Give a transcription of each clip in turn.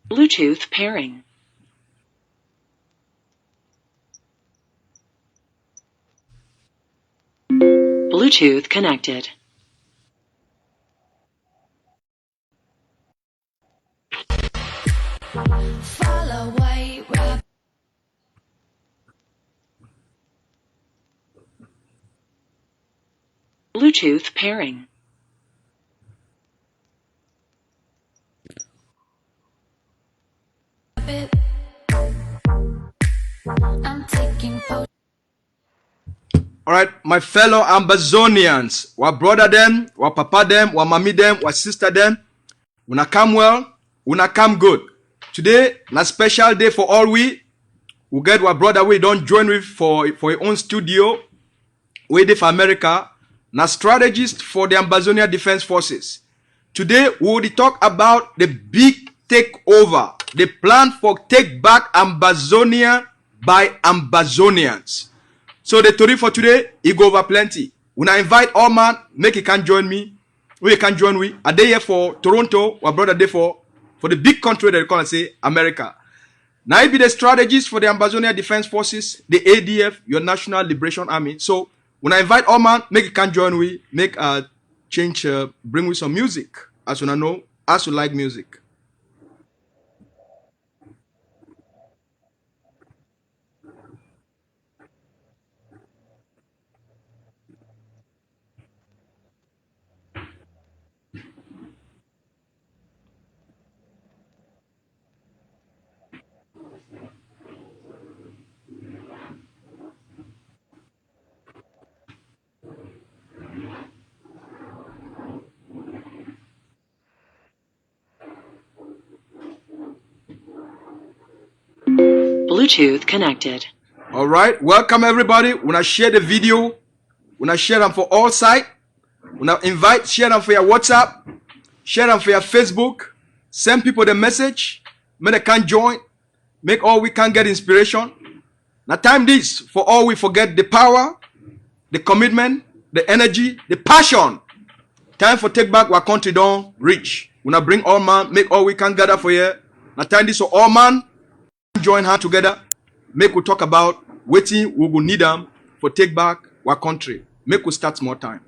Bluetooth pairing. Bluetooth connected. Bluetooth pairing. All right, my fellow Ambazonians, wa brother them, wa papa them, wa mommy them, wa sister them, una come well, una come good. Today, na special day for all we get wa brother we don't join with for your own studio. We dey for America, na strategist for the Ambazonia Defense Forces. Today, we will talk about the big takeover, the plan for take back Ambazonia by Ambazonians. So the story for today, it go over plenty. When I invite all man, make you can join me. We can join we. A day here for Toronto, our brother day for the big country that they call and say America. Now I be the strategist for the Ambazonia Defense Forces, the ADF, your National Liberation Army. So when I invite all man, make you can join we, make a change, bring with some music. As you know, as you like music. Bluetooth connected. All right, welcome everybody. When I share the video, when I share them for all sites, when I invite, share them for your WhatsApp, share them for your Facebook, send people the message, make they can join, make all we can get inspiration. Now time this, for all we forget the power, the commitment, the energy, the passion. Time for take back our country don't reach. When I bring all man, make all we can gather for you. Now time this, so all man, join hands together, make we talk about waiting we will need them for take back our country. Make we start more time.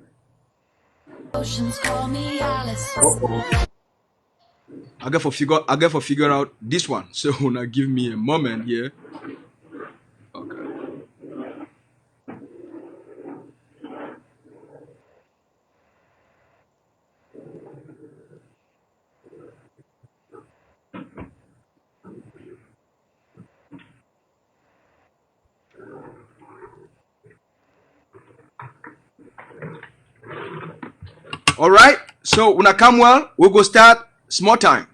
I get for figure out this one. So now give me a moment here. Okay. All right, so when I come well, we'll go start small time.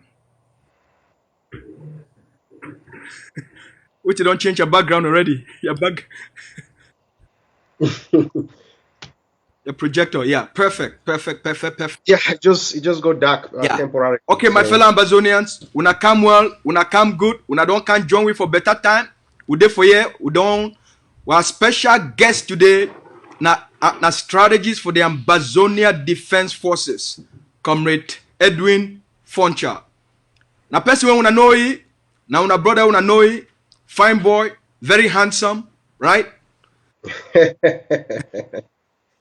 Which you don't change your background already. Your back. The projector, yeah, perfect. Yeah, it just got dark Yeah. temporarily. Okay, my So, fellow Ambazonians, una come well, una come good, una don't can join we for better time. We there for you, we don't. We are special guest today. Na strategies for the Ambazonia Defense Forces, Comrade Edwin Foncha. Na person we una know he, na una brother una know he, fine boy, very handsome, right?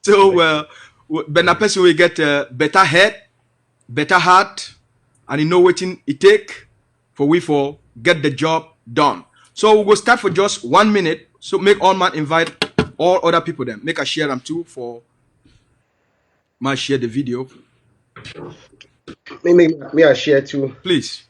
So, but na person we get better head, better heart, and you know what it take for we for get the job done. So we will start for just 1 minute. So make all man invite all other people then. Make a share them too for my share the video. me I share too. Please.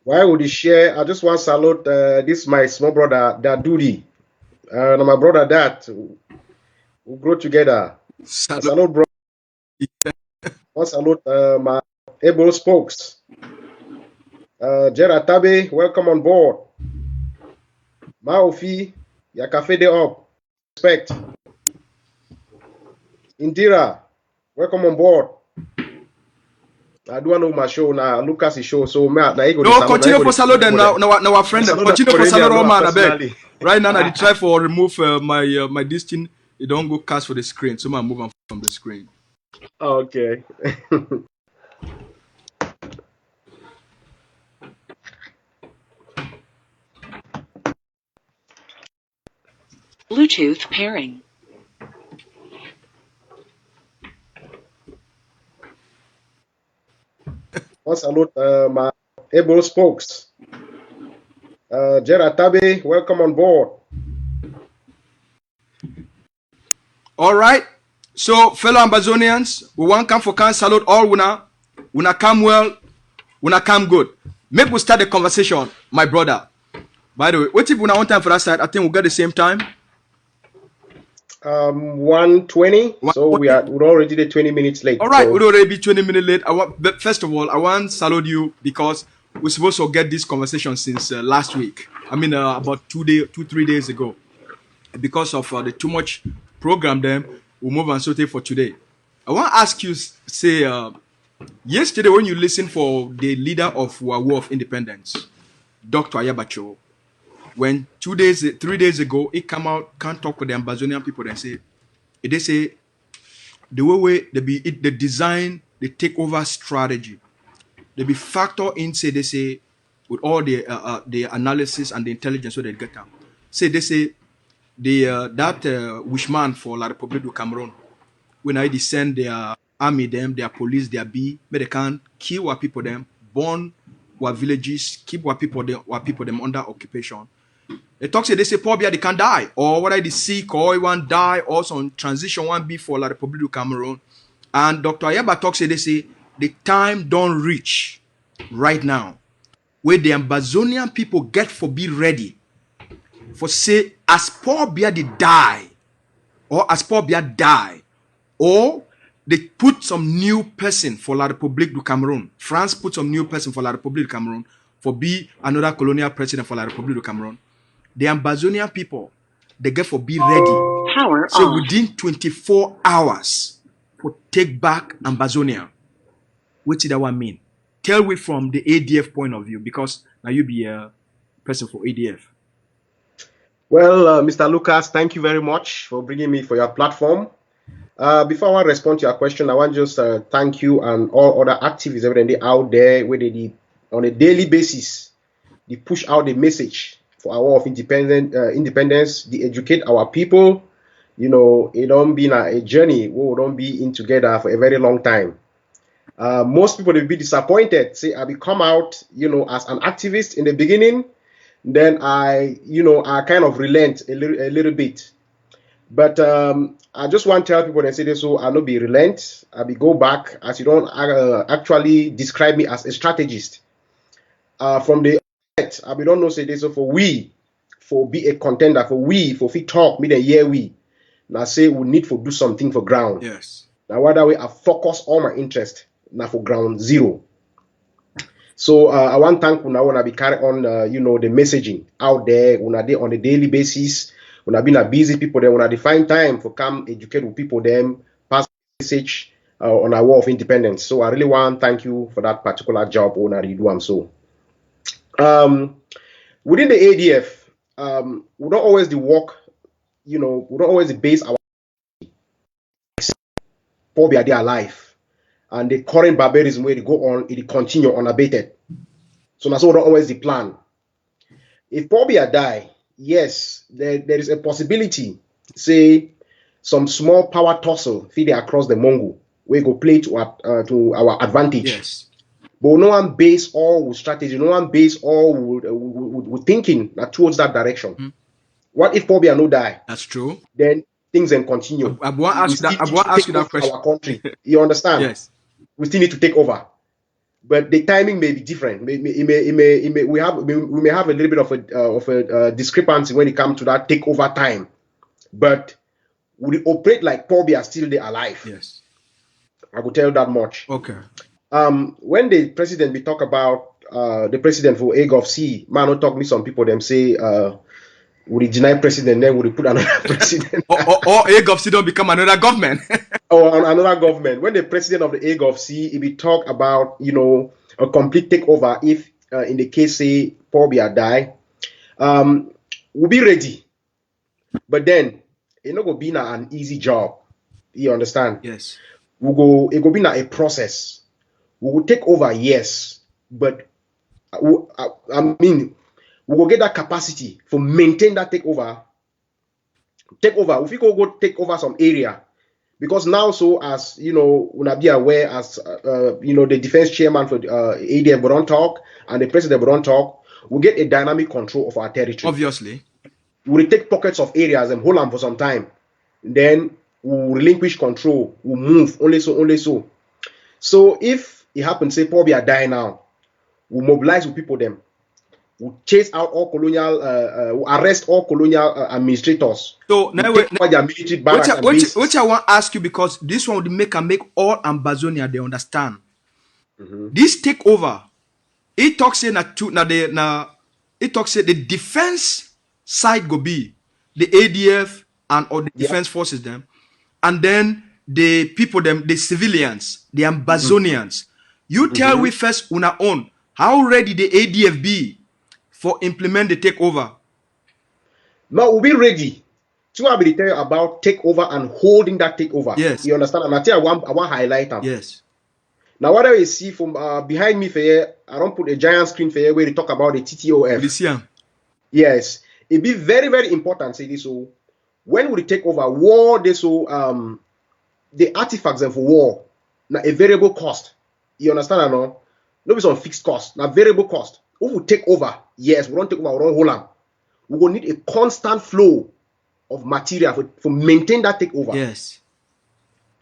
Why would you share? I just want to salute this my small brother, that Duty. And my brother that we grow together. Salute, bro. I salute my able spokes. Gerard Tabe, welcome on board. Maofi, ya cafe day up. Respect. Indira, welcome on board. I don't know my show now. Lucas' show, so now no, continue for salute then now our friend. Continue for salute all man, I beg. Right now, I try for remove my this thing. You don't go cast for the screen, so I move on from the screen. Okay. Bluetooth pairing. I salute my able spokes. Gerard Tabe, welcome on board. All right. So, fellow Ambazonians, we want come for can salute all una come well, una come good. Maybe we start the conversation, my brother. By the way, what if we want time for that side? I think we'll get the same time. 1:20. So we're already 20 minutes late. All right, so. we'll already be 20 minutes late. But first of all, I want to salute you because we're supposed to get this conversation since last week. I mean, about 3 days ago. Because of the too much program, then we'll move on so for today. I want to ask you, say, yesterday when you listened for the leader of our War of Independence, Dr. Ayabacho, when 3 days ago, he come out, can't talk with the Ambazonian people and say, they say, the way they design the takeover strategy, they be factor in, say, they say, with all the analysis and the intelligence so they get them. They say, that wishman for La République du Cameroun, when I send their army, their police, their but they can kill our people, burn our villages, keep our people them under occupation. They talk say they say poor they can die, or whether they sick or one die, or some transition one be for La République du Cameroun. And Dr. Ayaba talks say they say the time don't reach right now where the Ambazonian people get for be ready for say as poor they die, or as poor die, or they put some new person for La République du Cameroun. France put some new person for La République du Cameroun for be another colonial president for La République du Cameroun. The Ambazonian people, they get for be ready. Power so off. Within 24 hours for take back Ambazonia. What did that one mean? Tell me from the ADF point of view, because now you be a person for ADF. Well, Mr. Lucas, thank you very much for bringing me for your platform. Before I respond to your question, I want to just thank you and all other activists every day out there where they on a daily basis they push out the message for our war of independence, they educate our people. You know, it don't be a journey we don't be in together for a very long time. Most people will be disappointed. Say I become out, as an activist in the beginning, then I kind of relent a little bit. But I just want to tell people and say this, so I'll not be relent. I'll be go back as you don't actually describe me as a strategist. from the I don't know say this so for we for be a contender for we for fit talk me the year we now say we need for do something for ground. Yes. Now whether way I focus all my interest now for ground zero. So I want to thank una wanna be carry on the messaging out there una dey on a daily basis. Una been a busy people there una define time for come educate with people them pass message on our war of independence. So I really want to thank you for that particular job una do am so. Within the ADF, we don't always the work, we don't always base our probably their life and the current barbarism where they go on, it continue unabated. So that's what we don't always the plan. If Pobia die, yes, there is a possibility, say, some small power tussle feeding across the Mongo, we go play to our advantage. Yes. But no one base all with strategy, no one base all with thinking towards that direction. Mm. What if Pobia no die? That's true. Then things then continue. I want to ask you that question. Our country, you understand? Yes. We still need to take over, but the timing may be different. We may have a little bit of a discrepancy when it comes to that takeover time, but we operate like Pobia still they alive. Yes. I will tell you that much. Okay. When the president we talk about the president for AGovC, man, don't talk me some people them say would he deny president, then would he put another president? or AGovC don't become another government. Or another government. When the president of the AGovC, if we talk about a complete takeover, if in the case say Pobia die, we'll be ready. But then it's not gonna be an easy job. You understand? Yes. It will be a process. We will take over, yes, but we will get that capacity for maintain that takeover. If we go take over some area, because now, so as una be aware, as the defense chairman for ADF we don't talk, and the president we don't talk, we get a dynamic control of our territory. Obviously, we will take pockets of areas and hold them for some time, then we will relinquish control. We will move only so. So if it happens, say Pobia die now, we mobilize with people them. We chase out all colonial, arrest all colonial administrators. So now their military barracks which I want to ask you, because this one would make all Ambazonia they understand. Mm-hmm. This takeover, it talks say the defense side go be the ADF and or the defense forces them, and then the people them, the civilians, the Ambazonians. You tell we first una own how ready the ADF be for implement the takeover. Now we'll be ready. So I will tell you about takeover and holding that takeover. Yes. You understand? And I tell you, I want to highlight them. Yes. Now what I see from behind me for here, I don't put a giant screen for here where they talk about the TTOF. Yes. It be very, very important. Say this. So when we take over war, they so the artifacts for war now a variable cost. You understand or no? No be some fixed cost. Now variable cost. If we take over, yes, we don't take over, we don't hold on. We will need a constant flow of material for maintain that takeover. Yes.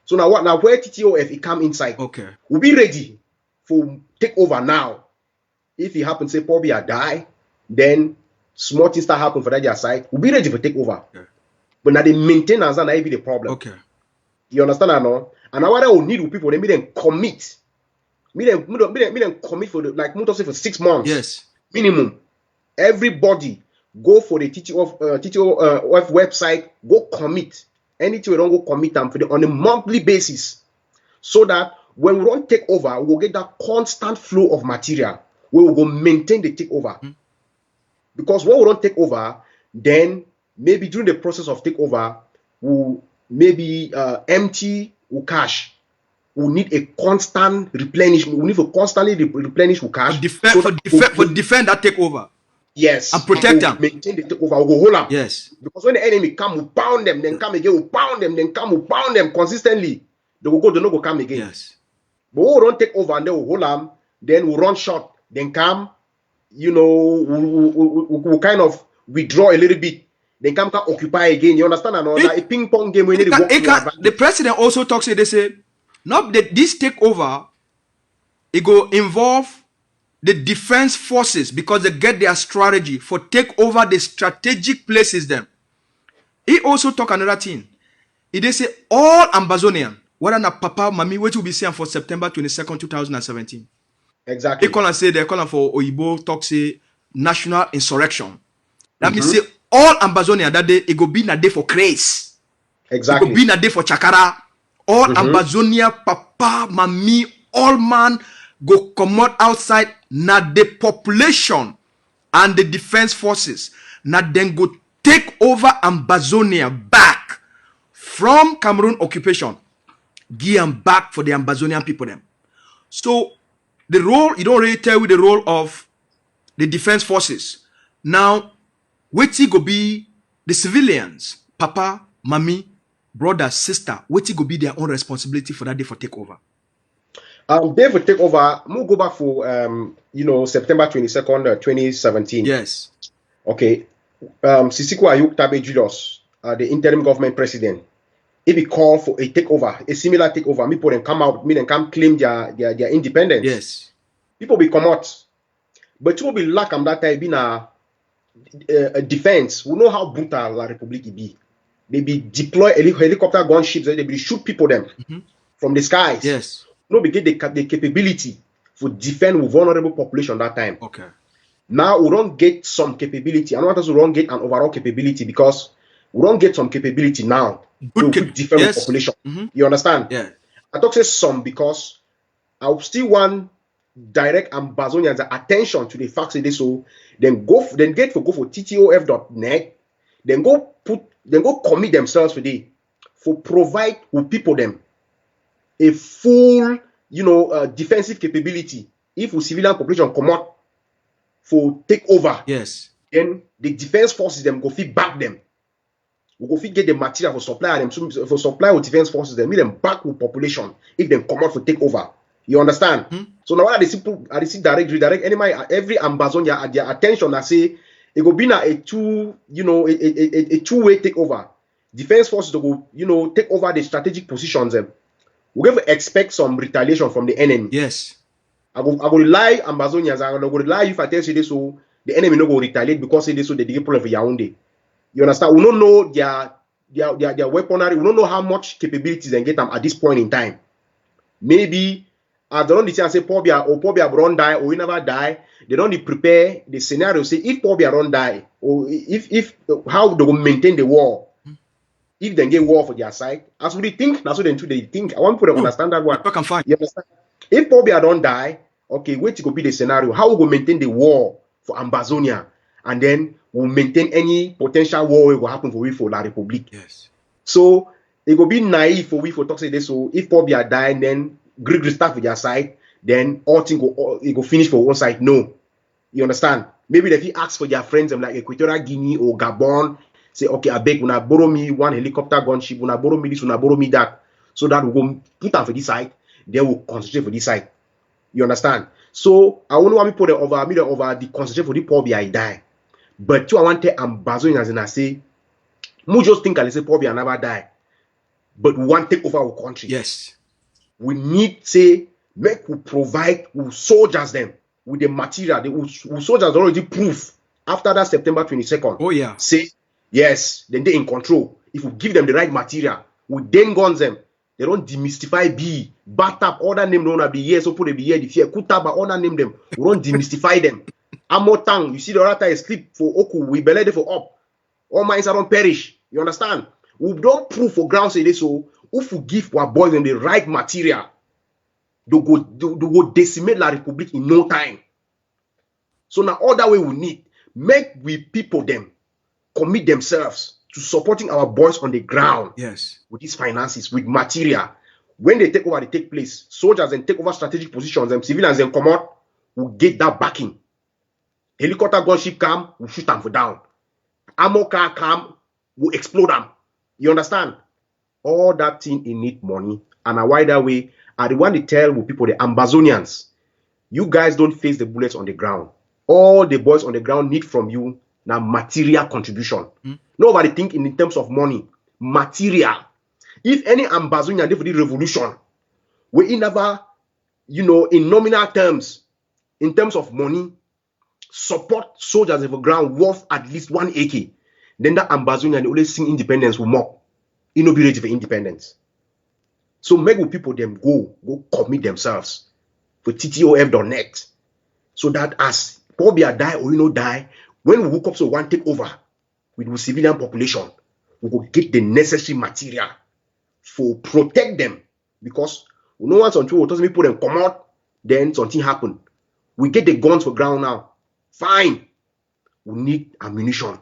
So now what? Now where TTOF it come inside? Okay. We'll be ready for takeover now. If it happens, say Pobia die, then small things start happen for that their side. We'll be ready for takeover. Okay. But now the maintenance and that be the problem. Okay. You understand or no? And now what I will need with people, they me them commit. Me them commit for for 6 months. Yes. Minimum. Everybody go for the TTOF website, go commit. Anything we don't go commit them for on a monthly basis. So that when we don't take over, we'll get that constant flow of material. We will go maintain the takeover. Mm-hmm. Because when we don't take over, then maybe during the process of takeover, we'll maybe empty or cash. We need a constant replenishment. We need to constantly replenish with cash. For defend that takeover. Yes. And protect them. Maintain the takeover. We'll go hold them. Yes. Because when the enemy come, we pound them. Then come again, we pound them. Then come, we pound them consistently. They will go, they no go come again. Yes. But we don't take over and then we hold them. Then we run short. Then come, we kind of withdraw a little bit. Then come occupy again. You understand? Like a ping pong game. We need to work. The president also talks. They say, not that this takeover, it go involve the defense forces, because they get their strategy for take over the strategic places them. He also talk another thing. He dey say all Ambazonian, whether na papa, mami, what will be saying for September 22nd, 2017. Exactly. They call them for Oyibo talk say national insurrection. That means say all Ambazonian that day, it go be na day for craze. Exactly. It go be na day for chakara. All Ambazonia, papa, mami, all man go come out outside. Na the population and the defense forces. Na then go take over Ambazonia back from Cameroon occupation. Give them back for the Ambazonian people them. So the role, you don't really tell you the role of the defense forces. Now, wetin go be the civilians, papa, mommy, brother, sister, wetin go be their own responsibility for that day for takeover? They will take over. We'll go back for September 22nd, 2017. Yes. Okay. Sisiko Ayuk Tabe Julius, the interim government president, if he call for a takeover, a similar takeover, people then come out, then come claim their independence. Yes. People will come out. But you will be lack that time being a defense. We know how brutal La Republic be. They be deploy helicopter gunships, they be shoot people them from the skies. Yes. No, we get the capability for defend with vulnerable population that time. Okay. Now we don't get some capability. I don't want us to don't get an overall capability because we don't get some capability now to defend the population. You understand? Yeah. I talk say some because I still want direct Ambazonians attention to the fact that they so then go for TTOF.net, then go commit themselves today for provide with people them a full, defensive capability. If the civilian population come out for take over, yes, then the defense forces them go fit back them. We go fit get the material for supply them, for supply with defense forces them, meet them back with population if they come out for take over. You understand? So now I see direct, redirect every Ambazonia at their attention. I say it go be a two-way takeover. Defense forces to go, take over the strategic positions them. We have to expect some retaliation from the enemy. Yes. I go rely Ambazonians. I go rely if I tell you this, so the enemy no go retaliate because they so they get problem for Yaoundé. You understand? We don't know their weaponry. We don't know how much capabilities they get them at this point in time. Maybe as they don't say Pobia run die or we never die. They don't prepare the scenario. Say if Pobia run die or if how they will maintain the war. If they get war for their side, as we think, that's what they think. I want people to understand that one. You understand? If Pobia don't die, okay, wait to be the scenario. How we go maintain the war for Ambazonia, and then we'll maintain any potential war will happen for La Republique. Yes. So it will be naive for talk say this. So if Pobia die, then Greek start for their side, then all thing go finish for one side. No, you understand? Maybe if he ask for their friends like Equatorial Guinea or Gabon. Say, okay, I beg, una borrow me one helicopter gunship, una borrow me this, una borrow me that. So that we go put them for this side, then we'll concentrate for this side. You understand? So I won't want me put it over the concentrate for the Pobia I die. But you I want to Ambazonians and I say, we just think I say Pobia never die. But we want to take over our country. Yes. We need say make we provide we soldiers them with the material. The soldiers already proof after that September 22nd. Oh yeah. Say yes, then they're in control. If we give them the right material, we then guns them. They don't demystify B, Batap, all that name don't be here, so put it be here, the fear, Kutaba, all that name them. We don't demystify them. Amotang, you see the other time sleep for Oku, we belay for up. All minds are don't perish. You understand? We don't prove for ground say this, so if we give our boys them the right material, they go decimate La Republique in no time. So now all that way we need, make we people them commit themselves to supporting our boys on the ground. Yes. With these finances, with material. When they take over, they take place. Soldiers then take over strategic positions, and civilians then come out, will get that backing. Helicopter gunship come, we'll shoot them for down. Ammo car come, we'll explode them. You understand? All that thing in need money. And a wider way, I want to tell with people, the Ambazonians, you guys don't face the bullets on the ground. All the boys on the ground need from you now material contribution. Nobody think in terms of money. Material. If any Ambazonian did for the revolution, we never, in nominal terms, in terms of money, support soldiers on the ground worth at least 1 AK, then that Ambazonia, the only sing independence will mock. It no be ready for independence. So make people them go commit themselves for TTOF.net, so that as Pobia die or die, when we woke up so one take over with the civilian population, we will get the necessary material for protect them, because we know once until doesn't put them come out, then something happen. We get the guns for ground now. Fine. We need ammunition.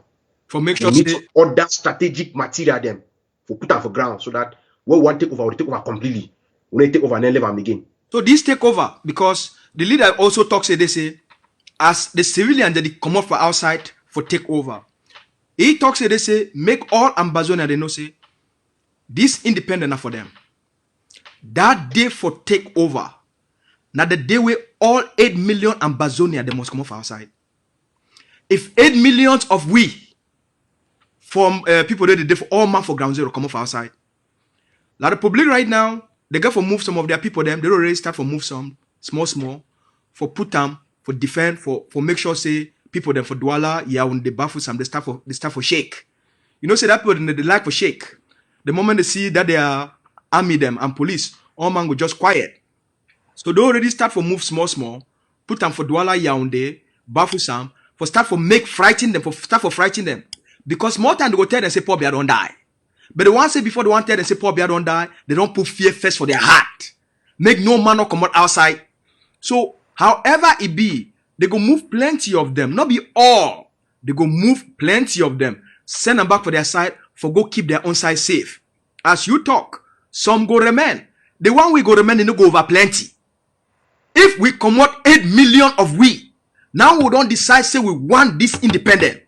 For make sure we need other strategic material them for put them for ground, so that when one take over, we take over completely. We take over and then leave them again. So this takeover, because the leader also talks, they say, as the civilian that they come up for outside for takeover. He talks, they say, make all Ambazonia, they know, say, this independent are for them. That day for takeover, now the day where all 8 million Ambazonia, they must come up for outside. If 8 million of we, from people that they for all man for ground zero, come up for outside. La Republic right now, they go for move some of their people, them, they already start for move some, small, for put them, for defend, for make sure, say, people them for Douala, when they baffle some, they start for shake. You know, say that people, they like for shake. The moment they see that they are army them and police, all man go just quiet. So they already start for move small, put them for Douala, Yaoundé, baffle some, for start for make frighten them, for start for frighten them. Because more time they go tell them, say, Poor Bia don't die. But the one say before the one tell them, say, Poor Bia don't die, they don't put fear first for their heart. Make no man not come out outside. So, however it be, they go move plenty of them. Not be all. They go move plenty of them. Send them back for their side, for go keep their own side safe. As you talk, some go remain. The one we go remain, they no go over plenty. If we come out 8 million of we, now we don't decide, say we want this independent.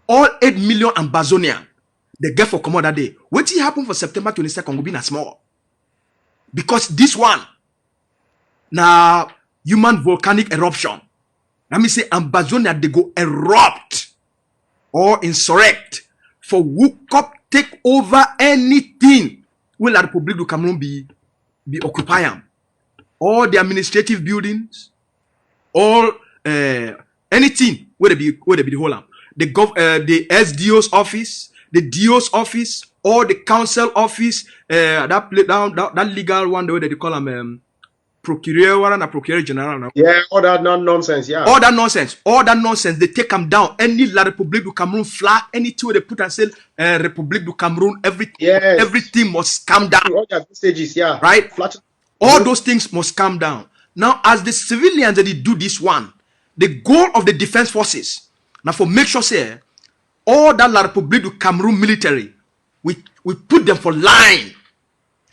All 8 million Ambazonian, they get for come out that day. What will happen for September 22nd will be not small. Because this one, now, human volcanic eruption. Let me say, Ambazonia, they go erupt or insurrect for woke up, take over anything. Will la Republic du Cameroun be occupying? All the administrative buildings, all anything where they be the whole am. The SDO's office, the DO's office, or the council office, that legal one, the way they call them. Procureur and a procureur general now. Yeah, all that nonsense, yeah. All that nonsense, they take them down. Any La Republique du Cameroun flag, anything they put and say Republique du Cameroun, everything must come down. All the stages, yeah. Right? All those things must come down. Now, as the civilians that they do this one, the goal of the defense forces, now for make sure say, all that La Republique du Cameroun military, we put them for line.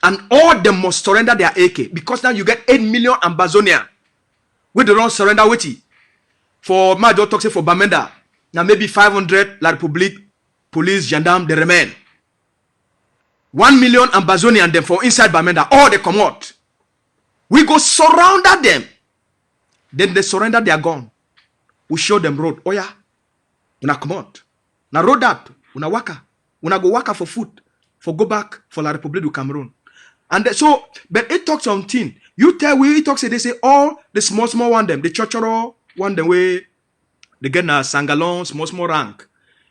And all them must surrender their AK. Because now you get 8 million Ambazonia. Where they don't surrender with it. For my daughter say for Bamenda. Now maybe 500 La Republique, police, gendarme, they remain. 1 million Ambazonian them for inside Bamenda. All they come out. We go surround them. Then they surrender their gun. We show them road. Oh yeah. Una come out. Now road that. Una waka. Una go waka for food. For go back for La Republique du Cameroun. And so, but it talks something. You tell we it talks, they say all the small one them, the chochoro one them way they get na sangalon, small rank.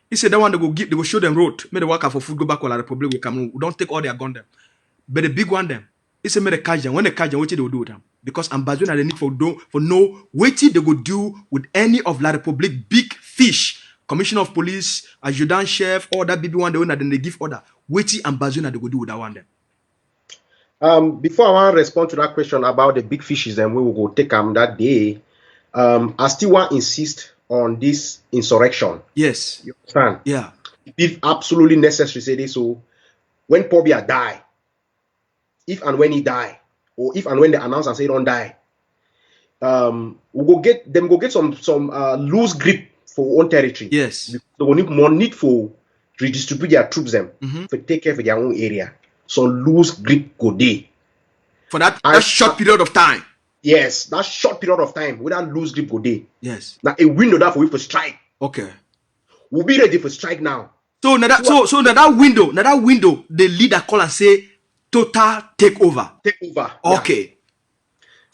He said that one they go show them road. May they work out for food, go back to La Republique du Cameroun. We don't take all their gun them. But the big one them, he said may they catch them. When they catch them, what they will do with them? Because Ambazonia they need for know what they go do with any of La Republique big fish. Commissioner of Police, adjutant chef, all that BB one they then they give order. What Ambazonia they go do with that one them? Before I want to respond to that question about the big fishes and we will go take them that day, I still want to insist on this insurrection. Yes. You understand? Yeah. If absolutely necessary, say this. So when Pobia die, if and when he die, or if and when they announce and say don't die, we go get some loose grip for own territory. Yes. They will need more need for redistribute their troops them for take care of their own area. So loose grip go day. For that short period of time. Yes, that short period of time with that loose grip go day. Yes. Now a window that for we for strike. Okay. We'll be ready for strike now. So now that window, the leader call and say total takeover. Take over. Okay. Yeah.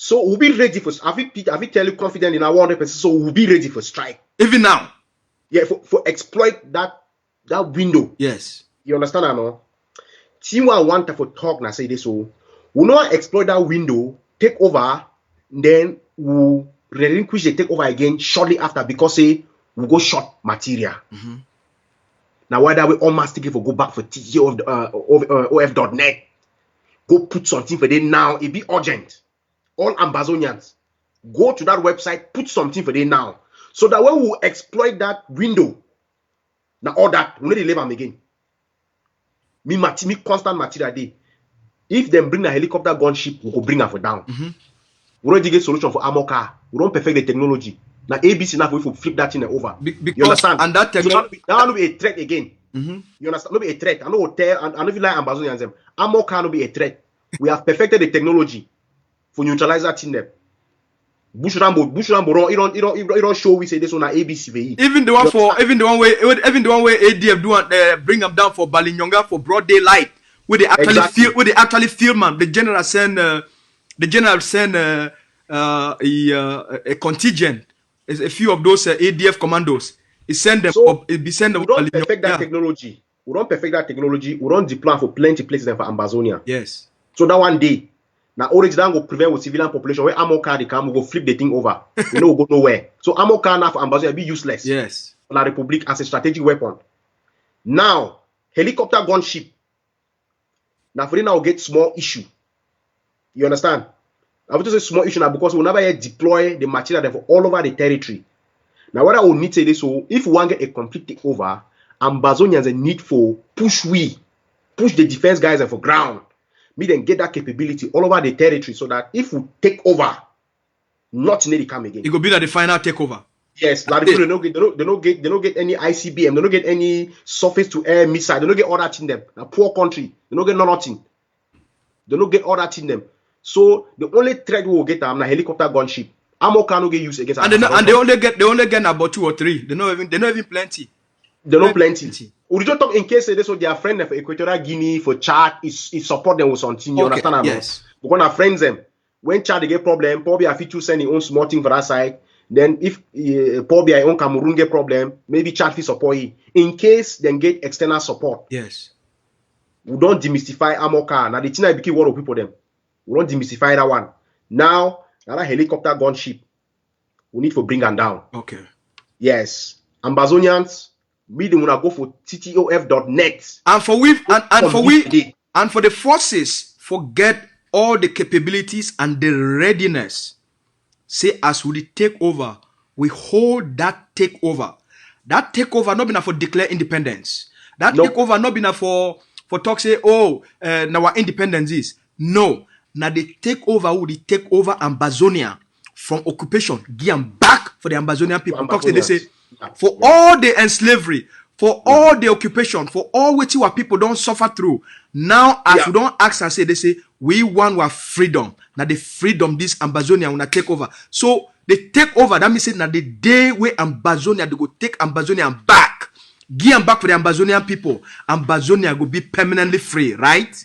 So we'll be ready for. Have we tell you confident in our 100%? So we'll be ready for strike. Even now. Yeah, for exploit that window. Yes. You understand or no? Team one want for talk now say this, so we not exploit that window, take over, then we'll relinquish the takeover again shortly after because say we go short material. Now why that we almost take it for go back for TGO of of.net. Go put something for them now. It be urgent. All Ambazonians, go to that website, put something for them now. So that when we exploit that window, now all that, we need to leave them again. Me constant material day. If them bring a helicopter gunship, we will bring her for down. We don't get solution for armor car. We don't perfect the technology. Now ABC now we flip that thing over. You understand? And that technology now will be a threat again. You understand? No be a threat. I know hotel and I know if you like Ambazonians them. Armor car no be a threat. We have perfected the technology for neutralize that thing them. Bush Rambo, you don't show we say this on ABC. Even the one where ADF do bring them down for Balinyonga for broad daylight. Where they actually film man. The general send a contingent, a few of those ADF commandos. He send them. So we don't perfect that technology. We don't perfect that technology. We don't deploy for plenty places and for Ambazonia. Yes. So that one day, now already that go prevent with civilian population where ammo car they come, we go flip the thing over. We know we go nowhere. So ammo car now for Ambazonia be useless. Yes. For La Republic as a strategic weapon. Now helicopter gunship. Now for now get small issue. You understand? I would just say small issue now because we'll never yet deploy the material for all over the territory. Now what I will need to say this, so if we want to get a complete takeover, Ambazonians a need for push the defense guys for ground. Me then get that capability all over the territory so that if we take over, nothing need to come again. It will be like the final takeover. Yes, like they don't get any ICBM, they don't get any surface to air missile, they don't get all that in them. A poor country, they don't get nothing. They don't get all that in them. So the only threat we will get them na helicopter gunship. Ammo cannot get used against. And they only get about 2 or 3. They're not even plenty. They're not plenty. We just talk in case they so their friend for Equatorial Guinea for Chad is support them with something. You understand? Yes. We're gonna friends them. When Chad they get problem, probably a fit to send your own small thing for that side. Then if probably your own Cameroon get problem, maybe Chad fit support you. In case then get external support. Yes. We don't demystify ammo car. Now the thing I became one of people them. We don't demystify that one. Now that helicopter gunship, we need to bring them down. Okay. Yes. Ambazonians, we don't wanna go for TTOF.net. And for the forces, forget all the capabilities and the readiness. Say as we take over, we hold that takeover. That takeover not been for declare independence. That takeover not been for talk say now our independence is. No. Now they take over Ambazonia from occupation, give them back for the Ambazonian people. Talk say they say for all the enslavery, for all the occupation, for all which our people don't suffer through. Now, as we don't ask and say, they say, we want our freedom. Now the freedom this Ambazonia will take over. So they take over. That means now the day where Ambazonia, they go take Ambazonia back. Give them back for the Ambazonian people. Ambazonia will be permanently free, right?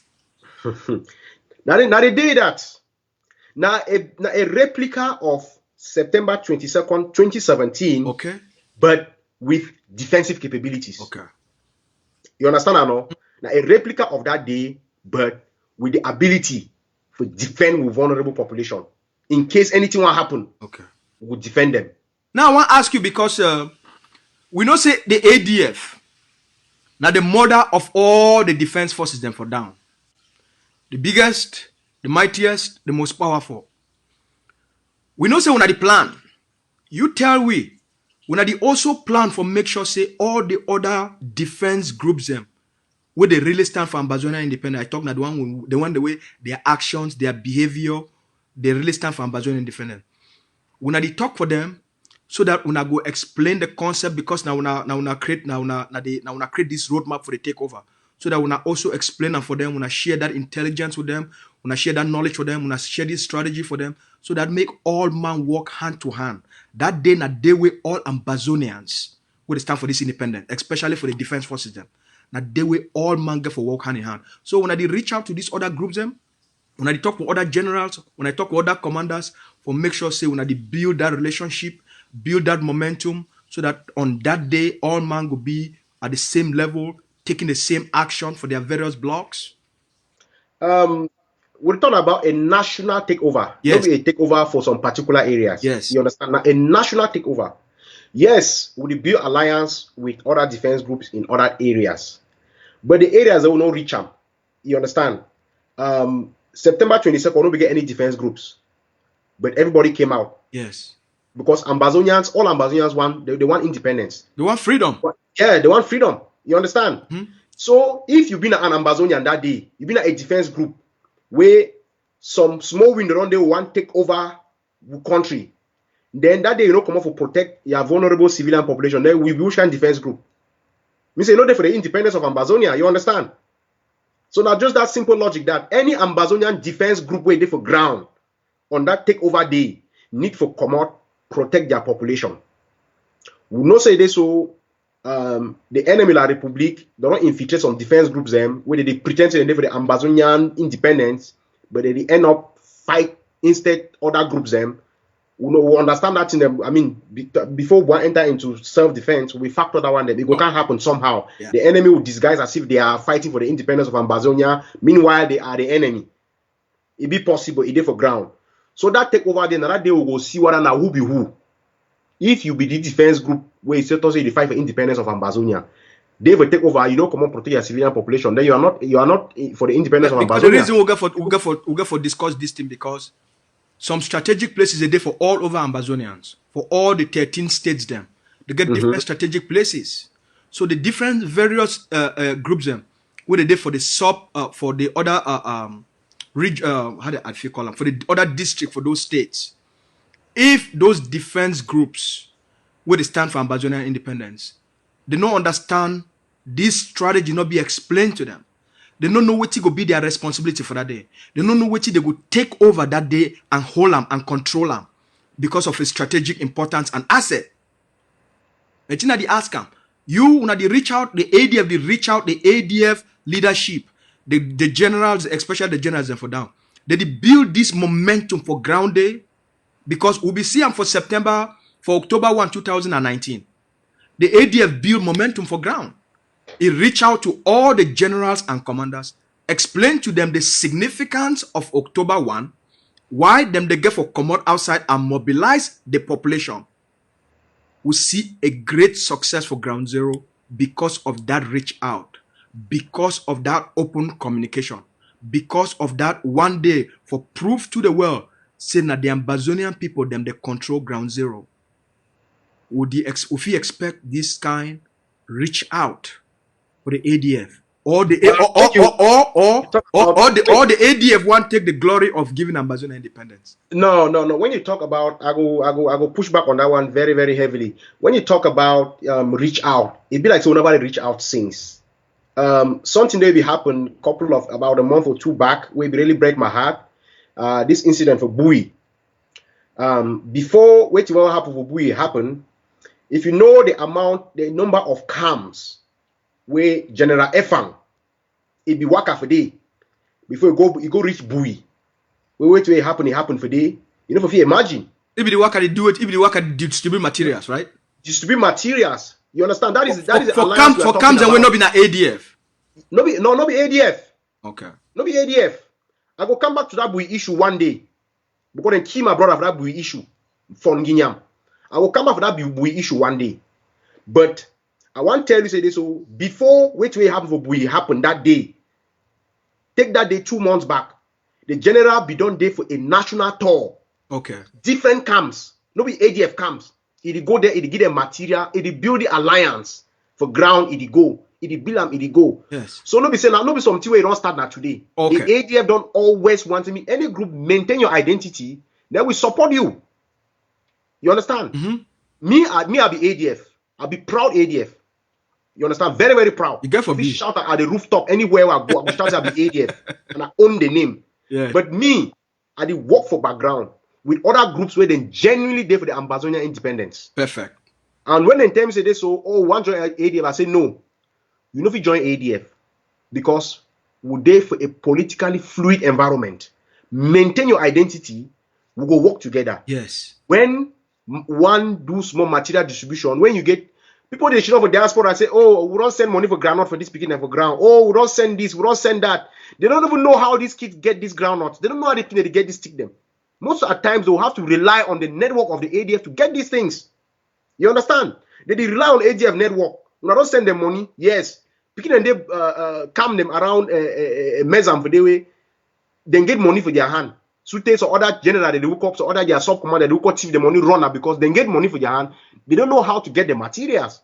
Now they did that. Now a replica of September 22nd, 2017. Okay. But with defensive capabilities. Okay. You understand now? Now a replica of that day, but with the ability to defend with vulnerable population. In case anything will happen, okay, we will defend them. Now I want to ask you because we know say the ADF, now the mother of all the defense forces them for down. The biggest, the mightiest, the most powerful. We know say when the plan, you tell we, when they also plan for make sure say all the other defense groups them, where they really stand for Ambazonia independence. I talk now the way their actions, their behavior, they really stand for Ambazonia independence. When they talk for them, so that when I go explain the concept, because now create this roadmap for the takeover. So that when I also explain them for them, when I share that intelligence with them, when I share that knowledge for them, when I share this strategy for them, so that make all man work hand to hand. That day, na day where all Ambazonians will stand for this independence, especially for the defense forces them. Now they will all man get for work hand in hand. So when I reach out to these other groups them, When I talk with other generals, when I talk with other commanders, for make sure say when I build that relationship, build that momentum, so that on that day all man will be at the same level, taking the same action for their various blocks. We're talking about a national takeover, not Yes, a takeover for some particular areas. yes, You understand? Now, a national takeover. Yes, we build alliance with other defense groups in other areas, but the areas that will not reach them. You understand? September 22nd, we don't get any defense groups, but everybody came out yes. because Ambazonians, all Ambazonians want they want independence. They want freedom. Yeah, they want freedom. You understand? Mhm. So if you've been an Ambazonian that day, you've been at a defense group where some small window on they want take over the country, then that day you know come up for protect your vulnerable civilian population. Then we will shine defense group. Me say no day for the independence of Ambazonia. You understand? So now just that simple logic that any Ambazonian defense group where they for ground on that takeover day need for come out protect their population. We no say this so the enemy la Republic they don't infiltrate some defense groups them where they pretend to they for the Ambazonian independence, but they end up fight instead other groups them. We understand that in them. I mean, before we enter into self-defense, we factor that one. That it can't happen somehow. Yeah. The enemy will disguise as if they are fighting for the independence of Ambazonia. Meanwhile, they are the enemy. It be possible. It is for ground. So that take over then another day we will go see what now who be who. If you be the defense group where it's supposed to fight for independence of Ambazonia, they will take over. You know, come on, protect your civilian population. Then you are not for the independence of Because Ambazonia. the reason we'll get for discuss this thing because some strategic places are there for all over Ambazonians, for all the 13 states them. They get different strategic places. So the different various groups them, where they there for the for the other how do I feel call them, for the other district for those states. If those defense groups where they stand for Ambazonian independence, they don't understand this strategy not be explained to them. They don't know what it will be their responsibility for that day. They don't know what they will take over that day and hold them and control them because of its strategic importance and asset. But you know they ask them, you when they reach out, the ADF, they reach out the ADF leadership, the generals, especially the generals and for down. They build this momentum for ground day because we'll be seeing them for September, for October 1, 2019. The ADF build momentum for ground. He reached out to all the generals and commanders, explained to them the significance of October 1, why them they get for come out outside and mobilize the population. We see a great success for Ground Zero because of that reach out, because of that open communication, because of that one day for proof to the world, saying that the Ambazonian people, them they control Ground Zero. If you expect this kind reach out for the ADF, or the ADF want take the glory of giving Ambazonia independence. No. When you talk about, I go push back on that one very, very heavily. When you talk about reach out, it be like so nobody reach out since. Something that happened about a month or two back, where it really break my heart. This incident for Bui. Before what happened for Bui happened, if you know the number of camps where General Efang, it be waka for day before you go reach Bui. Wait till it happen for day. You know, if you imagine. If the worker they do it, if the worker distribute materials, right? Distribute materials. You understand? That is for camps and we not be an ADF. No be ADF. Okay. No be ADF. I go come back to that Bui issue one day. Because then kill my brother for that Bui issue from Guineam. I will come back for that Bui issue one day. But I want to tell you say this, so before what will happen for Bui happen that day, take that day 2 months back, the general be done day for a national tour. Okay. Different camps, no be ADF camps. It go there, it give them material, it build the alliance for ground, it go, it build them, it go. Yes. So no be saying no be something where you don't start now today. Okay. The ADF don't always want to me. Any group maintain your identity, then we support you. You understand? Me, I be ADF. I'll be proud ADF. You understand? Very, very proud. You get for me. me. Shout at the rooftop anywhere I go. I will shout I'll be ADF. And I own the name. Yeah. But me, I did work for background with other groups where they genuinely there for the Ambazonia independence. Perfect. And when they tell me say this, so one join ADF, I say no. You know if you join ADF because we're there for a politically fluid environment. maintain your identity, we go work together. Yes. When one do small material distribution, when you get people they show for diaspora and say, oh, we don't send money for groundnut for this picking and for ground. Oh, we don't send this, we don't send that. They don't even know how these kids get these groundnuts. They don't know how they get this stick them. Most of the times they will have to rely on the network of the ADF to get these things. You understand? They rely on ADF network. When I don't send them money, yes. Picking and they calm them around Mezam for the way, then get money for their hand. Sutes or other general, they look up, so other their sub commander, they look up the money runner because they get money for their hand. They don't know how to get the materials.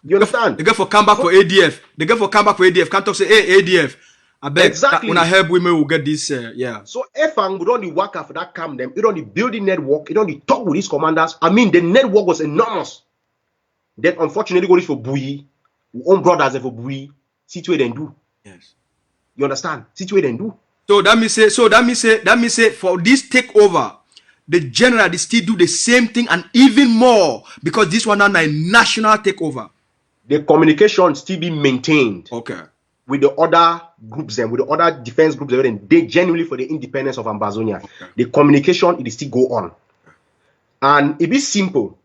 You understand? They go for come back for ADF. They go for come back for ADF. Can't talk say, hey, ADF. I bet exactly. When I help women will get this, yeah. So EFAN would only work for that camp them. It only building network. It only talk with these commanders. I mean, the network was enormous. Then unfortunately, go for Bui. Own brothers for Bui. See what they do. Yes. You understand? See what they do. So that means say for this takeover, the general they still do the same thing and even more because this one now a national takeover. The communication still be maintained. Okay. With the other groups and with the other defense groups, they genuinely for the independence of Ambazonia. Okay. The communication it still go on, and it be simple.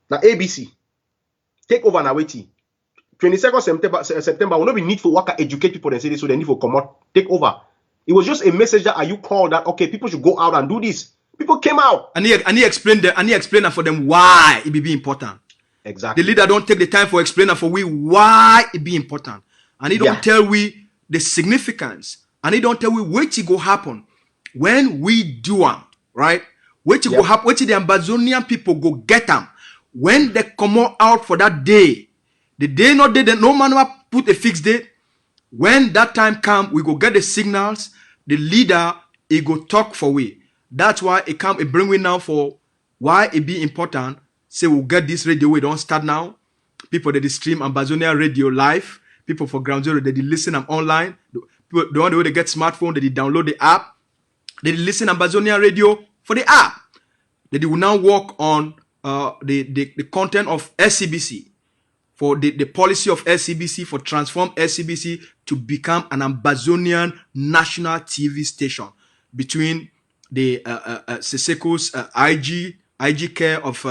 Now ABC take over now. 22nd September will not be need for work educate people and say this, so they need for come out take over. It was just a message that you called that okay, people should go out and do this. People came out and he explained that for them why it be important. Exactly. The leader don't take the time for explaining for we why it be important, and he don't tell we the significance, and he don't tell we what it go happen when we do them right. What it go happen? What the Ambazonian people go get them when they come out for that day. The day not day, no man will put a fixed date. When that time come, we go get the signals. The leader, he go talk for we. That's why it come, it bring we now for why it be important. Say we'll get this radio, we don't start now. People that stream Ambazonia radio live. People for Ground Zero, they listen them online. The one way they get smartphone, they download the app. They listen Ambazonia radio for the app. They will now work on the content of SCBC. For the policy of SCBC, for transform SCBC to become an Ambazonian national TV station between the Seseko's IG care of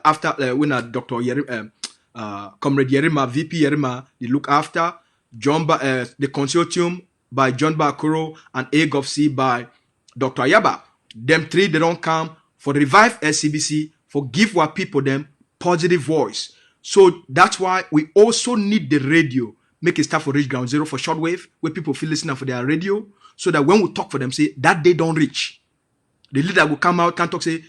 after when Dr. Comrade Yerima, VP Yerima, they look after the consortium by John Bakuro and AGovC by Dr. Ayaba. Them three, they don't come for revive SCBC, for give our people them positive voice. So that's why we also need the radio. Make it start for reach Ground Zero for shortwave, where people feel listening for their radio, so that when we talk for them, say that they don't reach. The leader will come out, can talk, say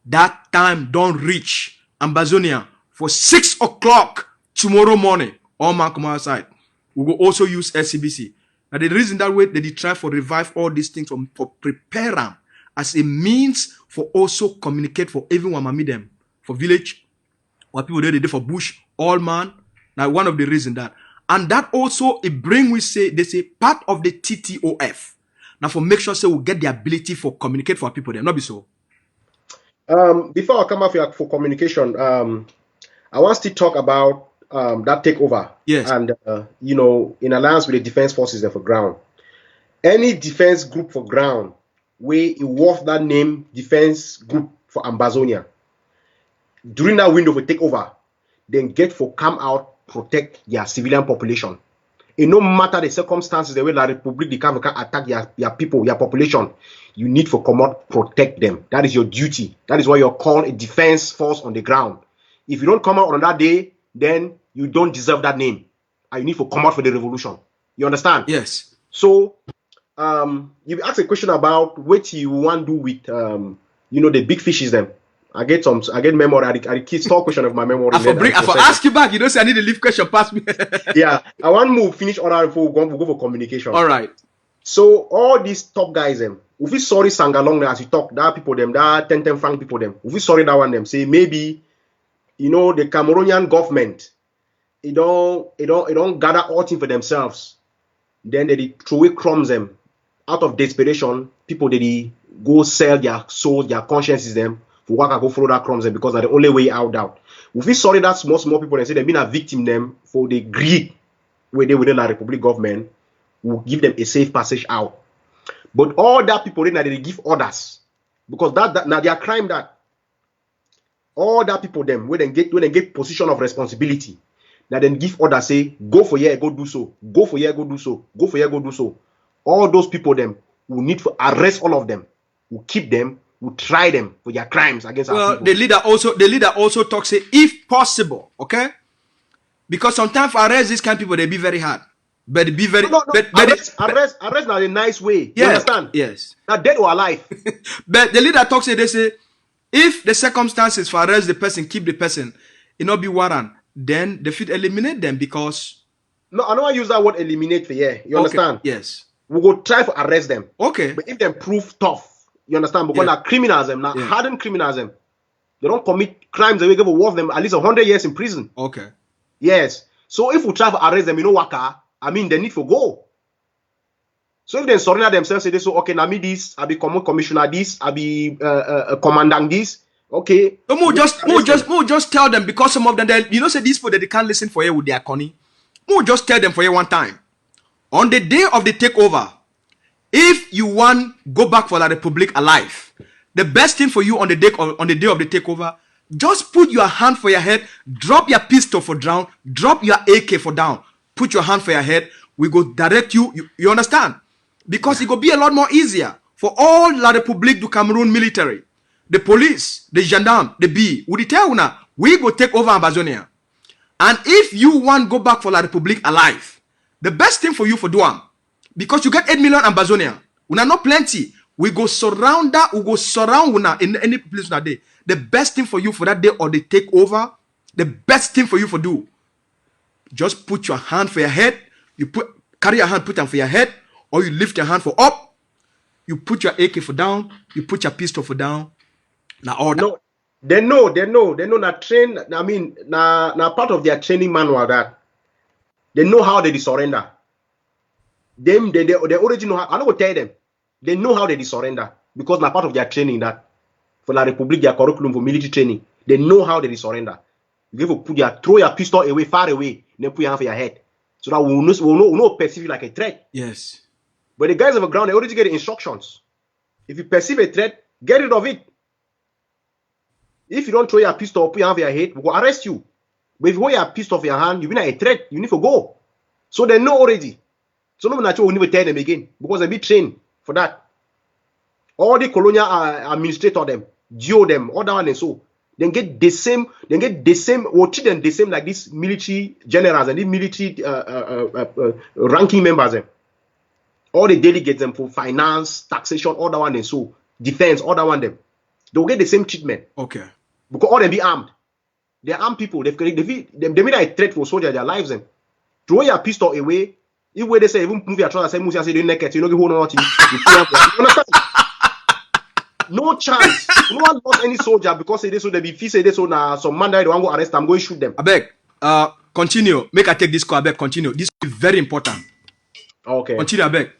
that time don't reach Ambazonia for 6 o'clock tomorrow morning. All man come outside. We will also use SCBC. Now the reason that way they try for revive all these things for prepare them as a means for also communicate for everyone meet them for village. What people they do for bush, all man. Now one of the reasons that. And that also it bring we say they say part of the TTOF. Now for make sure say we get the ability for communicate for people there. Not be so. Before I come up for communication, I want to talk about that takeover. Yes. And in alliance with the defense forces there for ground. Any defense group for ground where it worth that name defense group for Ambazonia. During that window for takeover, then get for come out, protect their civilian population. It no matter the circumstances, the way the Republic they can attack your people, your population, you need for come out, protect them. That is your duty. That is why you're called a defense force on the ground. If you don't come out on that day, then you don't deserve that name. And you need to come out for the revolution. You understand? Yes. So, you asked a question about what you want to do with, the big fishes then. I get memory. I keep store question of my memory. I ask you back. You don't say I need to leave question past me. Yeah, I want to move, finish order before we go for communication. All right. So all these top guys them, if we sorry sang along there as you talk, that people them, that 10 franc people them, if we sorry that one them, say maybe, the Cameroonian government, it don't gather all things for themselves. Then they throw away crumbs them. Out of desperation, people they go sell their souls, their consciences them. For what I go follow that crumbs because that's the only way out. If we sorry that small people and say they've been a victim them for the greed where they within the Republic government, will give them a safe passage out. But all that people they give orders because that now their crime that all that people them when they get position of responsibility. Now then give order say go for here, go do so, go for here, go do so, go for here, go do so. All those people them we need to arrest all of them, we keep them, we try them for their crimes against our people. The leader also talks say if possible, okay? Because sometimes for arrest these kind of people they be very hard. But be very arrest now in a nice way. You understand? Yes. Now dead or alive. But the leader talks say they say if the circumstances for arrest the person, keep the person, it not be warrant, then they should eliminate them because no, I don't want to use that word eliminate for here. You understand? Yes. We go try to arrest them. Okay. But if them prove tough, you understand? Because now criminals them, now hardened criminals them. They don't commit crimes that we give worth them at least 100 years in prison. Okay. Yes. So if we try to arrest them, you know waka, I mean they need to go. So if they surrender themselves, say they so okay, now me this, I be commissioner this, I be commandant this. Okay. So more just tell them because some of them you know say these people that they can't listen for you with their conny. More just tell them for you one time. On the day of the takeover, if you want go back for the Republic alive, the best thing for you on the day of the takeover, just put your hand for your head, drop your pistol for down, drop your AK for down, put your hand for your head. We go direct you. You understand? Because it will be a lot more easier for all La République du Cameroun military, the police, the gendarme, the B. We tell now we go take over Amazonia. And if you want go back for La République alive, the best thing for you for Duam, because you get 8 million Amazonia, we are not plenty. We go surround that, we go surround una in any place that day. The best thing for you for that day or the takeover, the best thing for you for do, just put your hand for your head. You carry your hand, put them for your head, or you lift your hand for up. You put your AK for down. You put your pistol for down. Now all that. No, they know. Now train. I mean, now part of their training manual that they know how they surrender. They already know how. I'm not gonna tell them. They know how they surrender because now part of their training that for La République, their curriculum for military training, they know how they surrender. You have to throw your pistol away, far away, then put your hand for your head. So that we'll know perceive it like a threat. Yes. But the guys on the ground, they already get the instructions. If you perceive a threat, get rid of it. If you don't throw your pistol or put your hand for your head, we'll arrest you. But if you hold your pistol off your hand, you've been a threat, you need to go. So they know already. So no matter will never tell them again because they be trained for that. All the colonial administrator them, geo them, all that one and so. Then get the same, or treat them the same like these military generals and these military ranking members. Them. All the delegates them for finance, taxation, all that one and so. Defense, all that one them. They'll get the same treatment. Okay. Because all them be armed. They're armed people. They made a threat for soldiers, their lives. Them. Throw your pistol away. If they say, even move your trousers, say, move your say, naked, you know, you hold on to you understand? No chance. No one lost any soldier because they so they be fee say they so now some man that they want to go arrest them, go shoot them. I beg. Continue. Make I take this call. I beg. Continue. This is very important. Okay. Continue. I beg.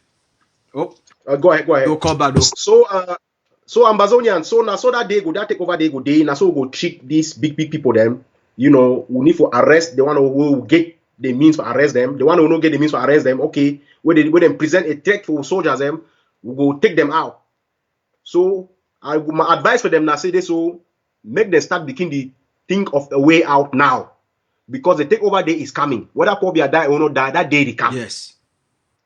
Oh. Go ahead. Don't call back. Though. So Ambazonian. So now so that day go that take over day go day. Now so we go treat these big people them. You know we need to arrest the one who will get the means to arrest them. The one who don't get the means to arrest them. Okay. When they present a threat for soldiers them, we go take them out. So my advice for them now say this so make them start beginning to think of a way out now because the takeover day is coming. Whether Pobia die or not die, that day they come. Yes.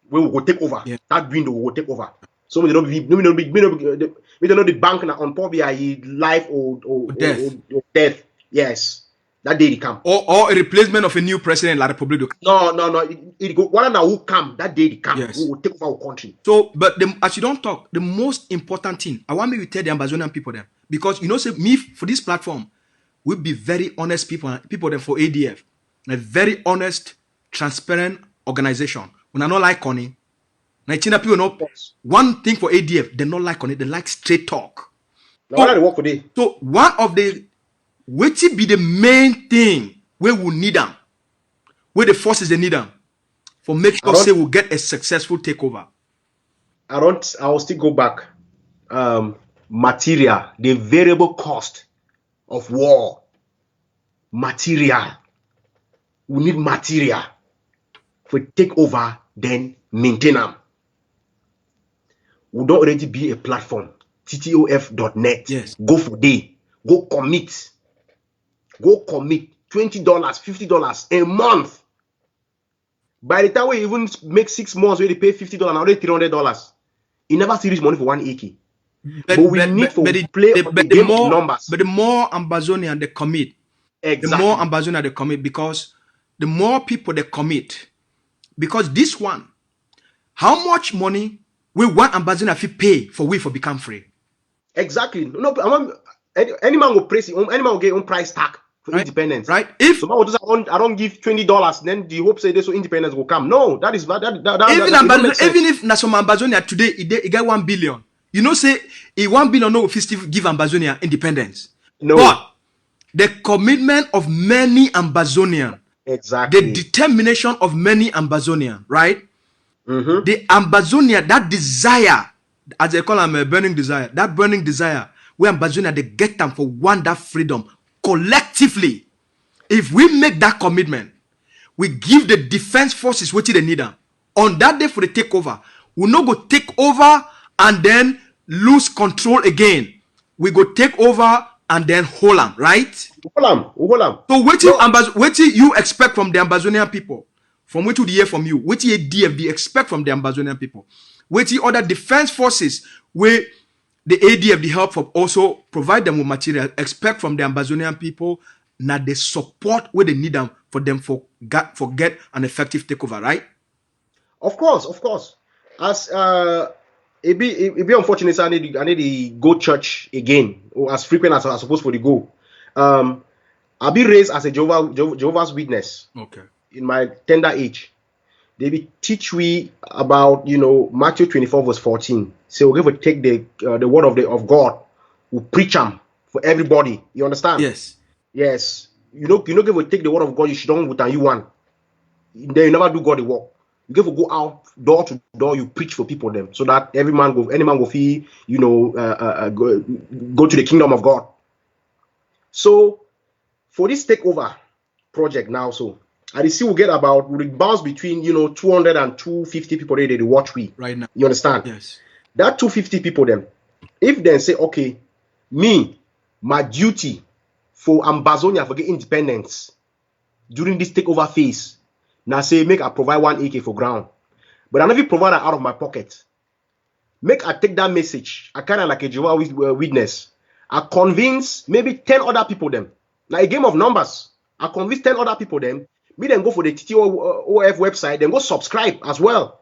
We will go take over. Yeah. That window will take over. So we don't be the bank on Pobia life or death. Yes. That day they come. Or a replacement of a new president in La République. No. It go one now who come that day they come. Yes. We will take over our country. So, but as you don't talk, the most important thing I want me to tell the Amazonian people them because you know, say me for this platform, we'll be very honest people them for ADF, a very honest, transparent organization. When I not like Connie, Nigeria people know one thing for ADF, they not like Connie, they like straight talk. Now what they work for day? So one of the which be the main thing where we need them, where the forces they need them for make sure say we'll get a successful takeover. I will still go back. Material, the variable cost of war. Material. We need material for take over, then maintain them. would already be a platform. TTOF.net. Yes. Go for day. Go commit. Go commit. $20, $50 a month. By the time we even make 6 months where they pay $50 and already $300, you never see reach money for 1 AK. But we need to play on the game of numbers. But the more Ambazonian they commit, exactly. The more Ambazonian they commit, because the more people they commit, because this one, how much money will one Ambazonian fee pay for we for become free? Exactly. No, any man will praise any man will get own price tag for independence. Right. If so I don't give $20, then the hope say this so independence will come. No, that is that even if na some Ambazonia today he get 1 billion. You know, say 1 billion no still give Ambazonia independence. No. But the commitment of many Ambazonian, exactly, the determination of many Ambazonian, right? Mm-hmm. The Ambazonia, that desire, as they call them, a burning desire, that burning desire, where Ambazonia they get them for one that freedom collectively. If we make that commitment, we give the defense forces what they need them. On that day for the takeover, we not go take over and then lose control again. We go take over and then hold them, right? Hold them. So what you expect from the Ambazonian people? From what you hear from you? What you DFD expect from the Ambazonian people? What you other defense forces where the ADF the help from also provide them with material expect from the Ambazonian people? Now they support where they need them for get an effective takeover, right? Of course. As it be unfortunate. I need to go church again, or as frequent as I supposed to go. I'll be raised as a Jehovah's Witness. Okay. In my tender age, they be teach we about Matthew 24 verse 14. So we're going to take the word of God, we preach them for everybody. You understand? Yes. You don't give to take the word of God. You should don't with you one. Then you never do God the work. You give to go out door to door. You preach for people them so that any man go feel go to the kingdom of God. So for this takeover project now, so I see we get about we bounce between 200 and 250 people they watch we right now. You understand? Yes. That 250 people them, if they say okay, my duty for Ambazonia for get independence during this takeover phase. Now say make I provide 1 AK for ground, but I never provide that out of my pocket. Make I take that message. I kind of like a Jehovah's Witness. I convince maybe 10 other people them. Like a game of numbers. I convince 10 other people them. Me then go for the TTOF website. Then go subscribe as well.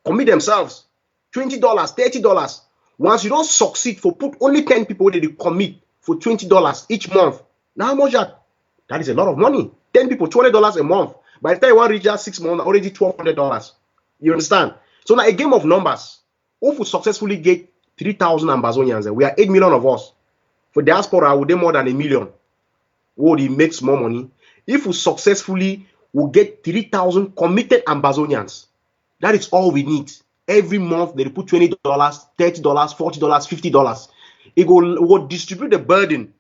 Commit themselves. $20, $30. Once you don't succeed for put only 10 people they commit for $20 each month. Now how much that? That is a lot of money. 10 people, $20 a month. By the time you want to reach that 6 months, already $1,200. You understand? So now a game of numbers. If we successfully get 3,000 Ambazonians, we are 8 million of us. For diaspora, we do more than 1 million. Would it makes more money? If we successfully will get 3,000 committed Ambazonians, that is all we need. Every month they put $20, $30, $40, $50. It will distribute the burden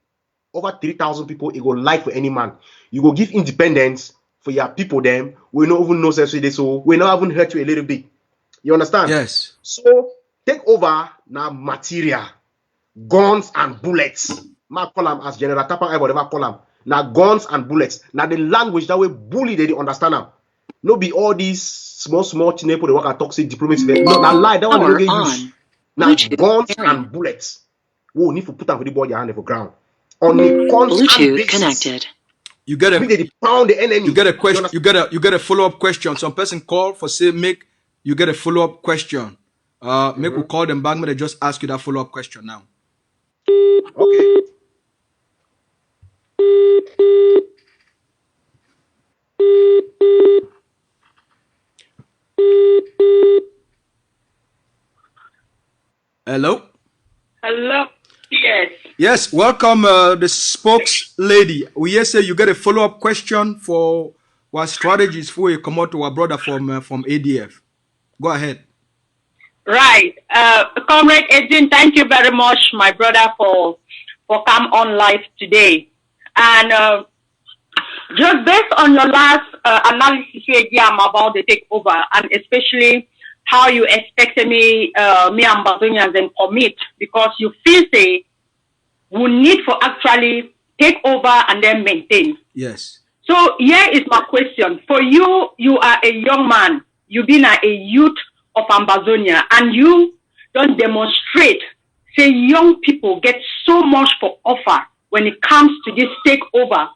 over 3,000 people. It will like for any man. You will give independence for your people. Them we not even know so we not even hurt you a little bit. You understand? Yes. So take over now material, guns and bullets. Ma call them as General Kappa, whatever call them. Now guns and bullets. Now the language that way bully they understand them. No be all these small people they work at toxic diplomacy. No, now lie that one they don't get use. Now guns and bullets. We need to put them for the ball your hand for ground. On the constant Bluetooth basis. connected. You get They pound the enemy. You get a question. You get a follow-up question. Some person call for say make you get a follow-up question. Make we call them back. May they just ask you that follow-up question now. Okay. Hello. Hello. Yes. Yes. Welcome, the spokes lady. We hear say you get a follow-up question for what strategies for you come out to our brother from ADF. Go ahead. Right. Comrade Edwin, thank you very much, my brother, for come on live today. And just based on your last analysis here about the takeover, and especially how you expect me Ambazonians and commit, because you feel say we need for actually take over and then maintain. Yes. So here is my question. For you, you are a young man. You've been a youth of Ambazonia, and you don't demonstrate. Say young people get so much for offer when it comes to this takeover,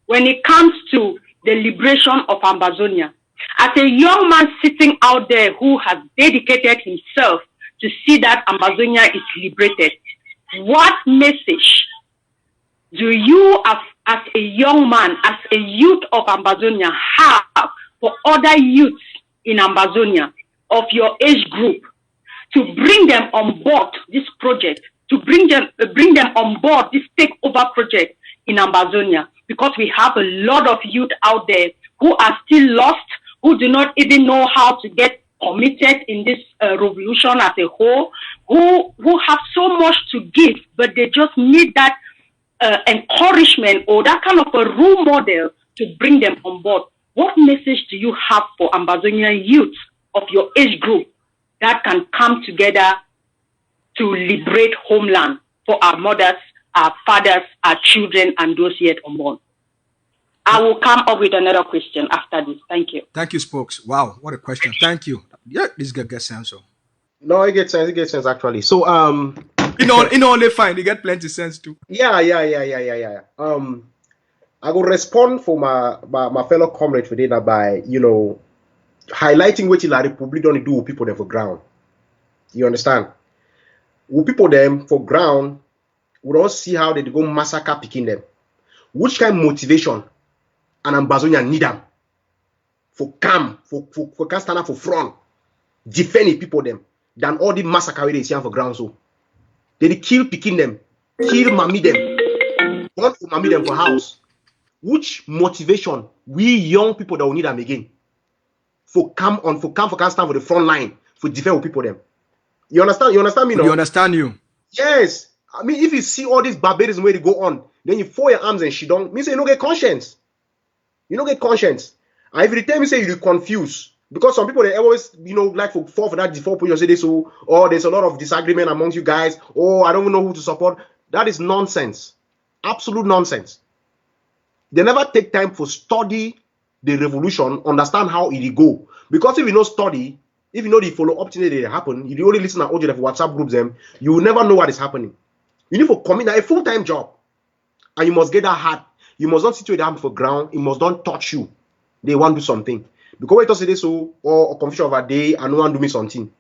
when it comes to the liberation of Ambazonia. As a young man sitting out there who has dedicated himself to see that Ambazonia is liberated, what message do you, as a young man, as a youth of Ambazonia, have for other youths in Ambazonia of your age group to bring them on board this project, to bring them on board this takeover project in Ambazonia? Because we have a lot of youth out there who are still lost, who do not even know how to get committed in this revolution as a whole, who have so much to give, but they just need that encouragement or that kind of a role model to bring them on board. What message do you have for Ambazonian youth of your age group that can come together to liberate homeland for our mothers, our fathers, our children, and those yet unborn? I will come up with another question after this. Thank you. Thank you, Spokes. Wow, what a question. Thank you. Yeah, this guy gets sense. So. No, it gets sense. It gets sense actually. So only fine. You get plenty sense too. Yeah. I will respond for my fellow comrade today by highlighting what La Republic don't do with people there for ground. You understand? With people them for ground, we don't see how they go massacre picking them. Which kind of motivation an Ambazonia need them for can stand up for front, defend the people them than all the massacre they see for ground. So they kill picking them, kill mammy them, want to mammy them for house. Which motivation we young people that will need them again for stand for the front line for defend people them. You understand me now? You understand you? Yes. I mean, if you see all this barbarism where they go on, then you fold your arms and shit down, means you don't get conscience. You don't get conscience. And if you tell me say you're confused, because some people they always like for fall for that default position, say this, or there's a lot of disagreement amongst you guys, I don't even know who to support. That is nonsense. Absolute nonsense. They never take time for study the revolution, understand how it go. Because if you know study, if you know the follow-up thing that happen, you only listen to audio for WhatsApp groups, you will never know what is happening. You need to commit a full-time job. And you must get that hard. You must not sit with them for ground. It must not touch you. They want to do something. Because we say this or confusion of a day and no one do me something.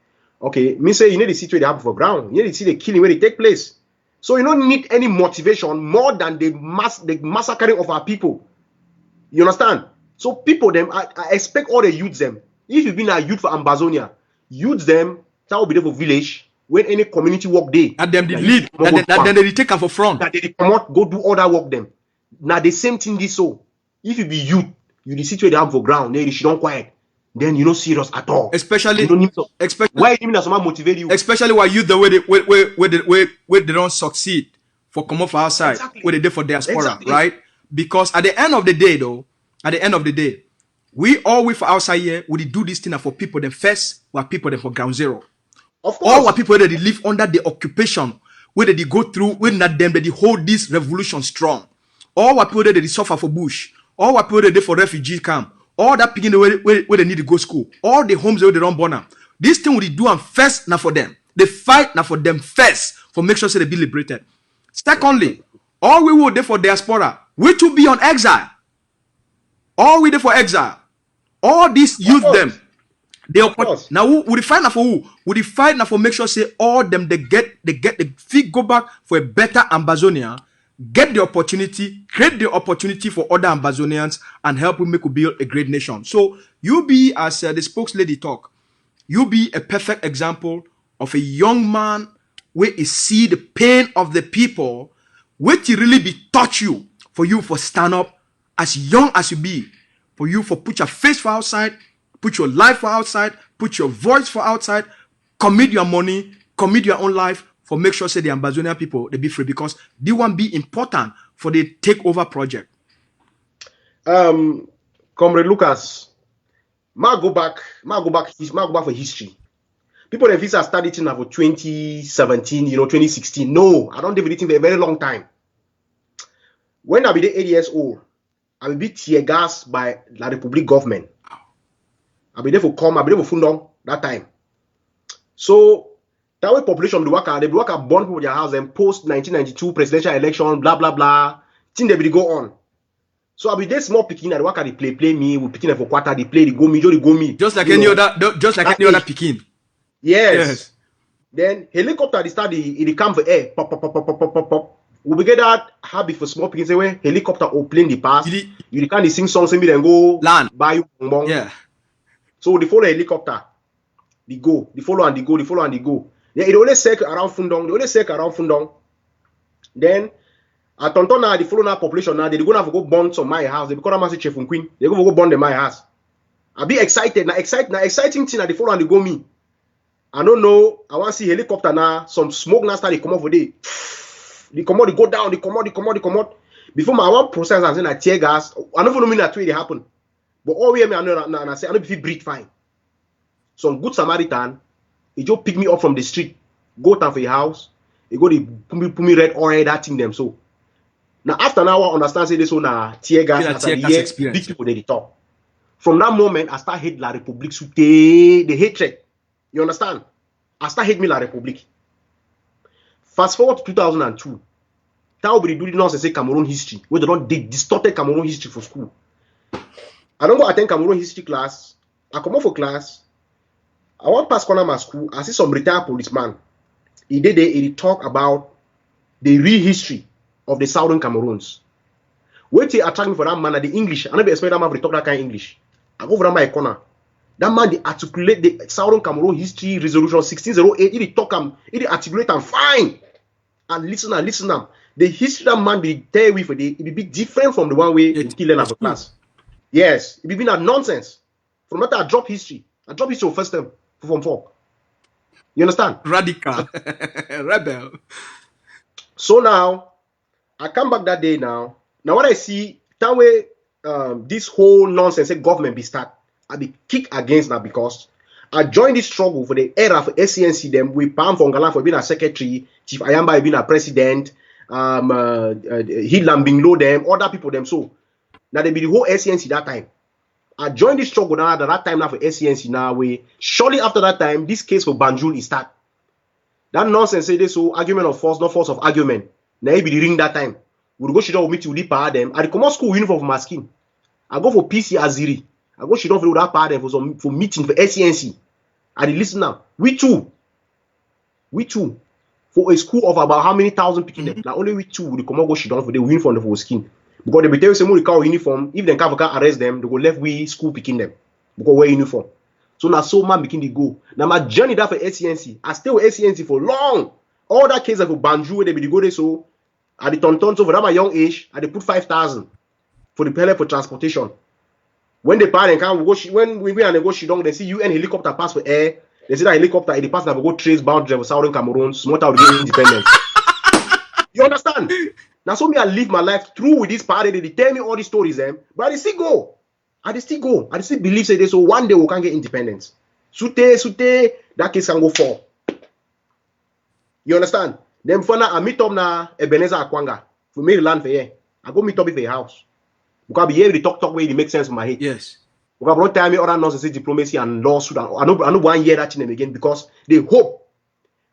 Okay, me say you need to sit with them for ground. You need to see the killing where they take place. So you don't need any motivation more than the massacring of our people. You understand? So people them, I expect all the youths them. If you've been a youth for Ambazonia, youths them, that will be there for village. When any community work day, and them the lead, then they take them for front. That they come out, go do other work them. Now the same thing this so. If you be youth, you situate them for ground, then you don't quiet. Then you don't serious at all. Especially, why even that someone motivate you? Especially why youth the way they don't succeed for come off outside, exactly. Where they do for diaspora, exactly. Right? Because at the end of the day, we all for outside here, we do this thing for people them first, or people them for ground zero. Of course. All our people that they live under the occupation, where they go through, when not them that they hold this revolution strong. All our people that they suffer for bush, all our people that they for refugee camp, all that picking the way where they need to go school, all the homes where they don't born up. This thing will do and first now for them. They fight now for them first for make sure say they be liberated. Secondly, all we will do for diaspora, we to be on exile. All we do for exile. All these youth them. Now we fight now for who? We fight now for make sure say all them they get the feet go back for a better Ambazonia, get the opportunity, create the opportunity for other Ambazonians and help we make we build a great nation. So you be as the spokeslady talk, you be a perfect example of a young man where you see the pain of the people, where to really be touch you for you for stand up as young as you be, for you for put your face for outside. Put your life for outside, put your voice for outside, commit your money, commit your own life for make sure say the Ambazonian people they be free because they want be important for the takeover project. Comrade Lucas, ma go back for history. People in visa started it for 2017, 2016. No, I don't do it for a very long time. When I be the 8 years old, I will be tear gas by the Republic government. I be there for Fundong that time. So that way population the worker born people their house and post 1992 presidential election, blah blah blah. Thing they will go on. So I be there small picking at the worker they play me, we picking for quarter, they play, they go me, Just like any other picking. Yes. Then helicopter they start the come for air, pop, pop, pop, pop, pop, pop, pop. We get that habit for small picking say when helicopter or plane the pass, you can't sing songs and me then go land buy you bonbon. Yeah. So they follow helicopter, they go, they follow and they go, they follow and they go. Then it always circle around Fundong, Then at Tontona, they follow now population now, they go now go burn some my house. They become a massive chef from Queen. They go burn the my house. I be excited, now exciting thing that they follow and they go me. I don't know. I want to see helicopter now. Some smoke now start they come out for day. They come out, they go down, they come out. Before my one process and say I tear gas. I don't know me that way they happen. But all we me I know and I say I don't feel breathe fine. Some good Samaritan, he just pick me up from the street, go down for your house, he go they put me red oil that thing them so. Now after now I understand say this one tear gas experience. Big people they talk. From that moment I start hate La Republique sous the hatred. You understand? I start hate me La Republique. Fast forward to 2002. That will be the nonsense say Cameroon history. Where they don't distorted Cameroon history for school. I don't go attend Cameroon history class. I come out for class. I want pass corner my school. I see some retired policeman. He talk about the real history of the Southern Cameroons. Wait till attract me for that man at the English. I never expect that man to talk that kind of English. I go for my corner. That man they articulate the Southern Cameroon history resolution 1608. He talk he articulate and fine. And listen. The history that man they tell we for it be different from the one way you still learn as a class. Yes, it be been a nonsense. From that I drop history. I drop history first time for Form 4. You understand? Radical. Rebel. So now I come back that day now. Now what I see that way this whole nonsense government be start. I be kick against that because I joined this struggle for the era for SCNC them with Pam Fongalan for being a secretary, Chief Ayamba being a president, Hitlam Binglo them, other people them so. Now they be the whole SCNC that time. I joined this struggle now that time now for SCNC now way. Shortly after that time, this case for Banjul is start. That nonsense say this so argument of force, not force of argument. Now it be the ring that time. We'll go shit with me to the power them. I come out school uniform for my skin. I go for PC Aziri. I go shit off with that power them for meeting for SCNC. I listen now. We too. For a school of about how many thousand people there? Now only we two will come out go shit off for the uniform for skin. Because they be tell you say more uniform. If they can't arrest them, they go left we school picking them. Because wear uniform. So now so man begin to go. Now my journey that for SCNC. I stay with SCNC for long. All that cases for Banjul where they be go there so at the tonton so for that my young age, I they put 5,000 for the pellet for transportation. When the parent can go when we and they go shidong, they see UN helicopter pass for air. They see that helicopter in the pass that will go trace boundary for Southern Cameroon, small town to independence. You understand? Now so me I live my life through with this party. They tell me all these stories, but I still go. I still believe say this so one day we can get independence. Sute, that case can go for. You understand? Then for now I meet up na Ebenezer Akwanga for Maryland for here. I go meet up with a house. Because I be able to talk way it makes sense in my head. Yes. Because brought time me other nonsense diplomacy and lawsuit. I know one year that thing again because they hope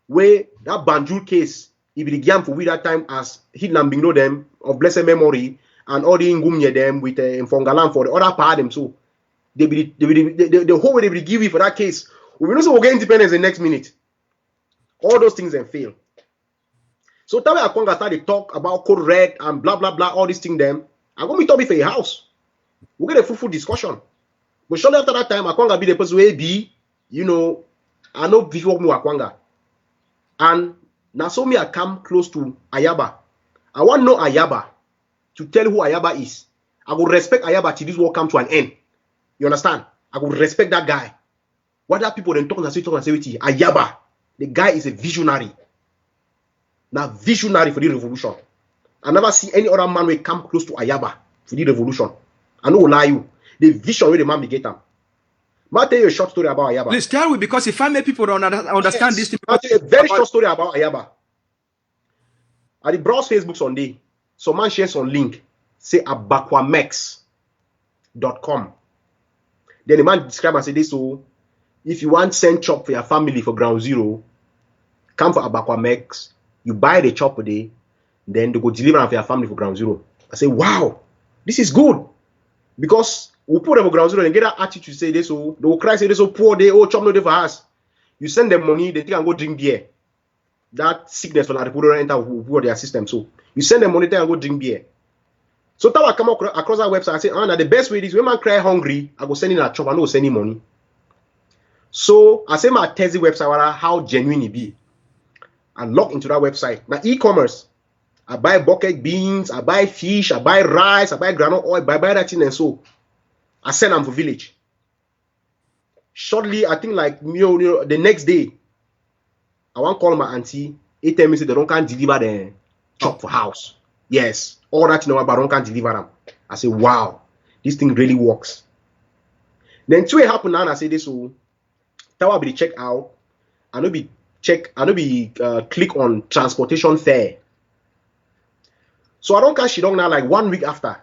where that Banjul case if it began for we that time as Hitlam Binglo them of blessed memory and all the Ngumye them with Mfongalan for the other part them so the whole way they will give you for that case. We will also get independence the next minute. All those things then fail. So tell me Akwanga started talk about code red and blah blah blah all these things them. I'm going to meet up for a house. We'll get a fruitful discussion. But shortly after that time, Akwanga be the person who be, I know before me Akwanga. And now so me I come close to Ayaba. I want to know Ayaba to tell who Ayaba is. I will respect Ayaba till this war come to an end. You understand? I will respect that guy. What that people then talk and say Ayaba, the guy is a visionary. Now visionary for the revolution. I never see any other man will come close to Ayaba for the revolution. I know lie you. The vision where the man be get him. I'll tell you a short story about Ayaba. Please tell me, because if I make people understand this thing. I'll tell you a very short story about Ayaba. At the browse Facebook Sunday, some man shares some link, say abakwamex.com. Then the man describe and say this, so if you want send chop for your family for ground zero, come for Abakwamex, you buy the chop a day, then they go deliver for your family for ground zero. I say, wow, this is good. Because we put them for ground zero and get that attitude to say this, so they will cry, say this, so poor day, oh, chop no day for us. You send them money, they think and go drink beer. That sickness will not enter their system. So you send them money, they and go drink beer. So now I come across that website, I say, Anna, the best way is when man cry hungry, I go send in a chop, I no send him money. So I say my Tezi website, how genuine it be. I log into that website. Now e-commerce, I buy bucket beans, I buy fish, I buy rice, I buy granite oil, I buy that thing and so I send them for village. Shortly, I think like the next day, I want to call my auntie. They tell me say they don't can deliver the chop for house. Yes, all that but don't can deliver them. I say, wow, this thing really works. Then two it happen now and I say this so that will be the check out. I know be click on transportation fare. So I don't catch it on now like 1 week after.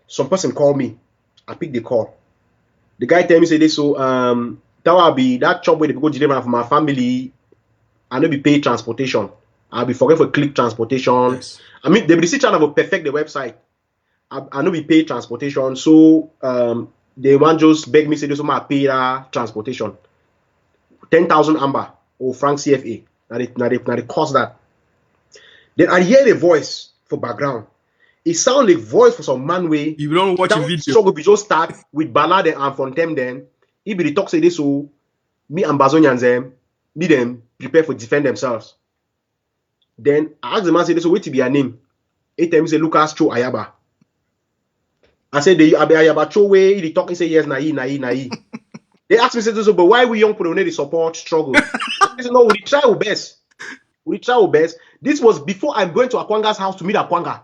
Some person called me. I pick the call. The guy tell me say this so that will be that chop where they go deliver for my family. I know be pay transportation. I'll be forget for click transportation. Yes. I mean they be still trying to perfect the website. I know we pay transportation. So they want just beg me say this so I pay transportation. 10,000 amber or franc CFA. Now they cost that. Then I hear the voice for background. It sounds like voice for some man way. You don't watch a video. Struggle be just start with Ballad and Fontem then. If they talk say this so me and Bazonians them, me them prepare for defend themselves. Then I ask the man say this so wait to be a name. He tell me say Lucas Cho Ayaba. I said they Ayaba Cho way he talk he say yes na he. They ask me say this but why we young people need the support struggle? I said no, we try our best. This was before I'm going to Akwanga's house to meet Akwanga.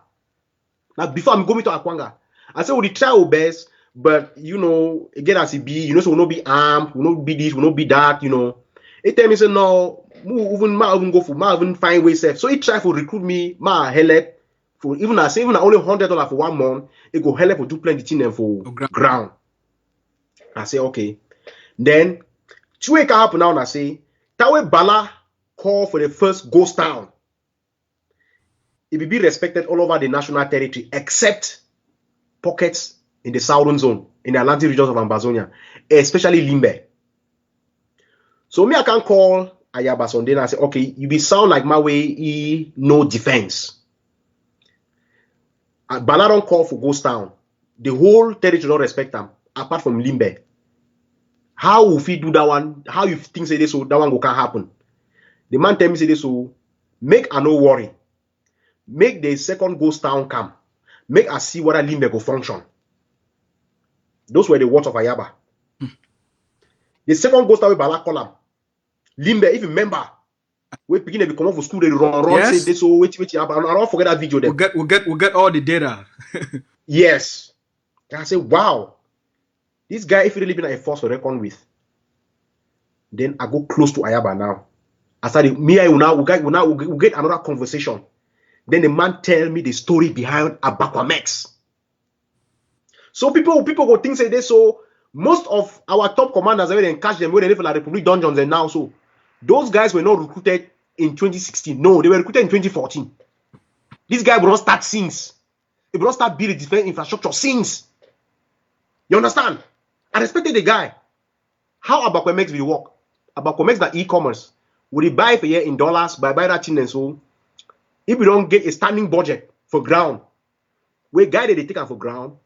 Like before I'm going to Akwanga. I said we try our best, but again as it be, so we'll not be armed, we'll not be this, we'll not be that, He tell me say no, even go for even find way safe. So he try to recruit me, help for even only $100 for 1 month, it go help for do plenty thing them for ground. I say okay. Then 2 weeks happen now and I say that way Bala call for the first ghost town. It will be respected all over the national territory except pockets in the southern zone, in the Atlantic regions of Ambazonia, especially Limbe. So me I can call Ayaba Sunday and I say, okay, you be sound like my way, no defense. Bala don't call for ghost town. The whole territory don't respect them, apart from Limbe. How will we do that one? How you think say this so that one can happen? The man tell me say this so make I no worry. Make the second ghost town come. Make us see whether Limbe go function. Those were the words of Ayaba. The second ghost town with Bala Kolam. Limbe, if you remember, we begin to come off for school, they run, Yes. say this, so wait, I don't forget that video there. We'll get all the data. Yes. And I say, wow, this guy, if he really been a force to reckon with, then I go close to Ayaba now. I started, we'll get another conversation. Then the man tell me the story behind Abakwamex. So people go think say this. So most of our top commanders already catch them when they live in the Republic dungeons and now. So those guys were not recruited in 2016. No, they were recruited in 2014. This guy will not start since. He will not start building defense infrastructure since. You understand? I respected the guy. How Abakwamex will work? Abakwamex that e-commerce. Will he buy for year in dollars, buy that thing and so? If we don't get a standing budget for ground, we guy they take them for ground,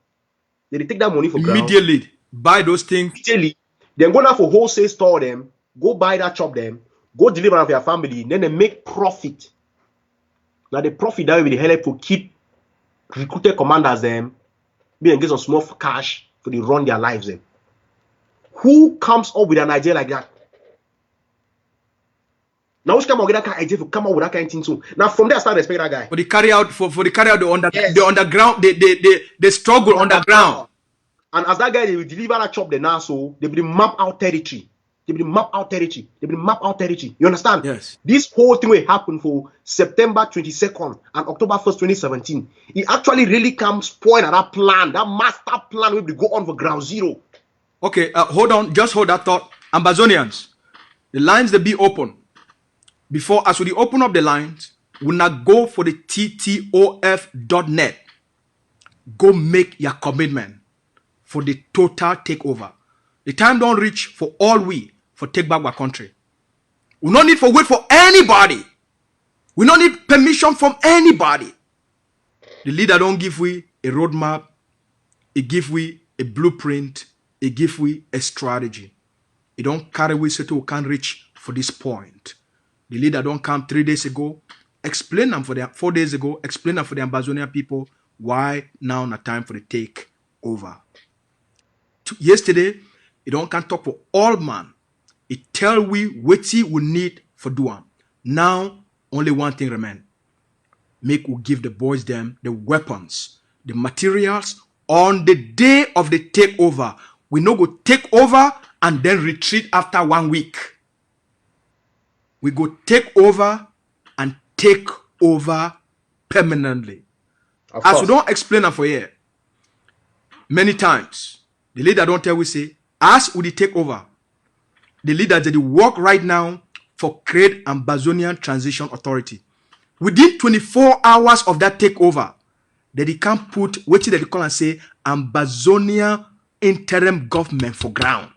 they take that money for ground. Immediately buy those things. Immediately, then go down for wholesale store them, go buy that chop them, go deliver them for your family, then they make profit. Now the profit that will be help to keep recruited commanders them, be and get some small cash for they run their lives them. Who comes up with an idea like that? Now which come up with that kind of idea to come up with that kind of thing too. Now from there I start respect that guy. For the carry out Yes. the underground, the struggle underground. And as that guy, they will deliver that chop the now, so they will map out territory. They will map out territory. They will map out territory. You understand? Yes. This whole thing will happen for September 22nd and October 1st, 2017. It actually really comes point at that plan, that master plan will go on for ground zero. Okay, hold on. Just hold that thought. Ambazonians, the lines they be open. Before, as we open up the lines, we not go for the ttof.net. Go make your commitment for the total takeover. The time don't reach for all we for take back our country. We don't need for wait for anybody. We don't need permission from anybody. The leader don't give we a roadmap. He give we a blueprint. He give we a strategy. He don't carry we so we can reach for this point. The leader don't come 3 days ago. Explain them for the 4 days ago. Explain them for the Ambazonian people why now not time for the takeover. Yesterday, he don't can talk for all man. He tell we what we need for doing. Now, only one thing remain. Make we give the boys them the weapons, the materials on the day of the takeover. We no go take over and then retreat after 1 week. We go take over and take over permanently. As we don't explain them for here, many times, the leader don't tell we say, as we take over, the leader did the work right now for create Ambazonian Transition Authority. Within 24 hours of that takeover, they can put what they call and say Ambazonia interim government for ground.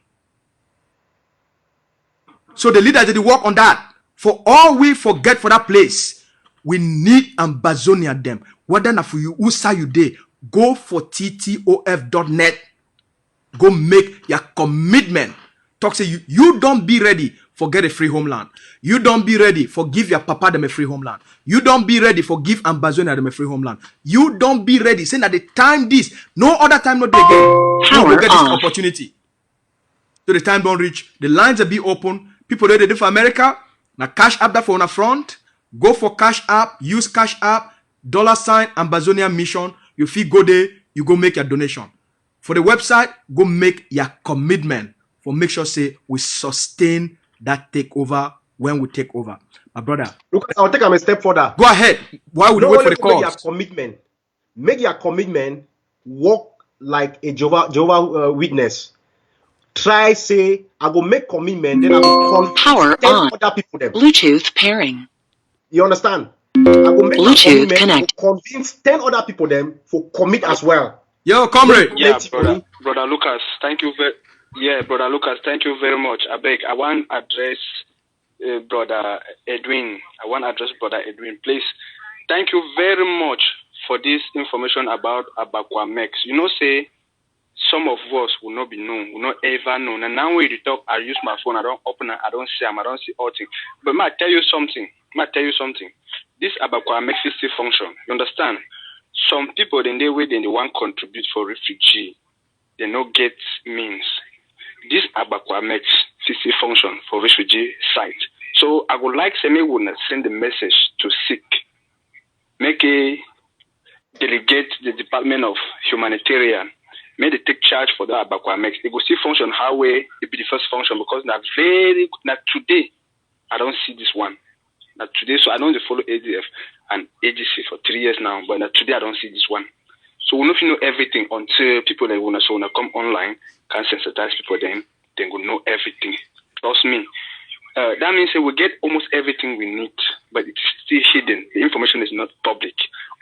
So the leader did the work on that. For all we forget for that place, we need Ambazonia them. Whether not for you, who say you day, go for ttof.net. Go make your commitment. Talk say you don't be ready for get a free homeland. You don't be ready for give your papa them a free homeland. You don't be ready for give Ambazonia them a free homeland. You don't be ready. Saying at the time this, no other time not again. You will get this opportunity. So the time don't reach. The lines will be open. People ready for America. Now cash app that for on the front. Go for cash app. Use cash app. $ Ambazonia mission. You feel go there. You go make your donation. For the website, go make your commitment. For make sure say we sustain that takeover when we take over. My brother. Look, I'll take him a step further. Go ahead. Why would you wait for the calls? Make your commitment. Make your commitment. Walk like a Jehovah Witness. Try say, I go make commitment, then I go Power 10 on. other people them. Bluetooth pairing. You understand? I go make Bluetooth a commitment connect. to convince 10 other people them for commit as well. Yo, comrade. Yeah, brother Lucas, thank you brother Lucas, thank you very much. I beg, I want to address brother Edwin. Please, thank you very much for this information about Abakwamex. You know, say some of us will not be known, will not ever know. And now when you talk, I use my phone, I don't open it, I don't see them, I don't see all things. But I tell you something. This Abakwamex still function. You understand? Some people, then they wait, then they want to contribute for refugee. They no get means. This Abakwamex still function for refugee site. So I would like to send a message to SIC. Make a delegate the Department of Humanitarian. May they take charge for the Abakwamex. It will still function how way it be the first function because now today I don't see this one. Now today, so I don't follow ADF and AGC for 3 years now, but today I don't see this one. So we don't know everything until people that want to come online can sensitize people. Then they will know everything. Trust me. That means that we get almost everything we need, but it's still hidden. The information is not public.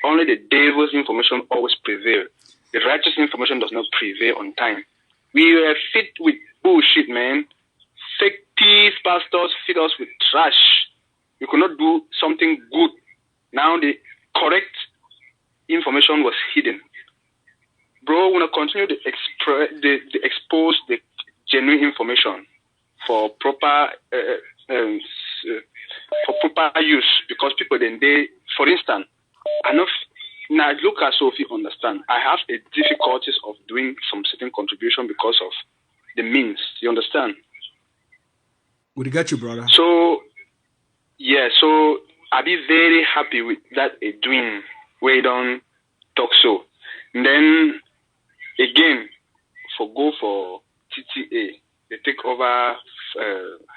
Only the devil's information always prevails. The righteous information does not prevail on time. We were fit with bullshit, man. Fake thieves, pastors feed us with trash. We could not do something good. Now the correct information was hidden. Bro, we're going to continue to expose the genuine information for proper use because people then for instance, now look at Sophie, understand. I have a difficulties of doing some certain contribution because of the means. You understand? We got you, brother. So yeah, so I'll be very happy with that doing where you don't talk so. And then again, for TTA, the takeover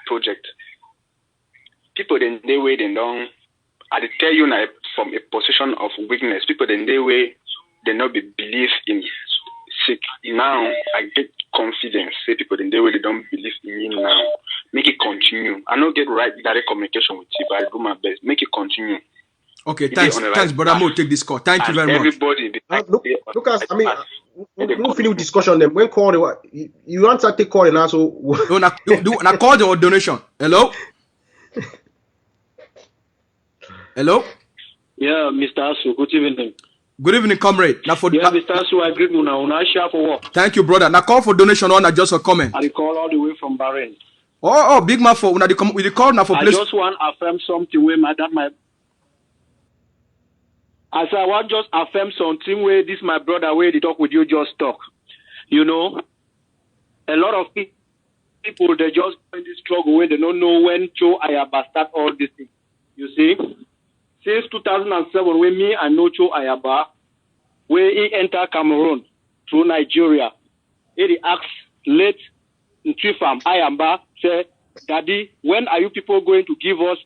project. People then they way they don't. I tell you now from a position of weakness. People then they way they not be believe in sick. Now I get confidence. Say people then they way they don't believe in me now. Make it continue. I don't get right direct communication with you, but I do my best. Make it continue. Okay, thanks, brother Mo. Take this call. Thank you very much. Everybody, Lucas, I mean, we'll finish discussion. Then when call, you answer take call and also. No, na call or donation. Hello. Hello. Yeah, Mr. Asu. Good evening. Good evening, comrade. Now for Mr. Asu, I agree with you. Share for what? Thank you, brother. Now call for donation or not just a comment. I call all the way from Bahrain. Oh, big man for una the call now for I place. just want to affirm something where I said I want just affirm something where this my brother where they talk with you just talk. You know, a lot of people they just in this struggle where they don't know when Cho Ayaba start all this thing. You see, since 2007 when me and no Cho Ayaba where he enter Cameroon through Nigeria, he asked late Ntrifam Ayamba say, Daddy, when are you people going to give us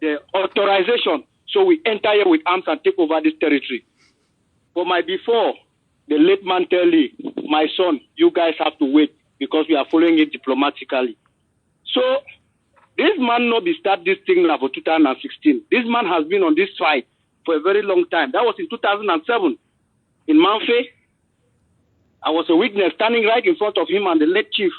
the authorization so we enter here with arms and take over this territory? But before, the late man tell me, my son, you guys have to wait because we are following it diplomatically. So this man not be start this thing now for 2016. This man has been on this fight for a very long time. That was in 2007 in Manfe. I was a witness standing right in front of him and the late chief.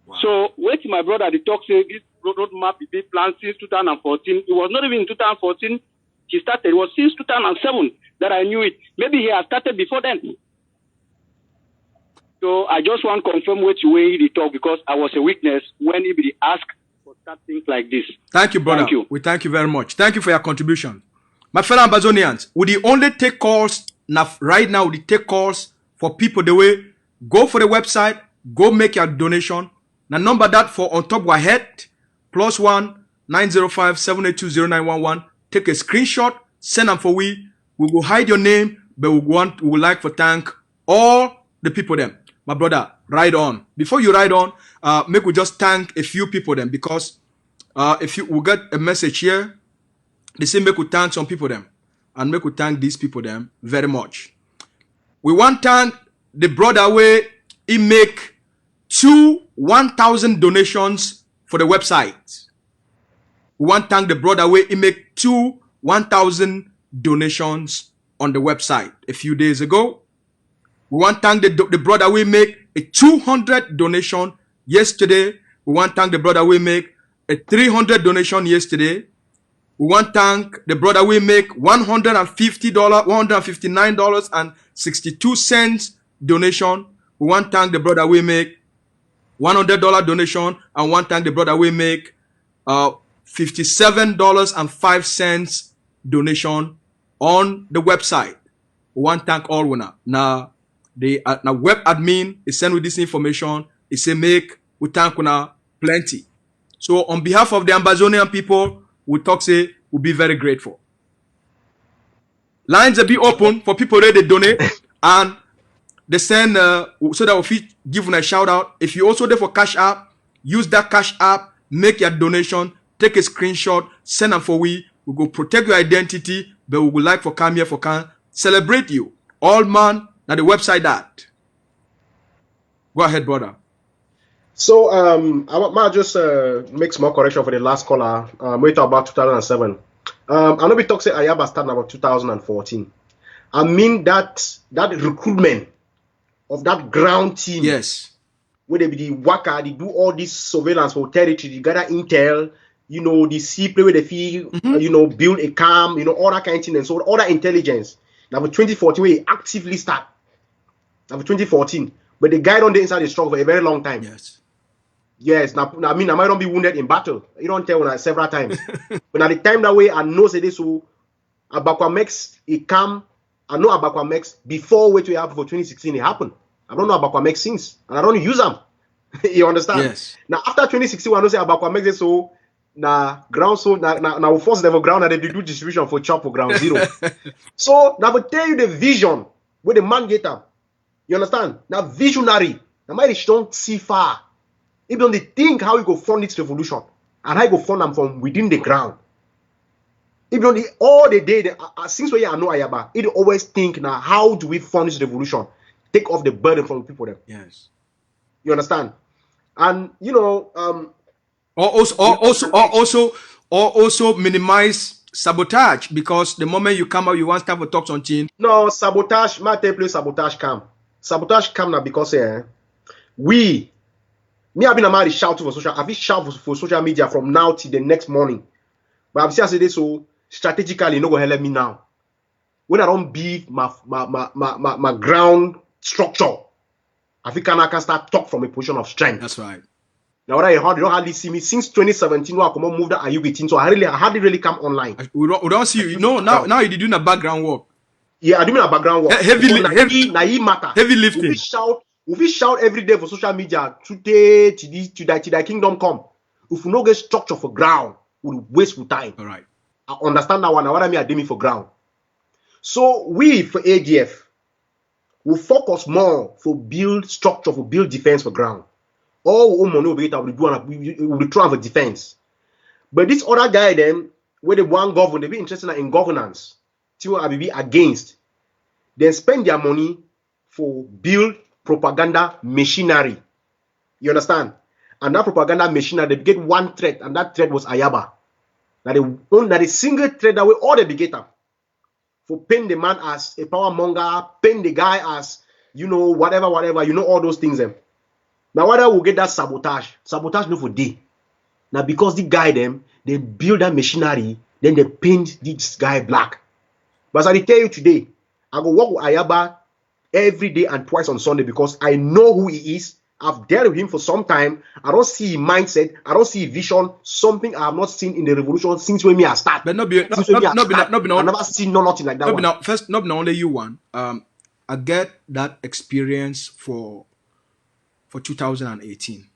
Wow. So, wait till my brother, the talk say this roadmap is being planned since 2014. It was not even in 2014 he started. It was since 2007 that I knew it. Maybe he had started before then. So, I just want to confirm which way he talk because I was a witness when he be asked for start things like this. Thank you, brother. Thank you. We thank you very much. Thank you for your contribution. My fellow Ambazonians, would you only take calls now, right now? Would you take calls for people the way? Go for the website, go make your donation. Now number that for on top our head +1 905 782 0911. Take a screenshot, send them for we. We will hide your name, but we would like to thank all the people them. My brother, ride on. Before you ride on, make we just thank a few people them because if you will get a message here, they say make we thank some people them and make we thank these people them very much. We want to thank the brother where he make 1,000 donations for the website. We want to thank the brother where he make 1,000 donations on the website a few days ago. We want to thank the brother we make a 200 donation yesterday. We want to thank the brother we make a 300 donation yesterday. We want to thank the brother we make $150, $159.62 donation. We want to thank the brother we make $100 donation and one thank the brother we make $57.05 donation on the website. One thank all winner. Now the web admin is sent with this information. It say make we thank winner plenty. So on behalf of the Ambazonian people, we talk say we'll be very grateful. Lines will be open for people ready to donate and they send so that if we give them a shout out. If you also there for Cash App, use that Cash App, make your donation, take a screenshot, send them for we. We go protect your identity, but we would like for come here for can celebrate you. All man, now the website that. Go ahead, brother. So I might just make small correction for the last caller. We talk about 2007. I know we talk say Ayaba started about 2014. I mean that recruitment of that ground team. Yes. Where they be the worker, they do all this surveillance for territory, they gather intel, you know, the sea play where they feel, you know, build a camp, you know, all that kind of thing. And so all that intelligence. Now for 2014, where he actively start. Now for 2014. But the guy on the inside is strong for a very long time. Yes. Yes. Now I mean I might not be wounded in battle. You don't tell when several times. But at the time that way I know say this so Abakwa makes a camp. I know Abakwa makes before what we have for 2016 it happened. I don't know Abakwa makes since, and I don't use them. You understand? Yes. Now after 2016, I know say Abakwa makes it so now ground so now first level ground and they do distribution for chop for ground zero. So now I will tell you the vision where the man get up. You understand? Now visionary Now my she don't see far. If don't they think how you go fund this revolution and how you go fund them from within the ground. If don't all the day since we are no Ayaba, it always think now how do we fund this revolution? Take off the burden from the people there. Yes. You understand? And you know, also minimize sabotage, because the moment you come out, you want to have a talk something. no sabotage, my template sabotage come. Sabotage come now because me I've been a man shout for social. I've been shout for social media from now till the next morning. But I've said this so strategically, no go help me now. When I don't build my ground structure, I think I can start talk from a position of strength. That's right. Now what I heard, you don't hardly see me since 2017. When I come on move that IU team, so I hardly really come online. We don't see you. No, now you're doing a background work. Yeah, I do a background work. Heavy matter. Heavy lifting. We shout every day for social media today to thy kingdom come. If we no get structure for ground, we'll waste time. All right. I understand that one. Now what I mean, I did me for ground. So we for AGF will focus more for build structure, for build defense for ground. All we money we will try for defense. But this other guy then, where the one government, they be interested in governance, till I be against, then spend their money for build propaganda machinery. You understand? And that propaganda machinery, they get one threat, and that threat was Ayaba. That the single threat that we all they get up for paying the man as a power monger, paying the guy as whatever, all those things. Now whether we get that sabotage no for day. Now because the guy them they build that machinery, then they paint this guy black. But as I tell you today, I go work with Ayaba every day and twice on Sunday because I know who he is. I've dealt with him for some time. I don't see his mindset. I don't see his vision. Something I have not seen in the revolution since when I start. But I never seen nothing like that. Not only you one. I get that experience for 2018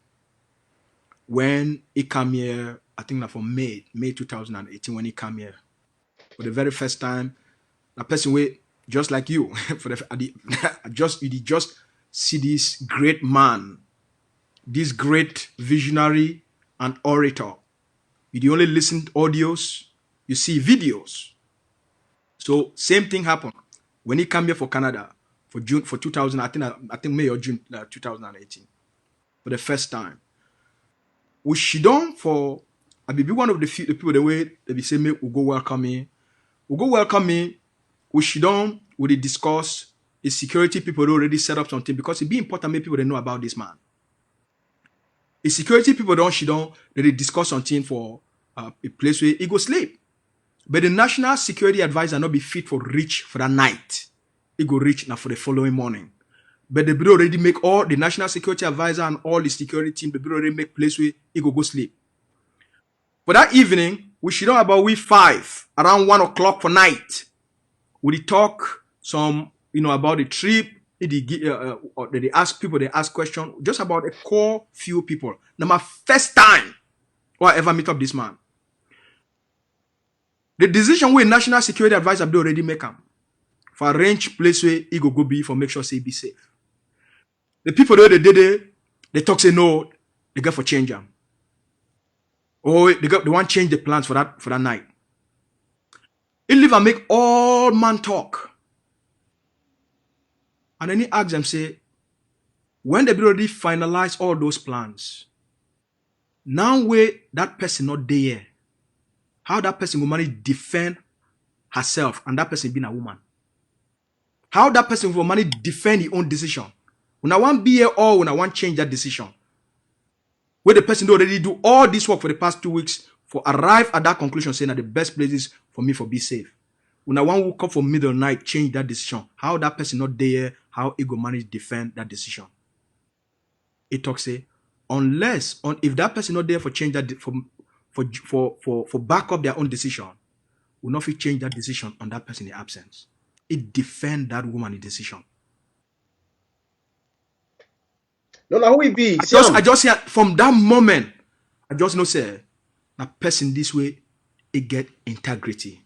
when he came here. I think that for May 2018 when he came here for the very first time. A person way just like you you just see this great man, this great visionary and orator. You only listen to audios, you see videos. So same thing happened when he came here for Canada for 2000. I think May or June 2018 for the first time. We shidon for I be one of the few people the way they be say me we go welcome me. We shidon we discuss. The security people already set up something because it be important make people they know about this man. The security people they discuss something for a place where he go sleep. But the national security advisor not be fit for reach for that night. He go reach now for the following morning. But the bureau already make all the national security advisor and all the security team, the bureau already make place where he go sleep. For that evening, we should know about we 5 around 1 o'clock for night. We talk some about the trip. They ask people, they ask questions just about a core few people. Now my first time I ever meet up this man. The decision where national security advisor they already make him for arrange place where he go be for make sure say be safe. The people there they talk say no, they get for change them. Or they want to change the plans for that night. He live and make all man talk. And then he asks them, say, when they already finalize all those plans, now where that person not there, how that person will manage defend herself and that person being a woman? How that person will manage defend his own decision? When I want be here or when I want change that decision, where the person already do all this work for the past 2 weeks for arrive at that conclusion saying that the best places for me for be safe. When I want to come for middle night, change that decision. How that person not there, how he go manage defend that decision. It talks say, if that person not there for change that for back up their own decision, will not fit change that decision on that person in absence. It defend that woman in decision. No, who will be? I just hear from that moment, I just know say that person this way, it get integrity.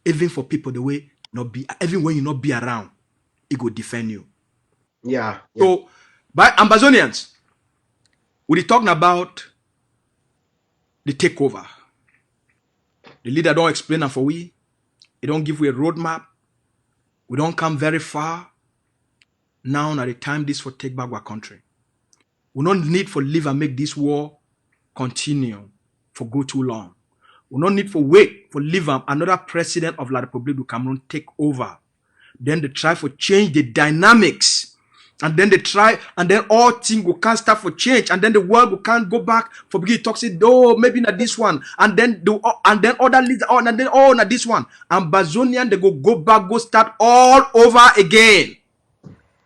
Even for people the way not be, even when you not be around, it go defend you. Yeah. So By Ambazonians, we're talking about the takeover. The leader don't explain it for we. He don't give you a roadmap. We don't come very far. Now, at the time this for take back our country. We don't need for live and make this war continue for go too long. We don't need for wait for live and another president of La République du Cameroun take over. Then they try for change the dynamics. And then they try, and then all things will can't start for change, and then the world will can't go back for begin talk say, oh, maybe not this one, and then other leaders, oh, and then not this one. And Ambazonian they go back, go start all over again.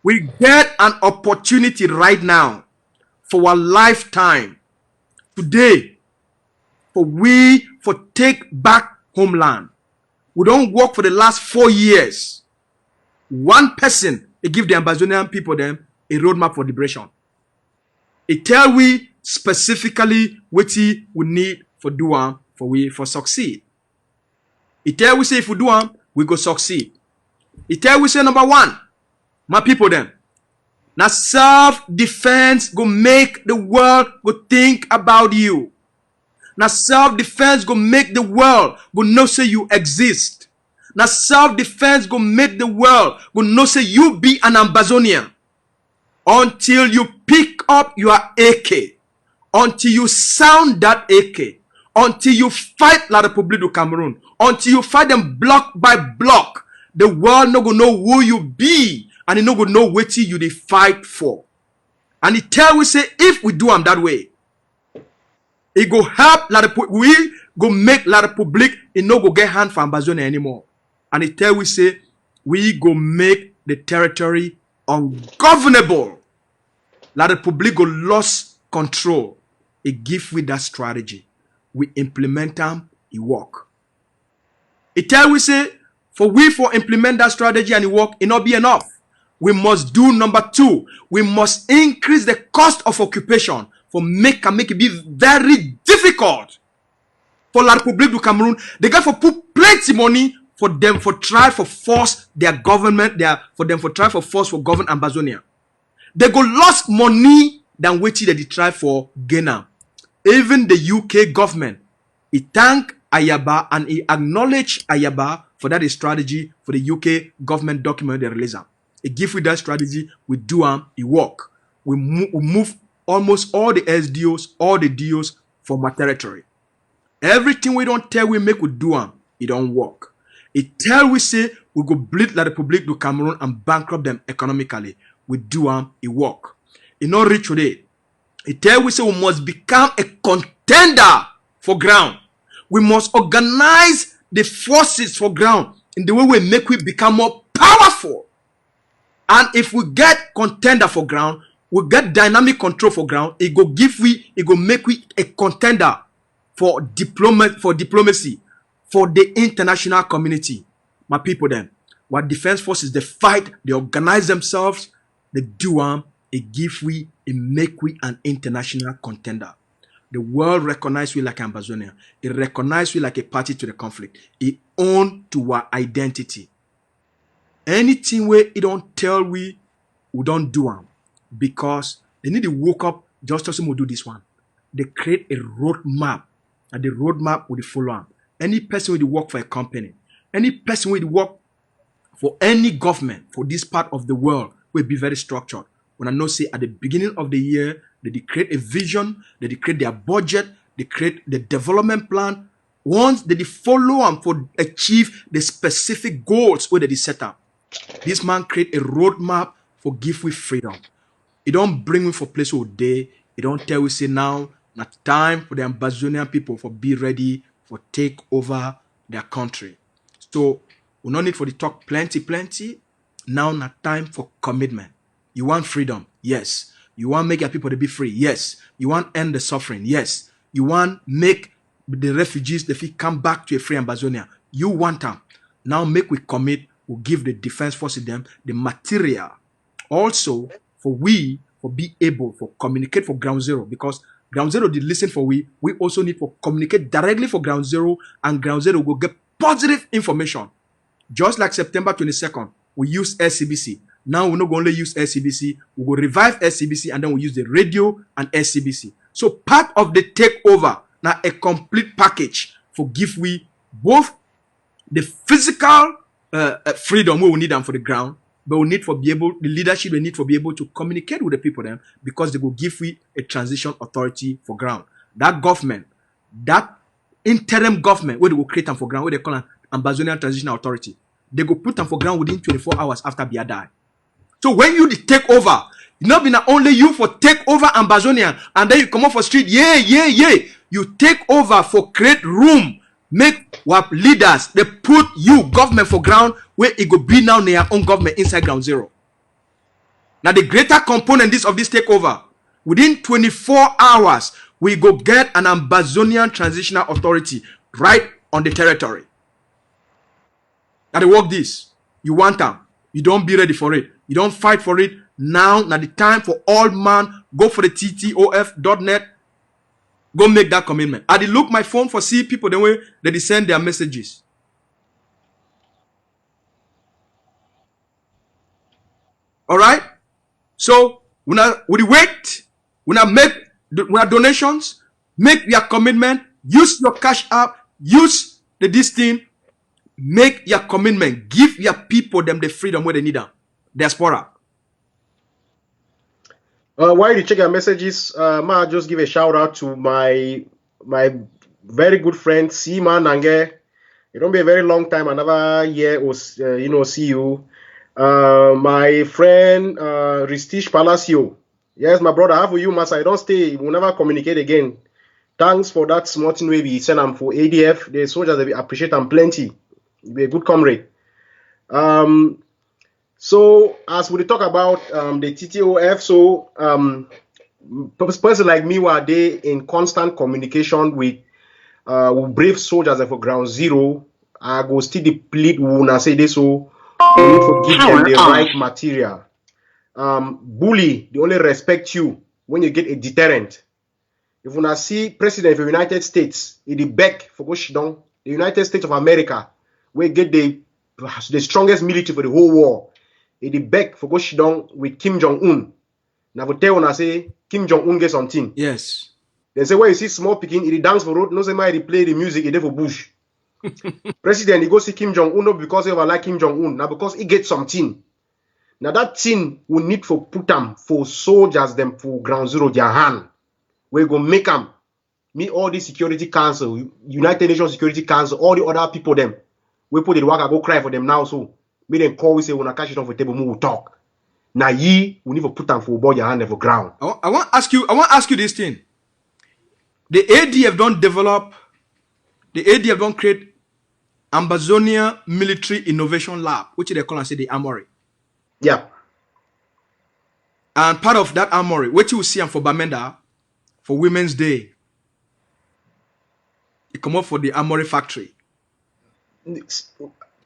We get an opportunity right now for our lifetime today for take back homeland. We don't work for the last 4 years. One person. It give the Ambazonian people them a roadmap for liberation. It tell we specifically what we need for do for succeed. It tell we say if we do we go succeed. It tell we say number 1, my people them. Now self-defense go make the world go think about you. Now self-defense go make the world go know say you exist. Now self-defense go make the world go know say you be an Ambazonian. Until you pick up your AK. Until you sound that AK. Until you fight La République du Cameroun. Until you fight them block by block. The world no go know who you be. And it no go know what you they fight for. And it tell we say if we do them that way. It go help La République. We go make La République. It no go get hand for Ambazonia anymore. And it tell we say, we go make the territory ungovernable. La République go lost control. It give we that strategy. We implement them, it work. It tell we say, for implement that strategy and it work, it not be enough. We must do number 2. We must increase the cost of occupation for make it be very difficult for La République du Cameroun. They got for put plenty money for them for try for force their government for govern Ambazonia. They go lost money than waiting that they try for Ghana. Even the UK government, he thank Ayaba and he acknowledge Ayaba for that strategy for the UK government document they release. It give we that strategy, we do it work. We move almost all the SDOs, all the DOs from our territory. Everything we don't tell we make we do it don't work. It tell we say we go bleed La République du Cameroun and bankrupt them economically. We do it work. It not reach today. It tell we say we must become a contender for ground. We must organize the forces for ground in the way we make we become more powerful. And if we get contender for ground, we get dynamic control for ground. It go make we a contender for diplomacy. For the international community, my people then, what defense forces, they fight, they organize themselves, they do it give we, it make we an international contender. The world recognize we like Ambazonia. It recognize we like a party to the conflict. It own to our identity. Anything where it don't tell we don't do them because they need to wake up just to say we do this one. They create a roadmap, and the roadmap will follow them. Any person will work for a company, any person will work for any government for this part of the world will be very structured. When I know say at the beginning of the year, they create a vision, they create their budget, they create the development plan. Once they follow them for achieve the specific goals where they set up. This man create a roadmap for give we freedom. It don't bring we for place all day. It don't tell we say now, not time for the Ambazonian people for be ready for take over their country. So we no need for the talk plenty. Now not time for commitment. You want freedom? Yes. You want make your people to be free? Yes. You want end the suffering? Yes. You want make the refugees the fee come back to a free Ambazonia? You want them. Now make we commit. We'll give the defense forces them the material. Also for be able for communicate for ground zero, because ground zero did listen for we also need for communicate directly for ground zero, and ground zero will get positive information. Just like September 22nd, we use SCBC. Now we're not going to use SCBC. We will revive SCBC and then we'll use the radio and SCBC. So part of the takeover, now a complete package for give we both the physical freedom we will need them for the ground, but we need for be able the leadership we need for be able to communicate with the people then because they will give we a transition authority for ground. That government, that interim government where they will create them for ground, where they call an Ambazonian Transitional Authority, they go put them for ground within 24 hours after Biya die. So when you take over, not be not only you for take over Ambazonian and then you come off for street, you take over for create room, make what leaders they put you government for ground where it go be now their own government inside ground zero. Now the greater component of this takeover, within 24 hours, we go get an Ambazonian Transitional Authority right on the territory. Now they work this. You want them. You don't be ready for it. You don't fight for it. Now the time for all man, go for the TTOF.net. Go make that commitment. I did look my phone for see people the way they send their messages. Alright? So when we wait, when I make donations, make your commitment, use your cash app, use this thing, make your commitment, give your people them the freedom where they need them. Diaspora. While you check your messages, ma just give a shout out to my very good friend Sima Nange. It don't be a very long time, another year or see you. My friend Ristish Palacio. Yes, my brother, how for you, Masa? I don't stay, we'll never communicate again. Thanks for that small thing we send them for ADF. The soldiers they appreciate them plenty. Be a good comrade. So as we talk about the TTOF, so person like me were they in constant communication with brave soldiers for ground zero. I go still deplete when I say this, so we need to give them the right material. Bully, they only respect you when you get a deterrent. If you see President of the United States, he beg for go down the United States of America, we get the strongest military for the whole war. He beg for go down with Kim Jong-un. Now for tell when I say Kim Jong-un get something. Yes. They say when you see small picking, he dance for road, no say he play the music, he there for bush. President, he go see Kim Jong-un not because he like Kim Jong-un, now because he get something. Now that thing we need for put them for soldiers them for ground zero their hand. We go make them meet all the Security Council, United Nations Security Council, all the other people them. We put the work, I go cry for them now. So make them call, we say when I catch it on the table, we will talk. Now we need to put them for board your hand for ground. I want to ask you this thing. The ADF don't create Ambazonia Military Innovation Lab, which they call and say the Armory. Yeah. And part of that Armory, what you will see for Bamenda, for Women's Day, it come up for the Armory factory.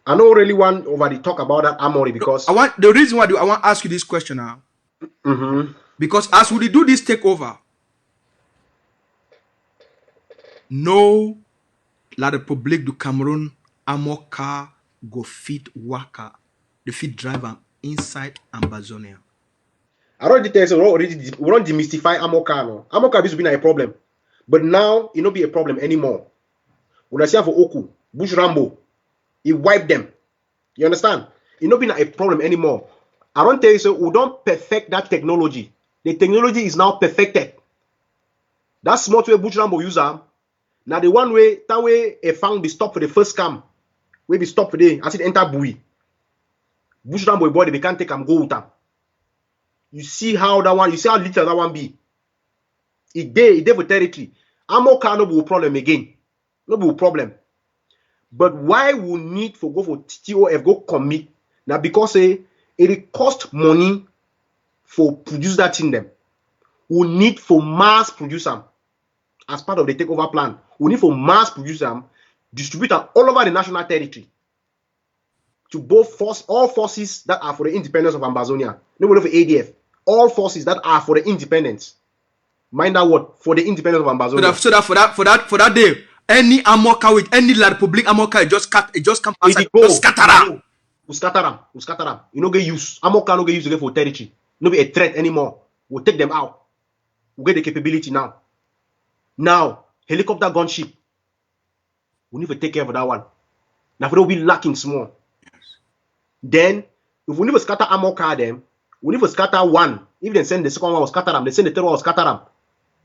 I don't really want over the talk about that Armory because the reason why I want to ask you this question now. Because as we do this takeover, no la Republique du Cameroun armor car go fit waka, the fit driver inside Ambazonia. I already tell you, we don't demystify armor car. No. Armor car used to be a problem, but now it not be a problem anymore. When I say for Oku, Bush Rambo, he wiped them. You understand? It not be a problem anymore. I don't tell you so. We don't perfect that technology. The technology is now perfected. That smart way Bush Rambo use them. Now the one way that way a found be stopped for the first scam. We be stopped for the as it enter buoy. Bush Rambo body they can't take them go with them. You see how that one, you see how little that one be. It there for territory. Ammo can no be a problem again. No be a problem. But why we need to go for TTOF go commit? Now because it cost money for produce that in them. We need for mass produce them as part of the takeover plan. We need for mass produce them, distribute them all over the national territory to both all forces that are for the independence of Ambazonia. No for ADF. All forces that are for the independence. Mind that word, for the independence of Ambazonia. So that for that day, any armor car with any La Republique armor car, it just come outside, just scatter. We scatter them. We scatter them. You no get use. Amoka no get use again for territory. No be a threat anymore. We'll take them out. We get the capability now. Now, helicopter gunship. We need to take care of that one. Now, if we lacking small. Then, if we need to scatter Amoka them, we need to scatter one. If they send the second one, we'll scatter them. They send the third one, we'll scatter them.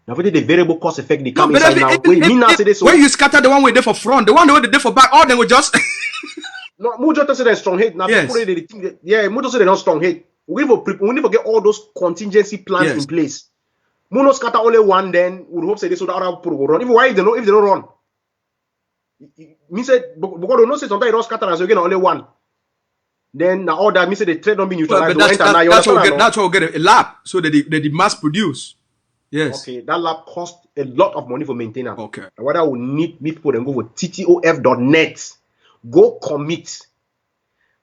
Now, for the variable cost effect, they come inside now. When you scatter the one way there for front, the one way there for back, all them will just. No, Mujo say they're strong hate. Now, yes. Mujo say they're not strong hate. We need to get all those contingency plans in place. Muno scatter only one, then we hope say this so the other people will run. Even why if they don't run? Me said because they don't say sometimes they don't scatter as again only one. Then now all that me say the trade don't be neutralized. That's why we get a lab so that they mass produce. Yes. Okay, that lab cost a lot of money for maintenance. Okay. And whether we need people then go for ttof.net. Go commit.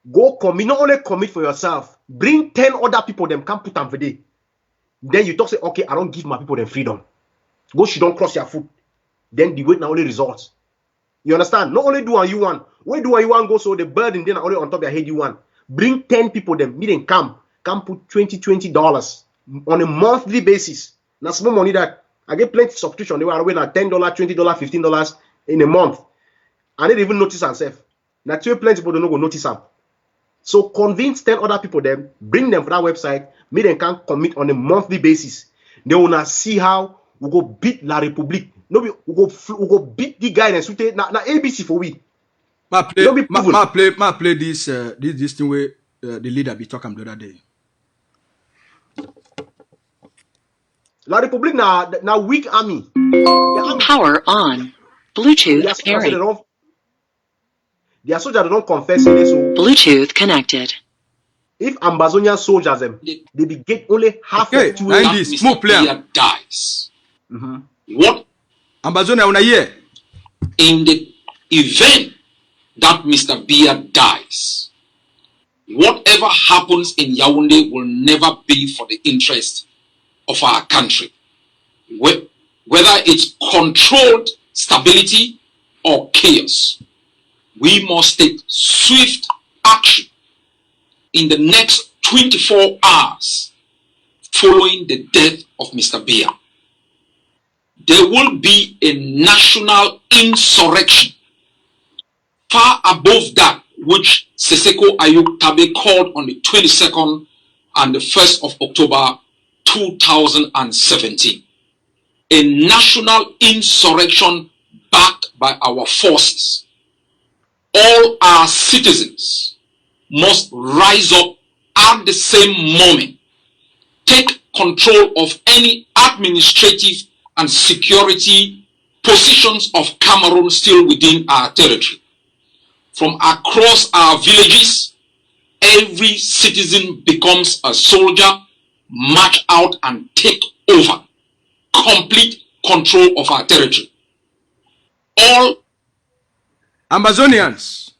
Not only commit for yourself. Bring 10 other people, them can put them for day. Then you talk say, okay, I don't give my people them freedom. Go, she don't cross your foot. Then the wait now only results. You understand? Not only do what you want. Where do what you want go so the burden then only on top of your head you want. Bring 10 people, them meet and come put $20 on a monthly basis. Now small money that I get plenty subscription. They were away now $10, $20, $15 in a month. I didn't even notice myself. Now, plenty people don't go notice them. So convince 10 other people them, bring them for that website, make them can commit on a monthly basis. They will not see how we go beat La Republique. No, we go beat the guy and now ABC for we. Ma play this thing where the leader be talking the other day. La Republique now weak army. Power on. Bluetooth pairing. Their soldiers don't confess in this. Bluetooth connected. If Ambazonian soldiers them, they be get only half of 2 90s. More player dies. What Ambazonia una year? In the event that Mr. Bia dies, whatever happens in Yaoundé will never be for the interest of our country. Whether it's controlled stability or chaos, we must take swift action in the next 24 hours following the death of Mr. Bia. There will be a national insurrection far above that which Seseko Ayuk Tabe called on the 22nd and the 1st of October 2017. A national insurrection backed by our forces. All our citizens must rise up at the same moment, take control of any administrative and security positions of Cameroon still within our territory. From across our villages, every citizen becomes a soldier, march out and take over complete control of our territory. All Ambazonians.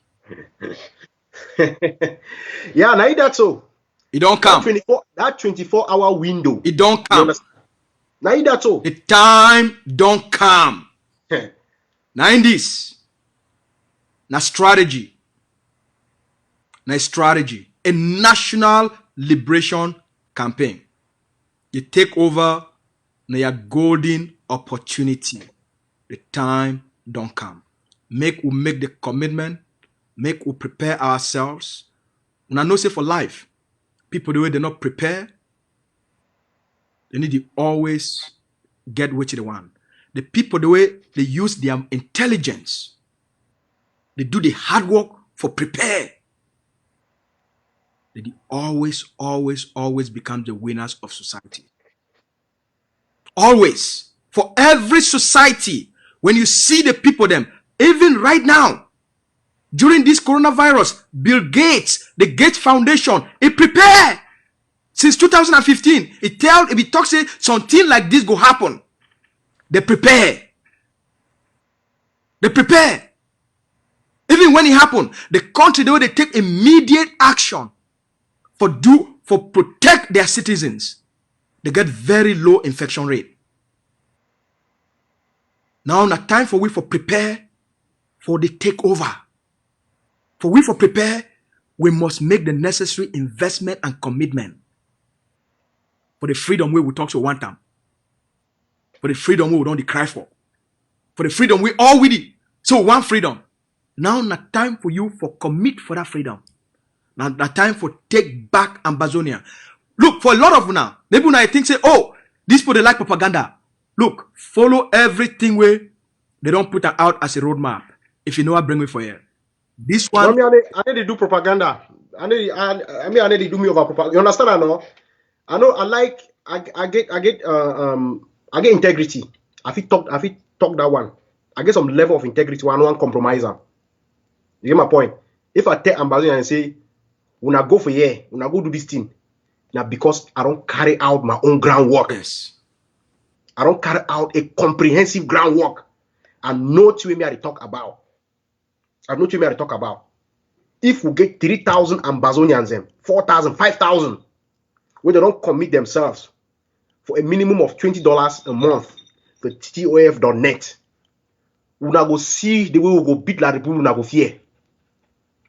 Yeah, now that's so. It don't come. That 24-hour window. It don't come. Now that's so. The time don't come. Now in this. Now strategy. Now strategy. A national liberation campaign. You take over now your golden opportunity. The time don't come. Make the commitment. Make we prepare ourselves. When I know say for life, people the way they not prepare, they need to always get what they want. The people the way they use their intelligence, they do the hard work for prepare. They always become the winners of society. Always. For every society, when you see the people them, even right now, during this coronavirus, Bill Gates, the Gates Foundation, it prepare. Since 2015, it talks say something like this go happen. They prepare. They prepare. Even when it happen, the country they take immediate action for protect their citizens. They get very low infection rate. Now time for we for prepare for the takeover. For we for prepare we must make the necessary investment and commitment for the freedom we will talk to one time. For the freedom we don't cry for. For the freedom we all with it. So one freedom. Now not time for you for commit for that freedom. Now the time for take back Ambazonia. Look, for a lot of now, maybe when I think say, oh, these people they like propaganda. Look, follow everything where they don't put out as a roadmap. If you know what bring me for here. This one. I need to do propaganda. I need to do me over propaganda. You understand? I know. I get integrity. I fit talk that one. I get some level of integrity. One compromiser. You get my point? If I take Ambazonia and say, when I go for here, when I go do this thing, now because I don't carry out my own groundwork. Yes. I don't carry out a comprehensive groundwork. And no to me I talk about. I know to me I talk about. If we get 3,000 Ambazonians, 4,000, 5,000, where they don't commit themselves for a minimum of $20 a month for TOF.net, we now go see the way we go beat La Republic, we now go fear.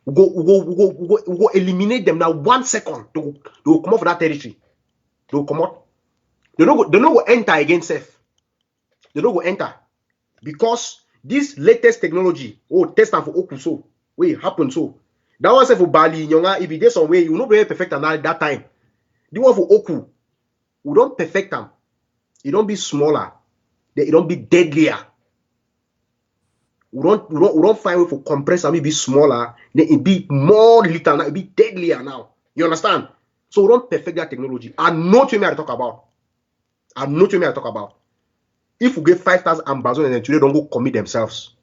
We go eliminate them now 1 second. They will come out for that territory. They will come out. They don't go enter again safe. They don't go enter. Because this latest technology, test and for Okuso, where it happen so. That one say for Bali, Nyonga, if it is some way, you not very perfect at that time. The one for Oku, we don't perfect them. It don't be smaller. It don't be deadlier. We don't find way for compress and be smaller. Then it be more lethal now. It be deadlier now. You understand? So we don't perfect that technology. I know what I talk about. If we get 5,000 Ambazonians and today don't go commit themselves,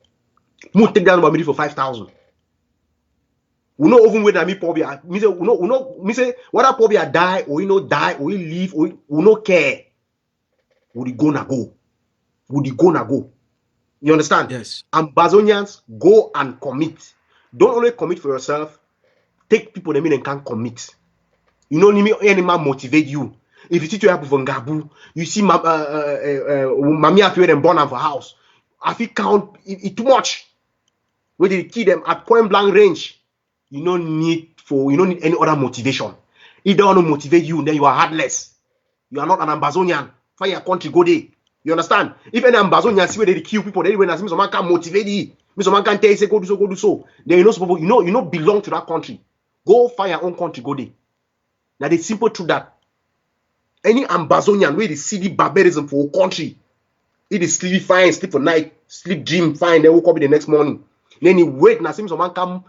we take that number for 5,000. We know even when me probably me say whether probably die or die or leave or we no care. We gonna go. You understand? Yes. Ambazonians, go and commit. Don't only commit for yourself. Take people that mean and can't commit. You know, any man motivate you. If you see to happen from Gabu, you see Mami appear and born for house. I feel count it too much. When they kill them at point blank range, you don't need any other motivation. If they want to motivate you, then you are heartless. You are not an Ambazonian. Find your country, go there. You understand? If any Ambazonian see where they kill people, they when someone can motivate you, someone can tell you say go do so. Then you know belong to that country. Go find your own country, go there. Now the simple truth that any Ambazonian where they see the barbarism for a country, it is sleep fine, sleep for night, sleep dream fine, then wake up the next morning. Then you wait, now someone can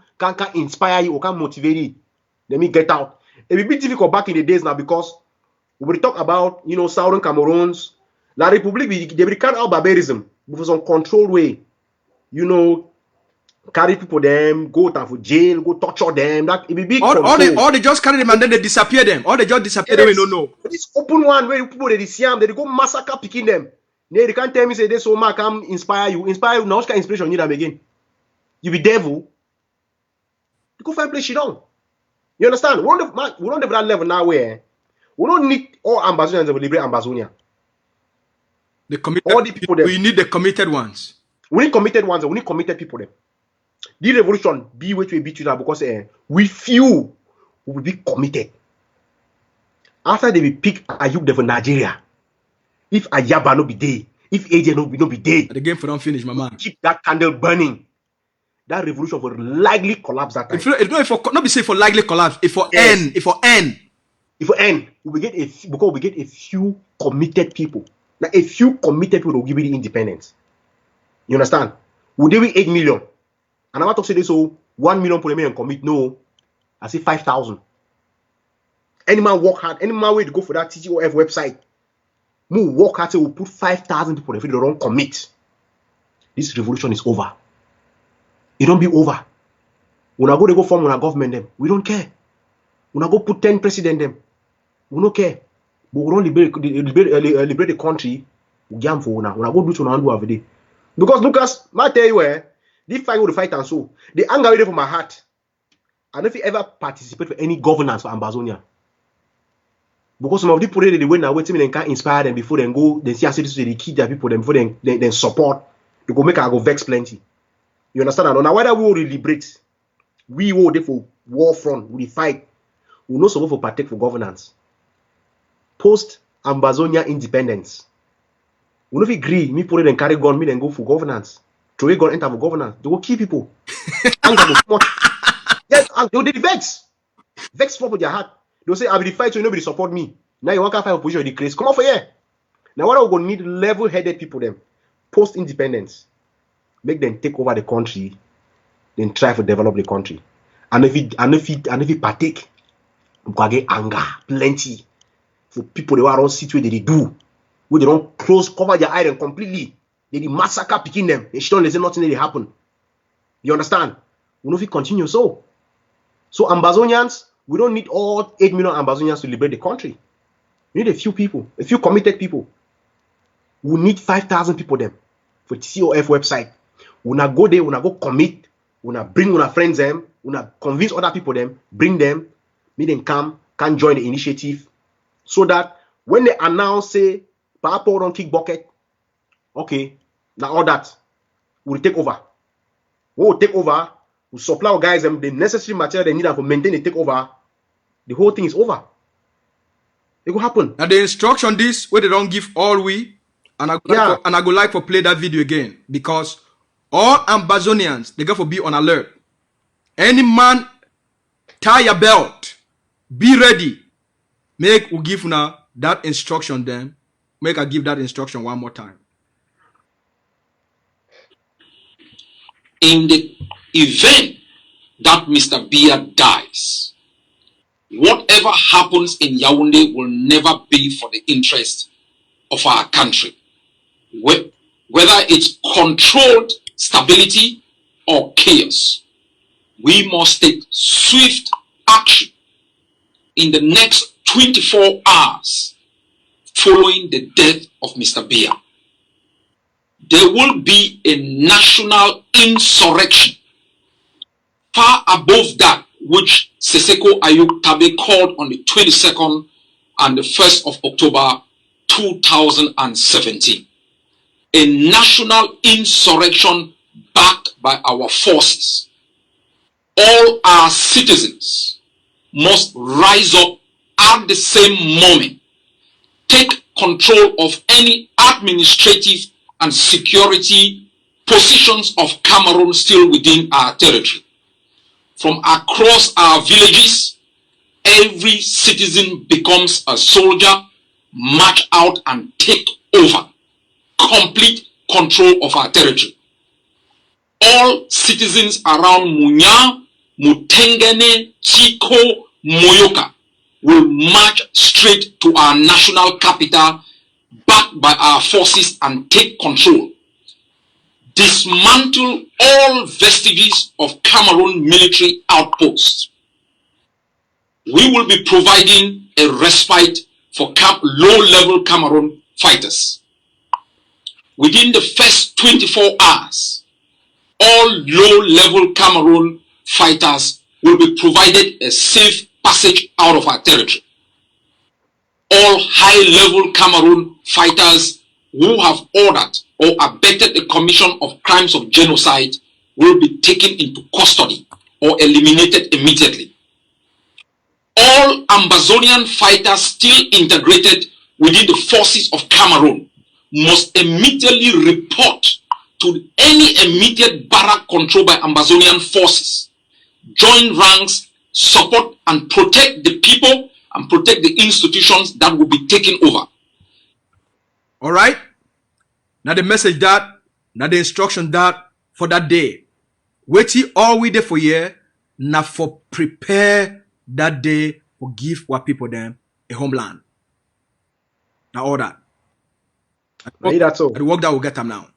inspire you or can motivate you. Let me get out. It will be difficult back in the days now because we will talk about Southern Cameroons, La Republique, they will carry out barbarism with some controlled way. Carry people them, go down for jail, go torture them. That it will be all they just carry them and then they disappear them. Or they just disappear them, we don't know. This open one where people they see them, they go massacre picking them. They can't tell me say this so much come inspire you. Now what kind of inspiration you need them again? You be devil. You go find place shit on. You understand? We don't have that level now where we don't need all Ambazonians to liberate Ambazonia. The committed all the people there. We need the committed ones. We need committed ones. We need committed people there. The revolution be what we be to now because we few will be committed. After they will pick Ayub for Nigeria, if Ayaba no be there, if AJ no be there, the game for don't finish, my man. Keep that candle burning. That revolution will likely collapse that time. If not be safe for likely collapse. If for end, we get a few committed people. Now a few committed people will give you the independence. You understand? Would they be 8 million? And I'm not talking this so 1 million per million commit. No, I say 5,000. Any man work hard, any man way to go for that TTOF website. Move work hard, so we'll put 5,000 people if they don't commit. This revolution is over. It don't be over. When I go form a government them, we don't care. When I go put 10 president them, we don't care. But we don't liberate the country. We jam for now. When I go do so now every day. Because Lucas, I tell you this fight will fight and so the anger ready for my heart. I don't know if you ever participate for any governance for Ambazonia. Because some of the people they wait now waiting and can't inspire them before they go, they see as they keep their people them before they support. They go make I go vex plenty. You understand? Now whether we will liberate, we will therefore war front, we fight. We no supposed to partake for governance. Post Ambazonia independence. We no fit agree. Me put it and carry gun, me then go for governance. Throw a gun, enter for governance. They will kill people. Anger go too much. Yes, they will vex. Vex for their heart. They'll say, I will fight so nobody support me. Now you want to fight opposition with the craze. Come on for here. Now what are we going to need? Level-headed people them. Post-independence. Make them take over the country. Then try to develop the country. And if it partake, we can get anger, plenty. For people they were on sit where they do. Where they don't cover their eye completely. They massacre picking them. They don't listen nothing that happen. You understand? We know if it continue so. So Ambazonians, we don't need all 8 million Ambazonians to liberate the country. We need a few people, a few committed people. We need 5,000 people them for COF website. We na go there, we na go commit, we na bring our friends them, we na convince other people them, bring them, make them come, can join the initiative, so that when they announce say, Papa don't kick bucket, okay, now all that will take over. We will take over. We supply our guys them the necessary material they need to maintain the takeover. The whole thing is over. It will happen. Now the instruction this where they don't give all we, and I go like for play that video again, because all Ambazonians they got to be on alert. Any man tie your belt, be ready. Make we give now that instruction then. Make I give that instruction one more time. In the event that Mr. Biya dies, whatever happens in Yaoundé will never be for the interest of our country. Whether it's controlled stability or chaos, we must take swift action in the next 24 hours following the death of Mr. Biya. There will be a national insurrection far above that which Seseko Ayuk Tabe called on the 22nd and the 1st of October 2017. A national insurrection backed by our forces. All our citizens must rise up at the same moment, take control of any administrative and security positions of Cameroon still within our territory. From across our villages, every citizen becomes a soldier, march out and take over complete control of our territory. All citizens around Munya, Mutengene, Chiko, Moyoka will march straight to our national capital, backed by our forces, and take control. Dismantle all vestiges of Cameroon military outposts. We will be providing a respite for low-level Cameroon fighters. Within the first 24 hours, all low-level Cameroon fighters will be provided a safe passage out of our territory. All high-level Cameroon fighters who have ordered or abetted the commission of crimes of genocide will be taken into custody or eliminated immediately. All Ambazonian fighters still integrated within the forces of Cameroon must immediately report to any immediate barrack controlled by Ambazonian forces, join ranks, support and protect the people and protect the institutions that will be taken over. All right? Now the message that, now the instruction that for that day. Waiting all we there for year, now for prepare that day for give what people them a homeland. Now all that. The work that will get them now.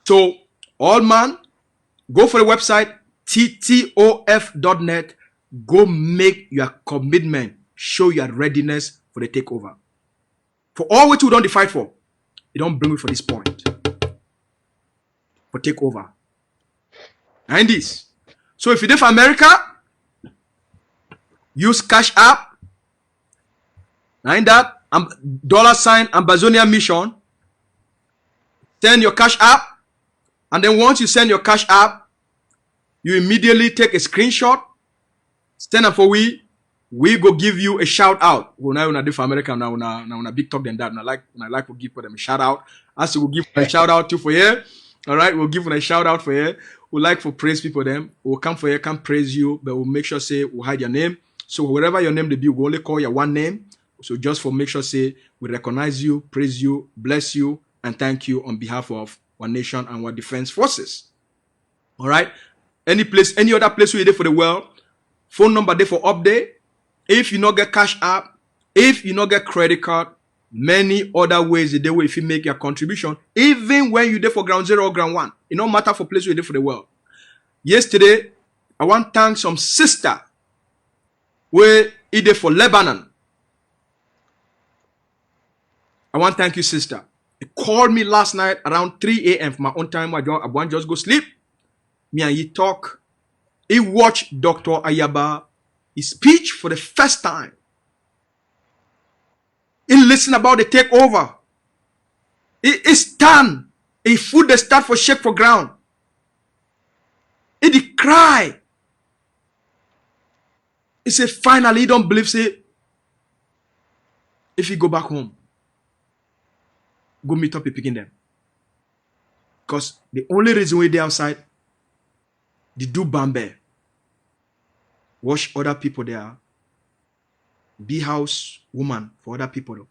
So all man, go for the website ttof.net. Go make your commitment, show your readiness for the takeover. For all which you don't fight for, you don't bring me for this point. For takeover. And this. So if you're there for America, use Cash App. And that $sign Ambazonia Mission. Send your Cash App. And then once you send your Cash App, you immediately take a screenshot, stand up for we go give you a shout out. Well, now una for America now una big talk than that. I like to give them a shout out. As we'll give a shout out to for here. All right, we'll give a shout out for here. We like for praise people them. We'll come for here, come praise you, but we'll make sure say we'll hide your name. So wherever your name they be, we'll only call your one name. So just for make sure say we recognize you, praise you, bless you, and thank you on behalf of our nation and our defense forces. All right. Any other place we there for the world, phone number there for update. If you not get cash app, if you not get credit card, many other ways the way if you make your contribution, even when you there for ground zero or ground one, it don't matter for place we there for the world. Yesterday, I want to thank some sister where it there for Lebanon. I want to thank you, sister. He called me last night around 3 a.m. for my own time. I want just go sleep. Me and he talk. He watched Dr. Ayaba, his speech for the first time. He listen about the takeover. He stand. He foot the start for shake for ground. He did cry. He said finally he don't believe say if he go back home, go meet up picking them. Because the only reason why they outside, they do bambe. Watch other people there. Be house woman for other people.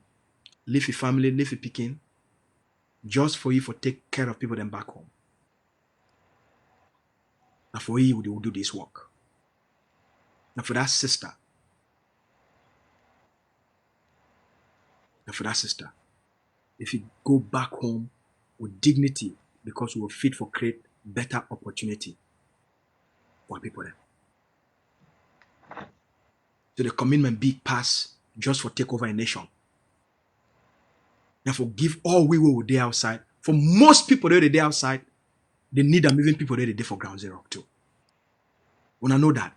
Live a family, live a picking. Just for you for take care of people then back home. And for you, they will do this work. And for that sister. And for that sister. If you go back home with dignity, because we will fit for create better opportunity for people there. So the commitment big pass just for take over a nation. Therefore, give all we will there outside. For most people there they outside, they need them even people there they for ground zero too. We know that.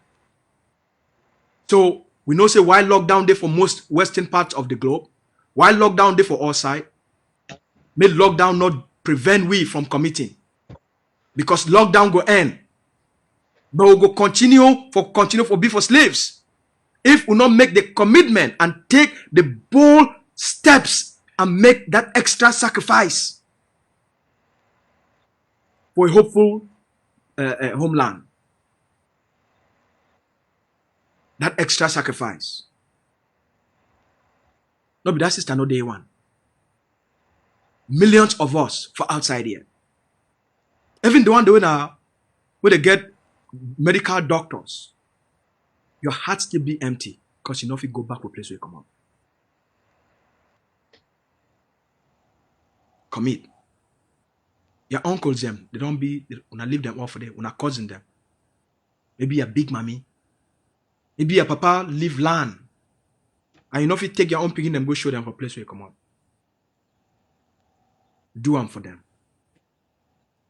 So we know say why lockdown there for most western parts of the globe, why lockdown there for all side. May lockdown not prevent we from committing. Because lockdown go end. But we go continue for be for slaves. If we not make the commitment and take the bold steps and make that extra sacrifice for a hopeful homeland. That extra sacrifice. No, but that sister no day one. Millions of us for outside here. Even the one doing where they get medical doctors, your heart still be empty because you know if you go back to a place where you come out. Commit. Your uncles them, they don't be when I leave them off for them, when I cousin them. Maybe a big mommy. Maybe your papa leave land. And you know if you take your own picking them, go show them for a place where you come out. Do them for them.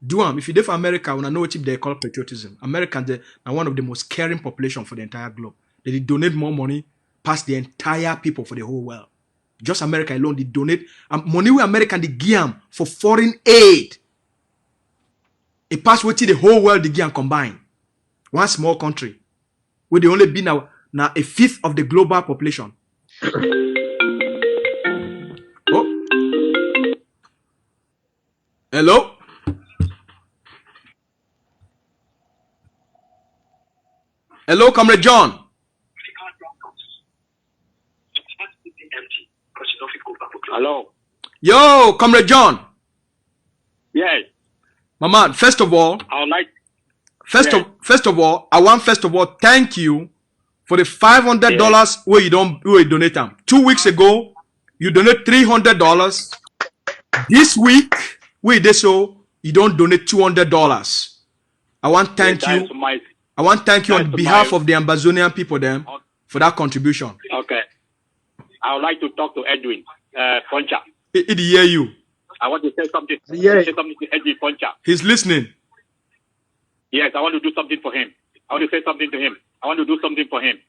Do them. If you do for America, when I know what they call patriotism, Americans are one of the most caring population for the entire globe. They donate more money past the entire people for the whole world. Just America alone, they donate money where American they give them for foreign aid. It pass what the whole world they give them combined. One small country where they only be now a fifth of the global population. Oh. Hello? Hello, Comrade John. Hello. Yo, Comrade John. Yes. My man, first of all, I want thank you for the $500 where you donate them. 2 weeks ago, you donate $300. This week, we did so, you don't donate $200. I want to thank you. I want to thank you on behalf of the Ambazonian people them for that contribution. Okay. I would like to talk to Edwin Poncha. He hear you. I want to say something. Say something to Edwin Poncha. He's listening. Yes, I want to do something for him. I want to say something to him. I want to do something for him.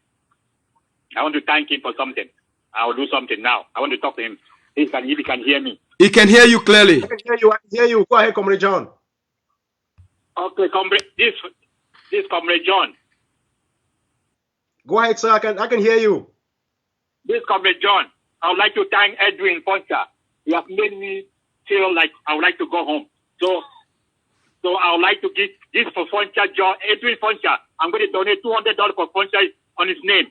I want to thank him for something. I will do something now. I want to talk to him. He can hear me. He can hear you clearly. I can hear you. Go ahead, Comrade John. Okay, comrade. This is Comrade John. Go ahead, sir. I can hear you. This is Comrade John. I would like to thank Edwin Foncha. He has made me feel like I would like to go home. So I would like to give this for Foncha, John, Edwin Foncha. I'm going to donate $200 for Foncha on his name.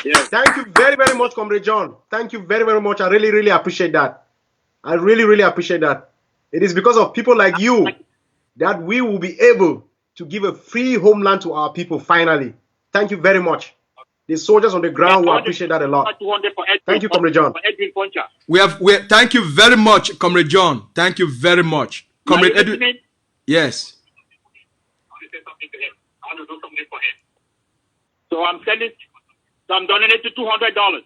Yes. Thank you very, very much, Comrade John. Thank you very, very much. I really, really appreciate that. I really, really appreciate that. It is because of people like you that we will be able to give a free homeland to our people finally. Thank you very much. The soldiers on the ground will appreciate that a lot. Thank you, Comrade John. Thank you very much, Comrade John. Thank you very much. Comrade Edwin. Yes. So I'm donating $200.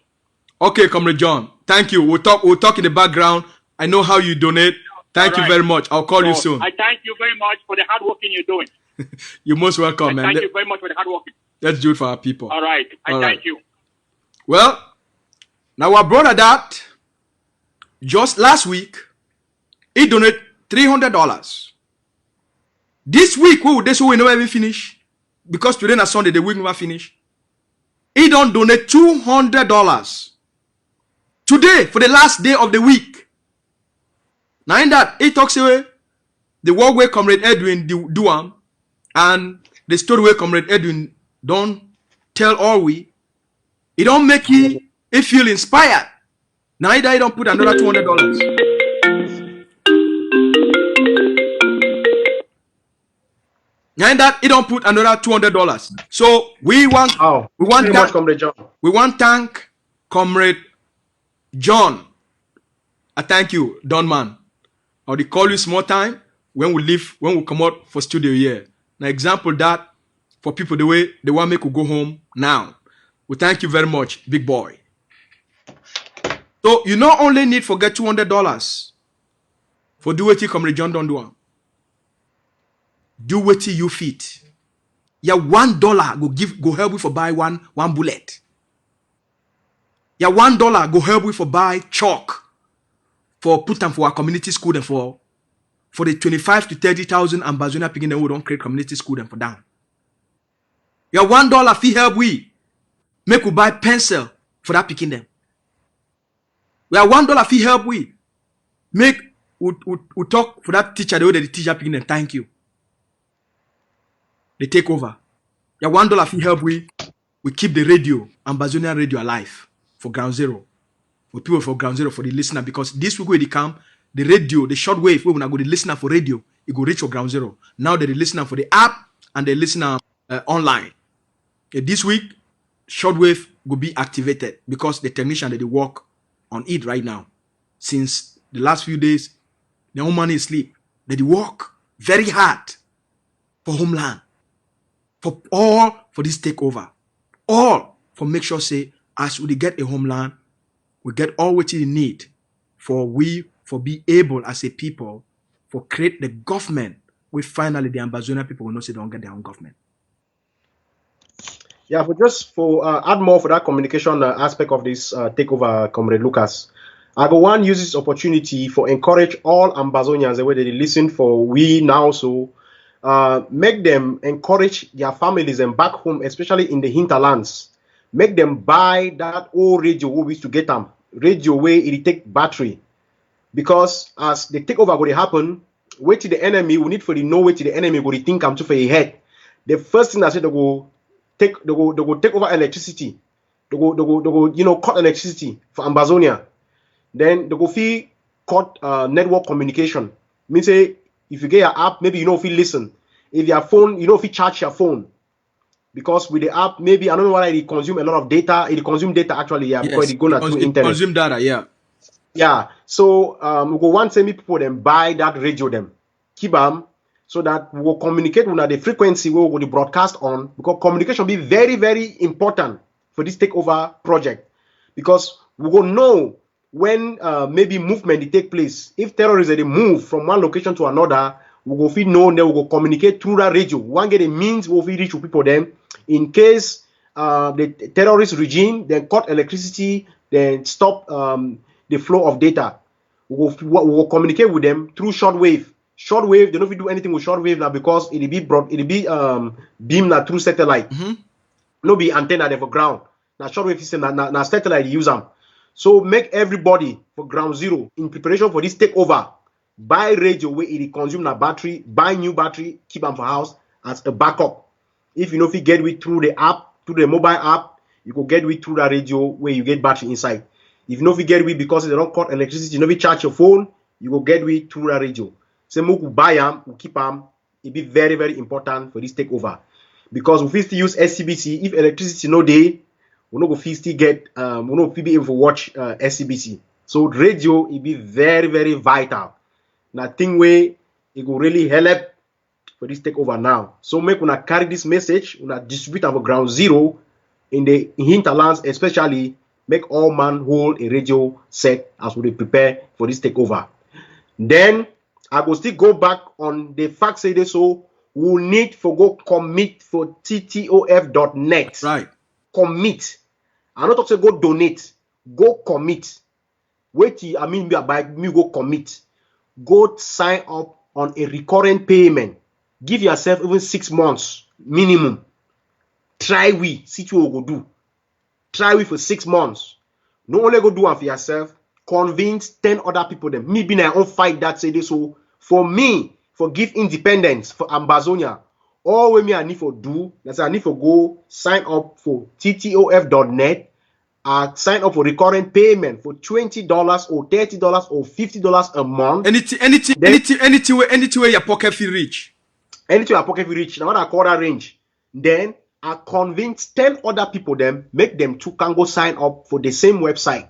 Okay, Comrade John. Thank you. We'll talk in the background. I know how you donate. Thank you very much. I'll call you soon. I thank you very much for the hard working you're doing. You're most welcome, man. Thank you very much for the hard working. Let's do it for our people. All right. Thank you. Well, now our brother that just last week, he donated $300. This week, we never even finish. Because today is Sunday, the week never finish. He don't donate $200. Today, for the last day of the week. Now in that, he talks away the work where Comrade Edwin do and the story where Comrade Edwin don't tell all we. It don't make he feel inspired. Now he don't put another $200. Now in that, he don't put another $200. So we want thank Comrade John. I thank you, Don Man. I'll call you small time when we come out for studio here. Now example that for people the way they want me to go home now. We thank you very much, big boy. So you not only need to get $200 for do what Comrade John don't do. Do what you fit. Yeah, $1 go help you for buy one bullet. Yeah, $1 go help you for buy chalk. For put them for our community school and for the 25 to 30,000 Ambazonia picking them who don't create community school and for down. Your $1 fee help we make we buy pencil for that picking them. We have $1 fee help we make we talk for that teacher the way that the teacher picking them. Thank you. They take over. Your $1 fee help we keep the radio Ambazonia radio alive for Ground Zero. For people for Ground Zero for the listener, because this week where they come, the radio, the shortwave, where when I go the listener for radio, it go reach for Ground Zero. Now they're the listener for the app and the listener online. This week, shortwave will be activated because the technician that they work on it right now. Since the last few days, the whole man is asleep. They work very hard for homeland, for this takeover, all for make sure say as we get a homeland. We get all what we need for be able as a people for create the government. We finally the Ambazonia people will not say they don't get their own government. Yeah, but just for add more for that communication aspect of this takeover, Comrade Lucas. I go one use this opportunity for encourage all Ambazonians the way they listen for we now so make them encourage their families and back home, especially in the hinterlands. Make them buy that old radio we used to get them. Radio where it take battery. Because as the takeover going to happen, wait till the enemy, we need for the know wait till the enemy go to think I'm too for a head. The first thing I said they go take over electricity. They go cut electricity for Ambazonia. Then they go fee cut network communication. Means say if you get your app, maybe you know if you listen. If your phone, you know if you charge your phone. Because with the app, maybe I don't know why it consume a lot of data. It consume data actually, yeah, because it gonna through internet. Consume data, yeah. Yeah. So we go want semi people then buy that radio them, keep them so that we will communicate with the frequency we will broadcast on, because communication be very, very important for this takeover project. Because we will know when maybe movement they take place. If terrorists they move from one location to another, we will feel known, then we will communicate through that radio. One get a means we will reach people then. In case the terrorist regime then cut electricity, then stop the flow of data. we will communicate with them through shortwave. Shortwave, they don't do anything with shortwave now because it'll be beam now through satellite. No be antenna there for ground. Now shortwave system now satellite use them. So make everybody for ground zero in preparation for this takeover. Buy radio where it consume na battery, buy new battery, keep them for house as a backup. If you know if you get it through the app, through the mobile app, you go get it through the radio where you get battery inside. If you know if you get it because they don't cut electricity, you know if you charge your phone, you go get it through the radio. So we buy them, we keep them. It be very, very important for this takeover. Because we still use SCBC, if electricity no day, we no go still get we no be able to watch SCBC. So radio it be very, very vital. Now thing way it will really help for this takeover now. So make una carry this message, una distribute our ground zero in the hinterlands, especially make all man hold a radio set as we prepare for this takeover. Then I will still go back on the fact say this, so we need for go commit for ttof.net. Right. Commit. I not talk say go donate. Go commit. Wait till I mean by me go commit. Go sign up on a recurrent payment. Give yourself even 6 months minimum. Try see what you go do. Try for 6 months. No only go do it for yourself. Convince 10 other people. Them. Me being I own fight that say this. So for me, for give independence for Ambazonia, all we me I need for do, that's I need for go sign up for ttof.net. Sign up for recurrent payment for $20 or $30 or $50 a month. Anything where your pocket feel rich. Anything your pocket feel rich. Now what I call that range. Then I convince 10 other people them, make them too can go sign up for the same website.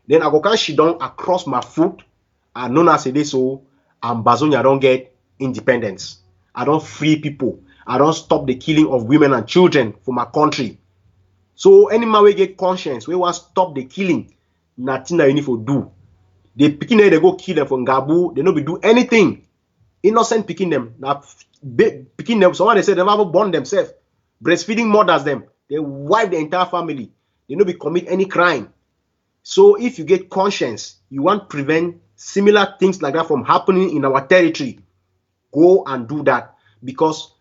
Then I go can she down across my foot. I know now say this so Ambazonia don't get independence. I don't free people. I don't stop the killing of women and children for my country. So any man we get conscience, we want stop the killing. Nothing that you need to do. The picking they go kill them from Gabu, they no be do anything. Innocent picking them. Now picking them, someone they say they never born themselves. Breastfeeding mothers them. They wipe the entire family. They no be commit any crime. So if you get conscience, you want prevent similar things like that from happening in our territory, go and do that. Because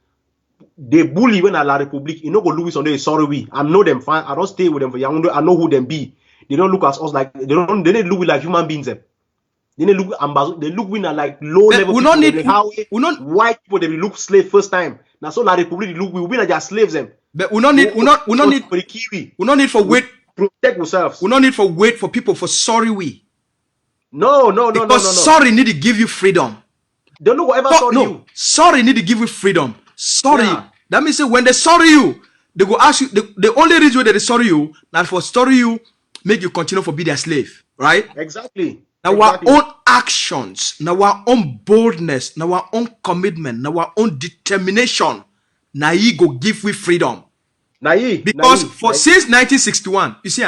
they bully when at La Republique, you know go Louis on the sorry we. I know them fine. I don't stay with them for young. I know who them be. They don't look at us like they don't look like human beings. Them. They look we like low level people. White people they look slave first time. Now so La Republique they look we be like just slaves them. But we don't need for the Kiwi. We don't need for wait protect ourselves. We don't need for wait for people for sorry we. No. Because sorry need to give you freedom. Don't know whatever sorry you. Sorry need to give you freedom. Sorry. Yeah. That means when they sorry you, they go ask you the only reason they sorry you, not for sorry you, make you continue for be their slave. Right? Exactly. Now our own actions, now our own boldness, now our own commitment, now our own determination, now you go give we freedom. Because since 1961, you see,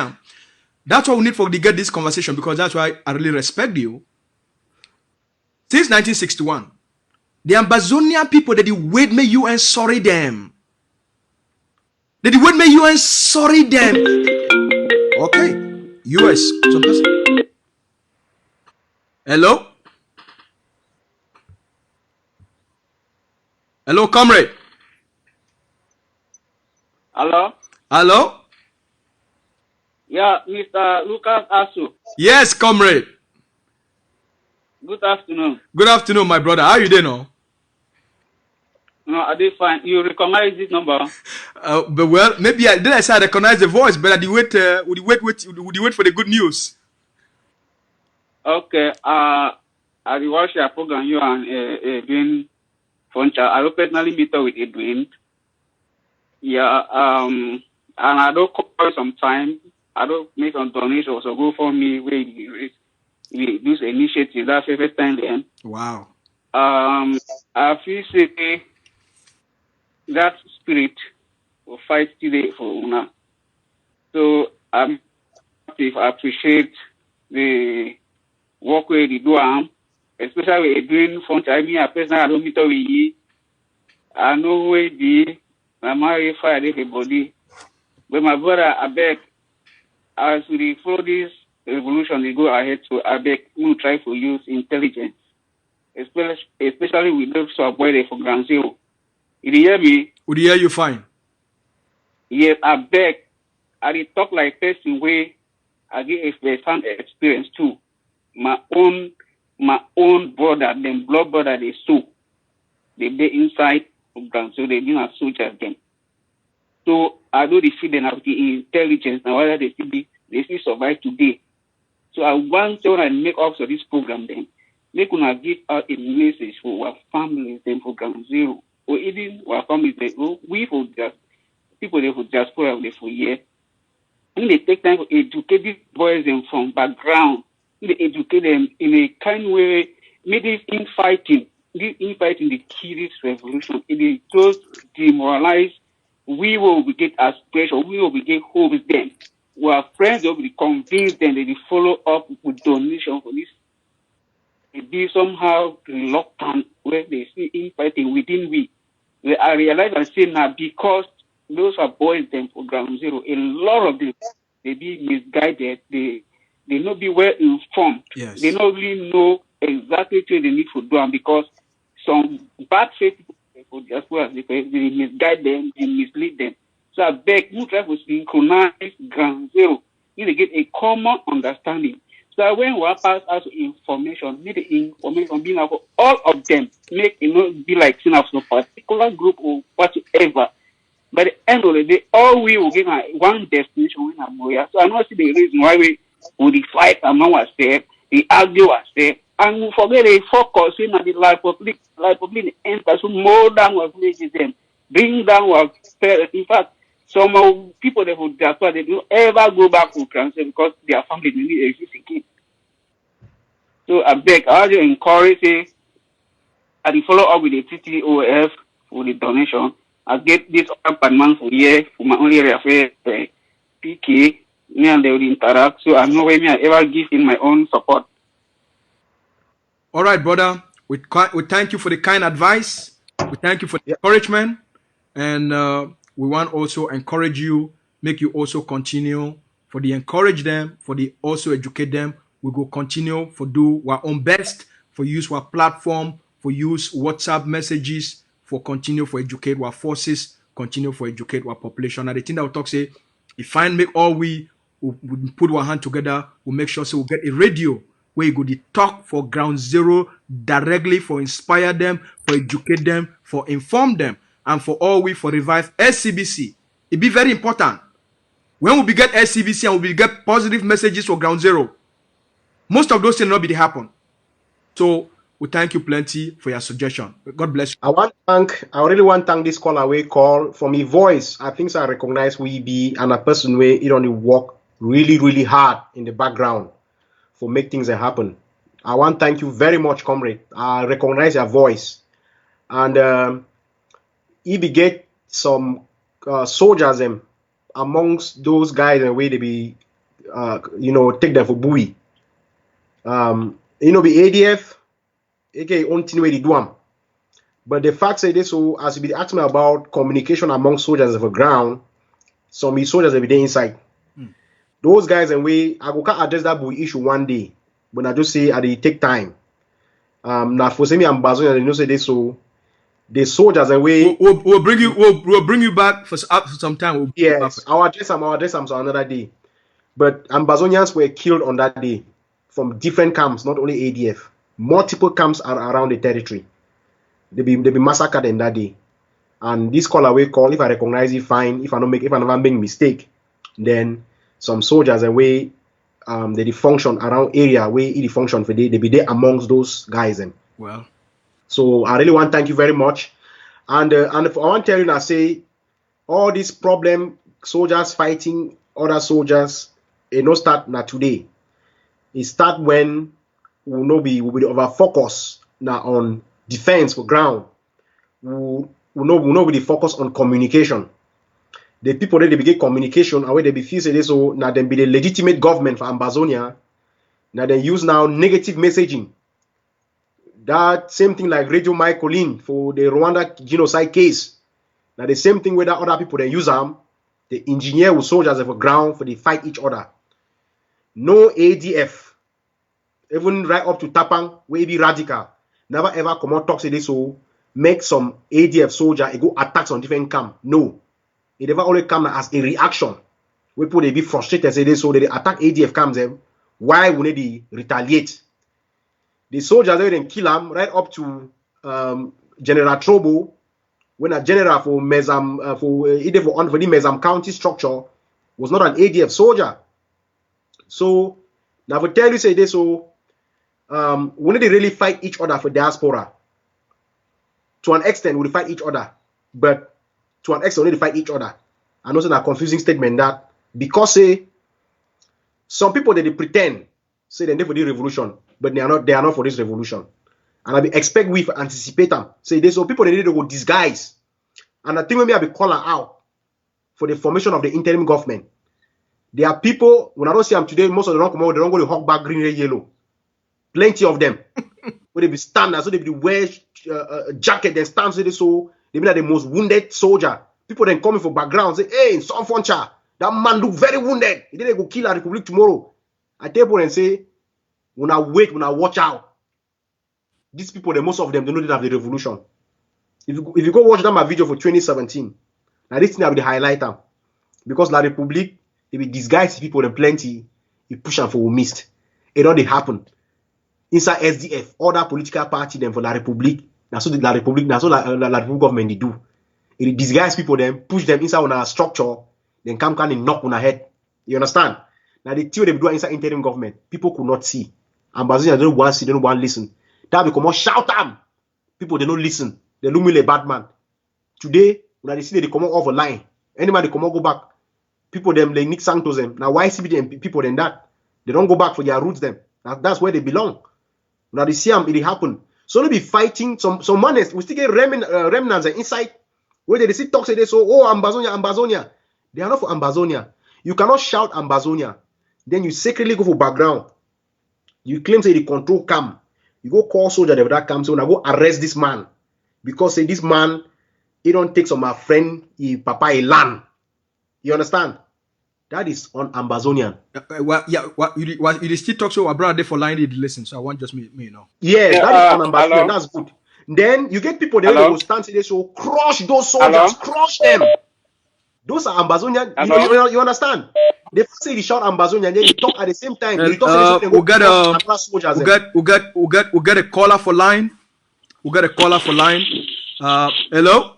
that's why we need for to get this conversation, because that's why I really respect you. Since 1961, the Ambazonian people that wait me you and sorry them. That wait me you and sorry them. Okay, US. Hello? Hello, comrade. Hello? Hello? Yeah, Mr. Lucas ASU. Yes, comrade. Good afternoon. Good afternoon, my brother. How are you doing now? No, I did fine. You recognize this number? But well, maybe I say I recognize the voice, but would you wait for the good news? Okay. I watch your program, you and Edwin Foncha. I personally meet with Edwin. Yeah, and I don't call some I don't make some donations or go for me where we do initiative. That's the first time then. Wow. I feel say that spirit will fight today for Una. So I appreciate the work where they do, especially with doing fun time. I personally I don't meet with you. I know where the I'm married for everybody. But my brother, I beg, as we follow this revolution they go ahead, so I beg we try to use intelligence, especially with those who are boy for ground zero. You hear me? Would hear you fine? Yes, I beg. I did talk like person way. I get a first-hand experience too. My own brother, them blood brother, they so they inside of ground, so they been as soldiers them. So I do the feeling of the intelligence and whether they still survive today. So I want to make up for this program then. They could have give out a message for our families then for ground zero. Or even our families they we for just people they for diaspora they for year. And they take time to educate these boys them from background. They educate them in a kind way, make this infighting the key revolution. It is just demoralize. We will get aspiration, we will get hope with them. Our friends will be convinced them, they will follow up with donation for this. They be somehow reluctant where they see infighting within we. I realize and say now because those are boys them for ground zero, a lot of them they be misguided, they not be well informed. Yes. They not really know exactly what they need to do, and because some bad faith people just they misguide them and mislead them. So I beg you try to synchronize ground zero. You need to get a common understanding. So when we pass out information, need the information being for all of them, make it not be like of a particular group or whatever. By the end of the day, all we will get one destination in Amoya. So I don't see the reason why we would fight among ourselves, we argue ourselves, and we forget the focus in the life public enter so more than what places them, bring down what in fact some people that would that's why they don't ever go back to France because their family need existing kids. So I beg, I just encourage it. I follow up with the TTOF for the donation. I get this up and month for year for my own area for PK. Me and they will interact. So I know where me I ever give in my own support. All right, brother. We thank you for the kind advice. We thank you for the encouragement. And we want also encourage you, make you also continue for the encourage them, for the also educate them. We go continue for do our own best, for use our platform, for use WhatsApp messages, for continue for educate our forces, continue for educate our population. And the thing that we talk say, if I make all we put our hand together, we'll make sure so we'll get a radio where you go to talk for ground zero directly, for inspire them, for educate them, for inform them, and for all we for revive SCBC. It be very important. When we get SCBC and we get positive messages for ground zero, most of those things not be happen. So we thank you plenty for your suggestion. God bless you. I really want to thank this caller way call from his voice. I think I recognize we be and a person where it only work really, really hard in the background for make things happen. I want to thank you very much, comrade. I recognize your voice. And he be get some soldiers amongst those guys and way they be take them for buoy. Be ADF, aka own thing where they do them. But the fact say this, so as you be asking me about communication among soldiers of the ground, some soldiers will be there inside. Those guys and we I go can't address that buoy issue one day. But I just say they take time. Now for me and Bazonia, they know say this, so the soldiers and we'll bring you back for some time. Yes, I'll address them so another day. But Ambazonians were killed on that day from different camps, not only ADF. Multiple camps are around the territory. They be massacred in that day. And this call away call, if I recognize it, fine. If I never make mistake, then some soldiers away they function around area where it function for they be there amongst those guys. Well. So I really want to thank you very much. And I want to tell you now, say all this problem, soldiers fighting other soldiers, it no start now today. It start when we'll be over focus now on defense for ground. We'll not be focus on communication. The people that they begin communication and where they be feel say this, so now they be the legitimate government for Ambazonia. Now they use now negative messaging. That same thing like Radio Michaelin for the Rwanda genocide case. Now the same thing where that other people they use them, the engineer with soldiers of the ground for they fight each other. no ADF, even right up to Tapang, where it be radical, never ever come out talk say this, so make some ADF soldier go attacks on different camp. No, it never only come as a reaction. We put they be frustrated say this, so they attack ADF camps them. Why would they retaliate? The soldiers they then kill them right up to General Trobo, when a general for Mezam for either for the Mezam County structure was not an ADF soldier. So now I tell you say this, so when they really fight each other for diaspora, to an extent we fight each other, but to an extent they fight each other. I know it's a confusing statement that because say some people they pretend say they're for the revolution, but they are not for this revolution. And I be expect we anticipate them. Say this, so people they need to go disguise. And I think maybe I be calling out for the formation of the interim government. There are people, when I don't see them today, most of them don't come out, they don't go to hawk back green, red, yellow. Plenty of them. Where they be standing, so they be wear jacket, then stand so they be like the most wounded soldier. People then coming for background, say, hey, some funcha, that man look very wounded. He didn't go kill our republic tomorrow. I tell people and say, when I wait, when I watch out, these people, most of them, they know they have the revolution. If you go watch them a video for 2017, now this thing I will highlight them. Because La Republique, they will disguise people and plenty, you push them for missed. It already happened. Inside SDF, other political party them for La Republique, that's what La Republique, that's what La Republique government they do. It disguise people, then push them inside on a structure, then come and knock on a head. You understand? Now the theory they do inside interim government, people could not see. Ambassadors don't want to see, they don't want to listen. That become shout them. People they don't listen. They look me like a bad man. Today, when they see they come off a line, anybody come out go back. People them like Nick Santos them. Now why see them people than that? They don't go back for their roots them. That's where they belong. Now they see them, it happen. So they be fighting some man. We still get remnants inside where they see talk say they so Ambazonia. They are not for Ambazonia. You cannot shout Ambazonia. Then you secretly go for background. You claim say the control camp. You go call soldier that camp. So now go arrest this man. Because say this man, he don't take some my friend, he papa a land. You understand? That is on Ambazonian. You still talk so our brother for line did listen, so I want just me know. Yes, that is on Ambazonian. That's good. Then you get people there who will stand today, so crush those soldiers, crush them. Those are Ambazonian. You understand? They say they shout Ambazonian, then you talk at the same time. We get a caller for line. We got a caller for line. Hello?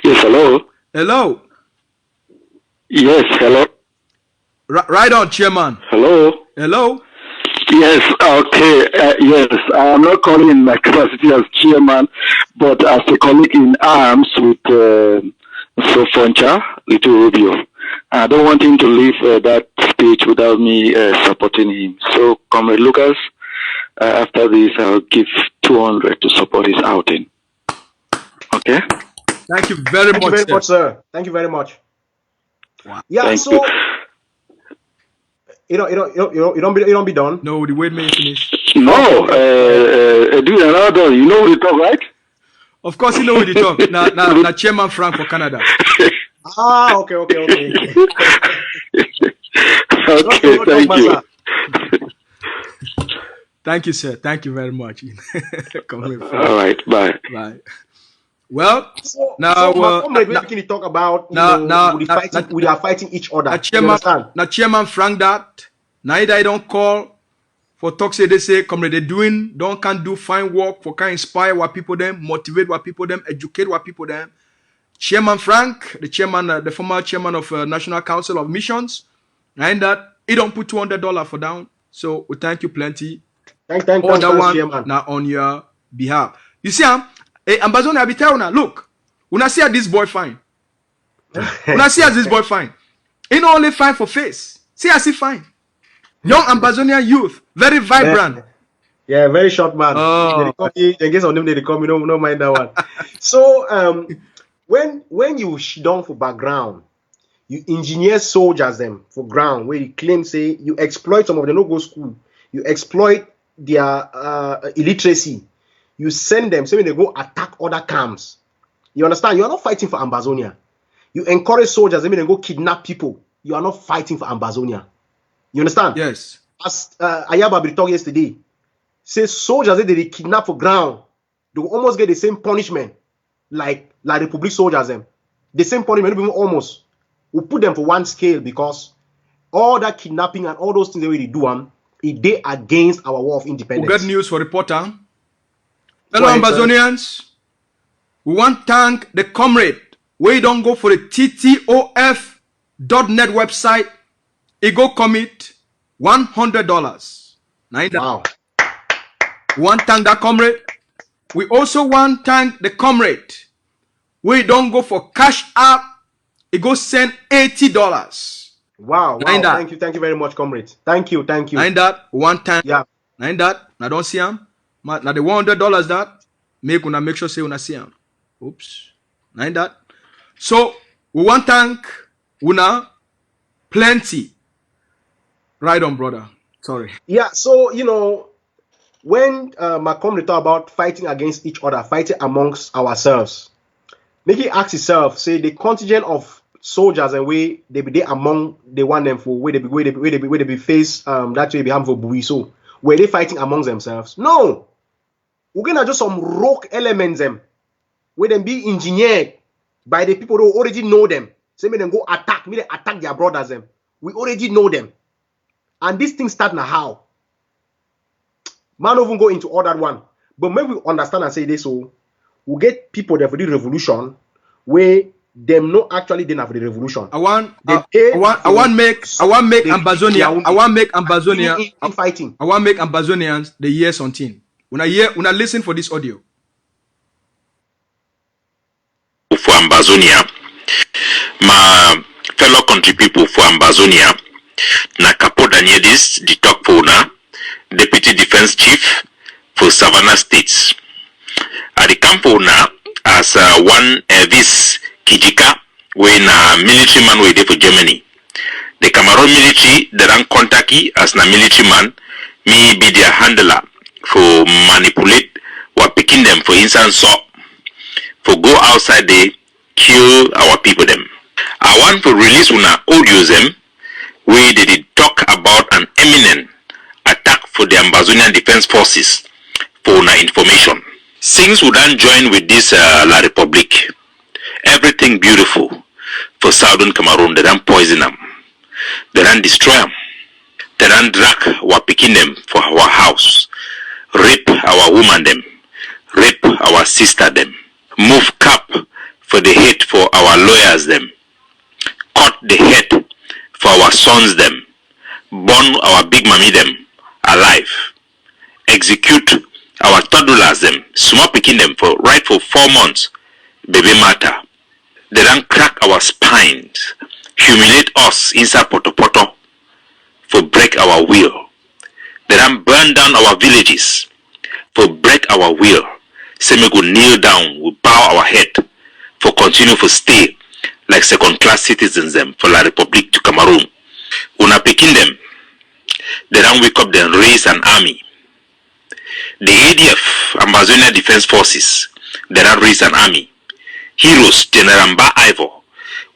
Yes, hello. Hello? Yes, hello. Right on, Chairman. Hello? Hello? Yes, okay. Yes, I am not calling in my capacity as Chairman, but as a colleague in arms with Sofoncha, Little Rubio. I don't want him to leave that speech without me supporting him. So, Comrade Lucas, after this, I'll give 200 to support his outing. Okay? Thank you very much, sir. Thank you very much. Wow. Yeah, Thank so you. You don't be done. No, the wait may finish. No, do another. You know the talk, right? Of course, you know what you talk. Now, Chairman Frank for Canada. Okay. Okay, thank you. Thank you, sir. Thank you very much. All right, bye. Bye. Well, we talk about we are fighting each other. Now, Chairman Frank, that neither I don't call for talk say they say comrade they doing can't do fine work for can inspire what people them, motivate what people them, educate what people them. Chairman Frank, the former chairman of National Council of Missions, and that he don't put $200 for down. So we thank you plenty. Thank that one Chairman. Now on your behalf. You see, Ambazonia I be telling now, look, when I see this boy fine. When I see this boy fine. He not only fine for face. See I see fine. Young Ambazonian youth, very vibrant. Yeah, very short man. In case of them, they call me, no mind that one. So when you down for background, you engineer soldiers them for ground where you claim say you exploit some of the no go school, you exploit their illiteracy, you send them so when they go attack other camps. You understand? You are not fighting for Ambazonia. You encourage soldiers, I mean they go kidnap people. You are not fighting for Ambazonia. You understand? Yes. As Ayaba be talk yesterday, say soldiers they kidnap for ground, they will almost get the same punishment like Republic soldiers them. The same punishment, even almost. We put them for one scale because all that kidnapping and all those things they really do it they against our war of independence. We got news for reporter. Fellow Ambazonians, we want to thank the comrade where you don't go for the TTOF.net website. It go commit $100. Wow. We want to thank that comrade. We also want to thank the comrade where you don't go for Cash App. It go send $80. Wow. Thank you very much, comrade. Thank you. Nine that one time. Yeah. Nine that. I don't see him. Now the $100 that make sure say una see him. Oops. Nine that. So we want to thank una plenty. Right on, brother. Sorry. Yeah. So when my comrade talk about fighting against each other, fighting amongst ourselves, make it ask itself, say the contingent of soldiers and way they be there among the one them for where they be face that way be harmful buoy. So were they fighting amongst themselves? No. We're gonna just some rogue elements them where them be engineered by the people who already know them. Say me them go attack their brothers them. We already know them. And this thing start now how? Man even go into all that one. But maybe we understand and say this, so we get people there for the revolution where them no actually didn't have the revolution. I want make Ambazonia fighting. I want make Ambazonians the year something. When I listen for this audio. For Ambazonia, my fellow country people for Ambazonia, na Capo Daniedis, the talk for na Deputy Defense Chief for Savannah States. At the camp na as one this Kijika, when a military man were there for Germany. The Cameroun military, the rank Kontaki as na military man, me be their handler for manipulate or picking them for instance so for go outside they kill our people them. I want to release una audios them where they did talk about an imminent attack for the Ambazonian Defense Forces for una information. Since we don't join with this La Republique, everything beautiful for Southern Cameroon, they don't poison them, they don't destroy them, they don't drag our picking them for our house, rape our woman them, rape our sister them, move cap for the head for our lawyers them, cut the head for our sons them, burn our big mommy them alive, execute our toddlers them, small picking them for 4 months, baby matter. They don't crack our spines, humiliate us inside Poto for break our will. They don't burn down our villages for break our will. Say me go kneel down, we bow our head for continue for stay like second-class citizens them for La Republique to Cameroon. Una picking them, they don't wake up then raise an army. The ADF, Ambazonia Defense Forces, they don't raise an army. Heroes, General Mba Ivor,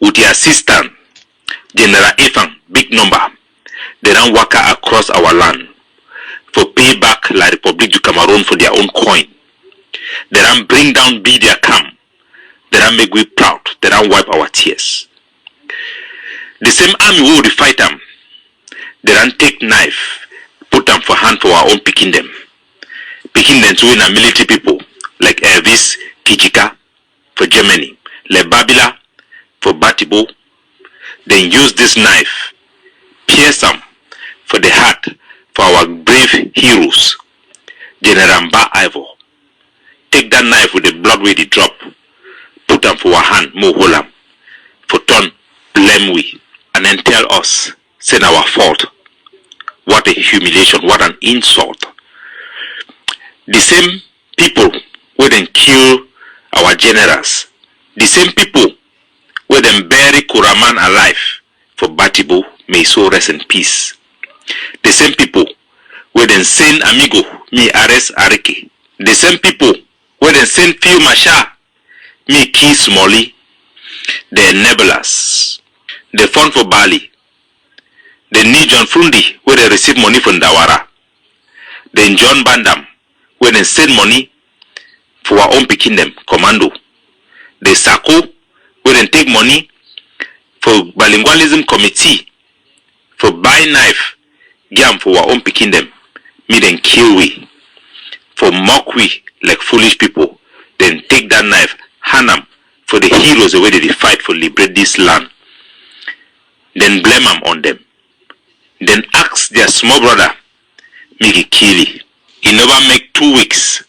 with the assistant, General Efang, big number, they don't walk across our land for pay back La Republique du Cameroon for their own coin. They don't bring down be their camp. They don't make we proud. They don't wipe our tears. The same army who will fight them, they don't take knife, put them for hand for our own picking them. Picking them to win a military people like Elvis, Kijika for Germany, Le Babila for Batibo. Then use this knife, pierce them for the heart for our brave heroes, General Mba Ivor. Take that knife with the blood where they drop, put them for our hand, more hold for turn blame we, and then tell us, say our fault. What a humiliation, what an insult. The same people who then kill our generals, the same people who then bury Kuraman alive for Batibo, may so rest in peace. The same people who then send Amigo, me arrest Arike. The same people who then send Phil Masha, me key Smolly. They enable us. They fund for Bali. They need John Frundi, where they receive money from Dawara. Then John Bandam, where they send money for our own picking them, commando. The Sako, where they take money for bilingualism committee, for buy knife, gam for our own picking them, me then kill we, for mock we like foolish people, then take that knife, hand them for the heroes the way they fight for liberate this land, then blame them on them, then ask their small brother, make it kill it. He never make 2 weeks,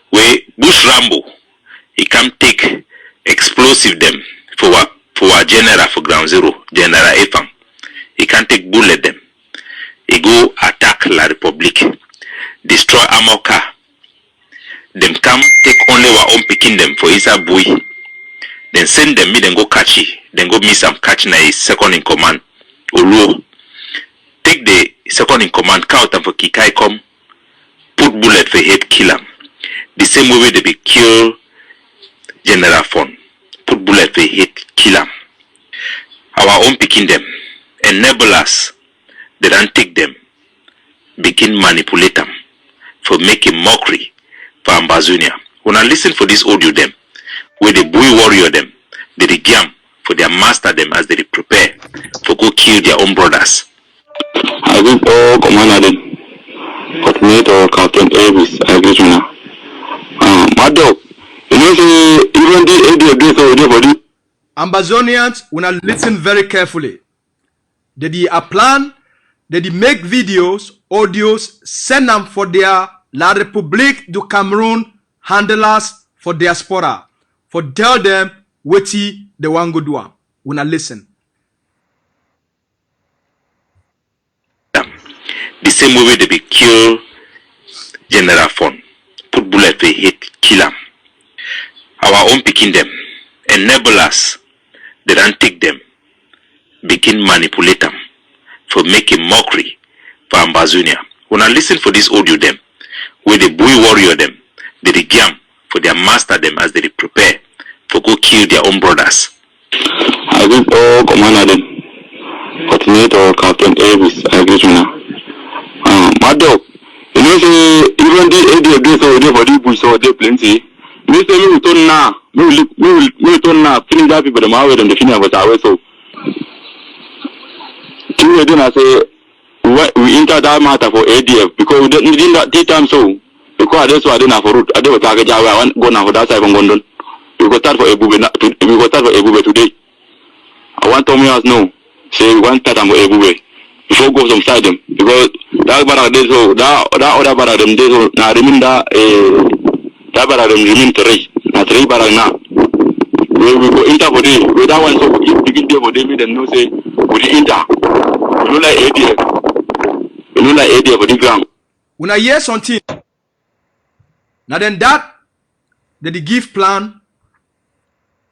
where Bush Rambo, he come take explosive them for our general for ground zero, General Efam. He can take bullet them. He go attack La Republique, destroy armor car. Them come take only our own picking them for Isa Bui. Then send them me then go catch it. Then go meet some catch na his second in command. Oluo. Take the second in command, count them for Kikai come, put bullet for head kill him. The same way they be kill General Fon. Put bullet for head kill him. Our own picking them. Enable us. They don't take them. Begin manipulate them. For making mockery for Ambazonia. When I listen for this audio them, where the boy warrior them, they gam for their master them as they prepare for go kill their own brothers. I will all commander them. Coordinator Captain Avis, I agree with you now. Maddo, you know say even the ADF days already for this. Ambazonians, when I listen very carefully, they a plan, they make videos, audios, send them for their La République du Cameroun handlers for diaspora, for tell them what they want to do. When I listen. The same way they be kill General Fon, put bullet for hit, kill them. Our own picking them, enable us, they don't take them, begin manipulate them, for making mockery for Ambazonia. When I listen for this audio them, where the boy warrior them, they gam for their master them as they prepare for go kill their own brothers. I will all commander them. Coordinator Captain Avis, I agree with you now. Maddo, you know say even the ADF days already for the bush already plenty. Me say me will turn now. Me will turn now. Finish that people them away them the finish but away so. Two then I say we enter that matter for ADF because we didn't that time so because that's why I didn't have for route. I didn't target Java. I want go now for that side from Gondon. We go start for Ebube today. I want Tommy else know. Say we want start for Ebube before go some side them because that barrack days so that other barrack them days so now remain that barrack them remain 3 now 3 barrack now. We go enter for day with that one so we begin there for day we then know say we enter. We don't like ADF. We don't like ADF for the ground. When I hear something, now then that they give plan.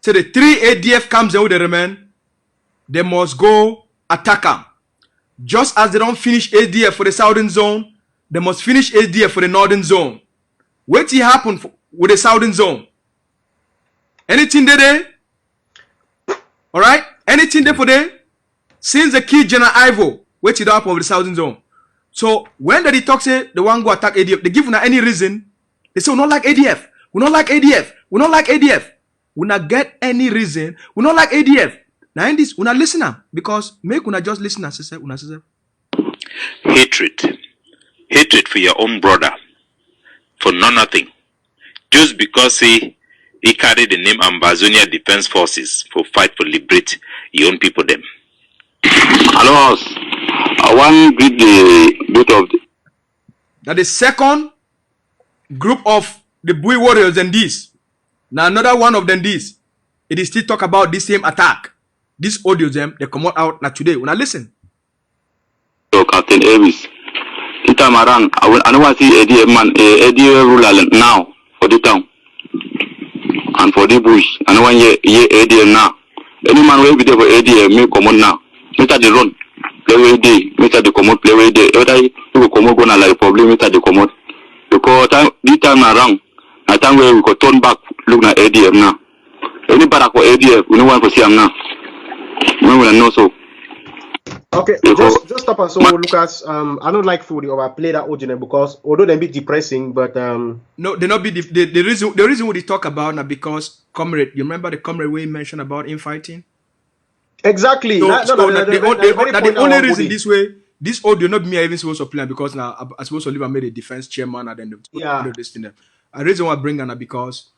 So the 3 ADF comes out with the remain, they must go attack them. Just as they don't finish ADF for the southern zone, they must finish ADF for the northern zone. What will happen with the southern zone? Anything there? Alright? Anything there for there? Since the key General Ivo, what will happen with the southern zone? So when they talk say they want to go attack ADF, they give any reason. They say we don't like ADF. We don't like ADF. We don't like ADF. We not get any reason. We don't like ADF. Now in this, we not listen now because make we not just listen and say Hatred for your own brother, for nothing, just because he carry the name Ambazonia Defense Forces for fight for liberate your own people them. Hello, I want to greet the bit of that the second group of the Bui warriors and this. Now another one of them this. It is still talk about this same attack. This audio them they come out now today. When I listen. So Captain Avis, this time around I don't want to see ADF man, ADF ruler now for the town and for the bush. I don't want to hear ADF now. Any man will be there for ADF, me come on now. Mr. the run, play way day, Mr. the come out, play way day. Every time you come out, go na like problem, Mr. the come out. Because this time around, a time where we could turn back, look at ADF now. Any barrack for ADF, we don't want to see them now. We will know so. Okay, just stop and so Lucas. I don't like for the overplay that audio because although they be depressing, but No, they not be the reason we talk about now because comrade. You remember the comrade we mentioned about infighting? exactly. So, That, no, so no, that the, very that the point only our reason body. this way, this audio not me even supposed to play because now I supposed to leave and made a defense chairman and then the Yeah. this thing. A reason why I bring Anna because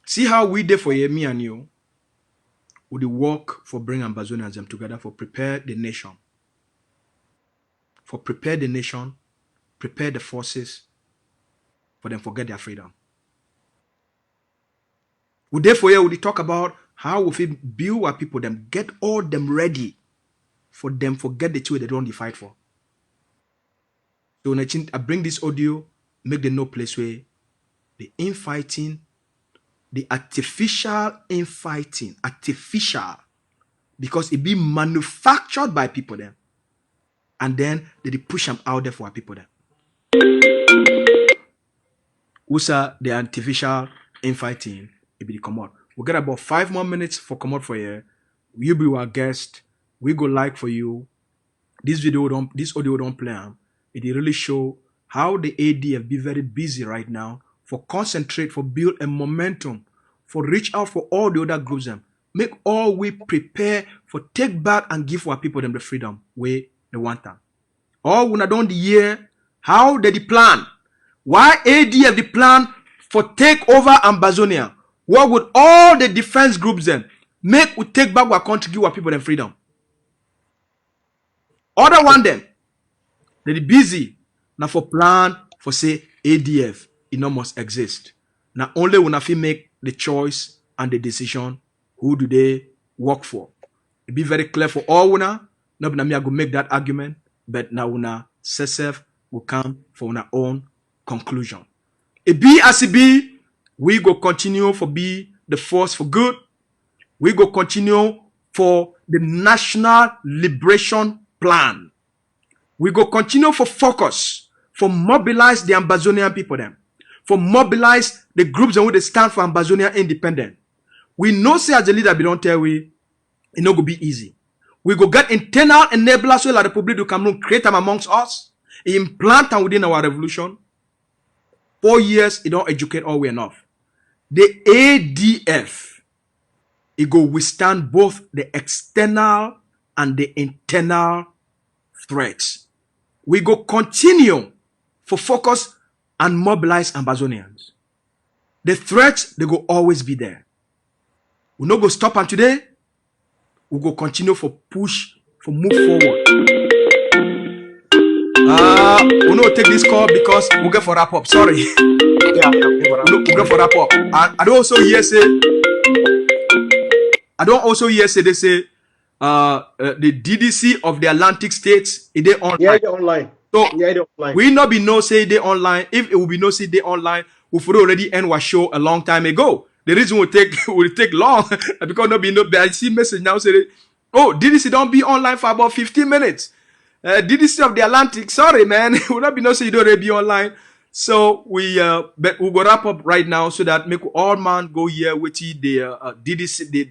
see how we did for you, me and you, would work for bring Ambazonians them together for prepare the nation, prepare the forces for them forget their freedom. We therefore here we talk about how we build our people, them get all them ready for them forget the two they don't fight for. So I bring this audio, make them no place where the infighting, the artificial infighting, artificial, because it be manufactured by people then. And then they push them out there for our people then. Usa the artificial infighting, it be the come out. We get about 5 more minutes for come out for you. You be our guest. We go like for you. This audio don't play. It really show how the ADF be very busy right now for concentrate, for build a momentum, for reach out for all the other groups them. Make all we prepare for take back and give our people them the freedom where they want them. All when I don't hear how they the plan. Why ADF the plan for take over Ambazonia? What would all the defense groups then make we take back our country, give our people them freedom? Other one them, they busy now for plan for say ADF it not must exist. Now only when I feel make the choice and the decision who do they work for. It be very clear for all una. Not me I go make that argument, but now una self will come for our own conclusion. It be as it be, we go continue for be the force for good. We go continue for the national liberation plan. We go continue for focus, for mobilize the Ambazonian people them, for mobilize the groups and we they stand for Ambazonian independence. We know say as a leader, we don't tell we, it not go be easy. We go get internal enablers so that the Republic of Cameroon create them amongst us, implant them within our revolution. 4 years, it don't educate all we enough. The ADF, it go withstand both the external and the internal threats. We go continue for focus and mobilize Ambazonians. The threats, they go always be there. We no go stop and today, we go continue for push, for move forward. We no take this call because we get for wrap up. Sorry. Yeah, we get for wrap up. I don't also hear say they say the DDC of the Atlantic states is they online. Yeah, they're online. So yeah, they're online. We not be no say they online. If it will be no say they online, we would already end our show a long time ago. The reason will take long because not be no. I see message now say, oh, DDC don't be online for about 15 minutes. DDC of the Atlantic, sorry man, will not be no say you don't already be online. So we but we go wrap up right now so that make all man go here with the DDC, the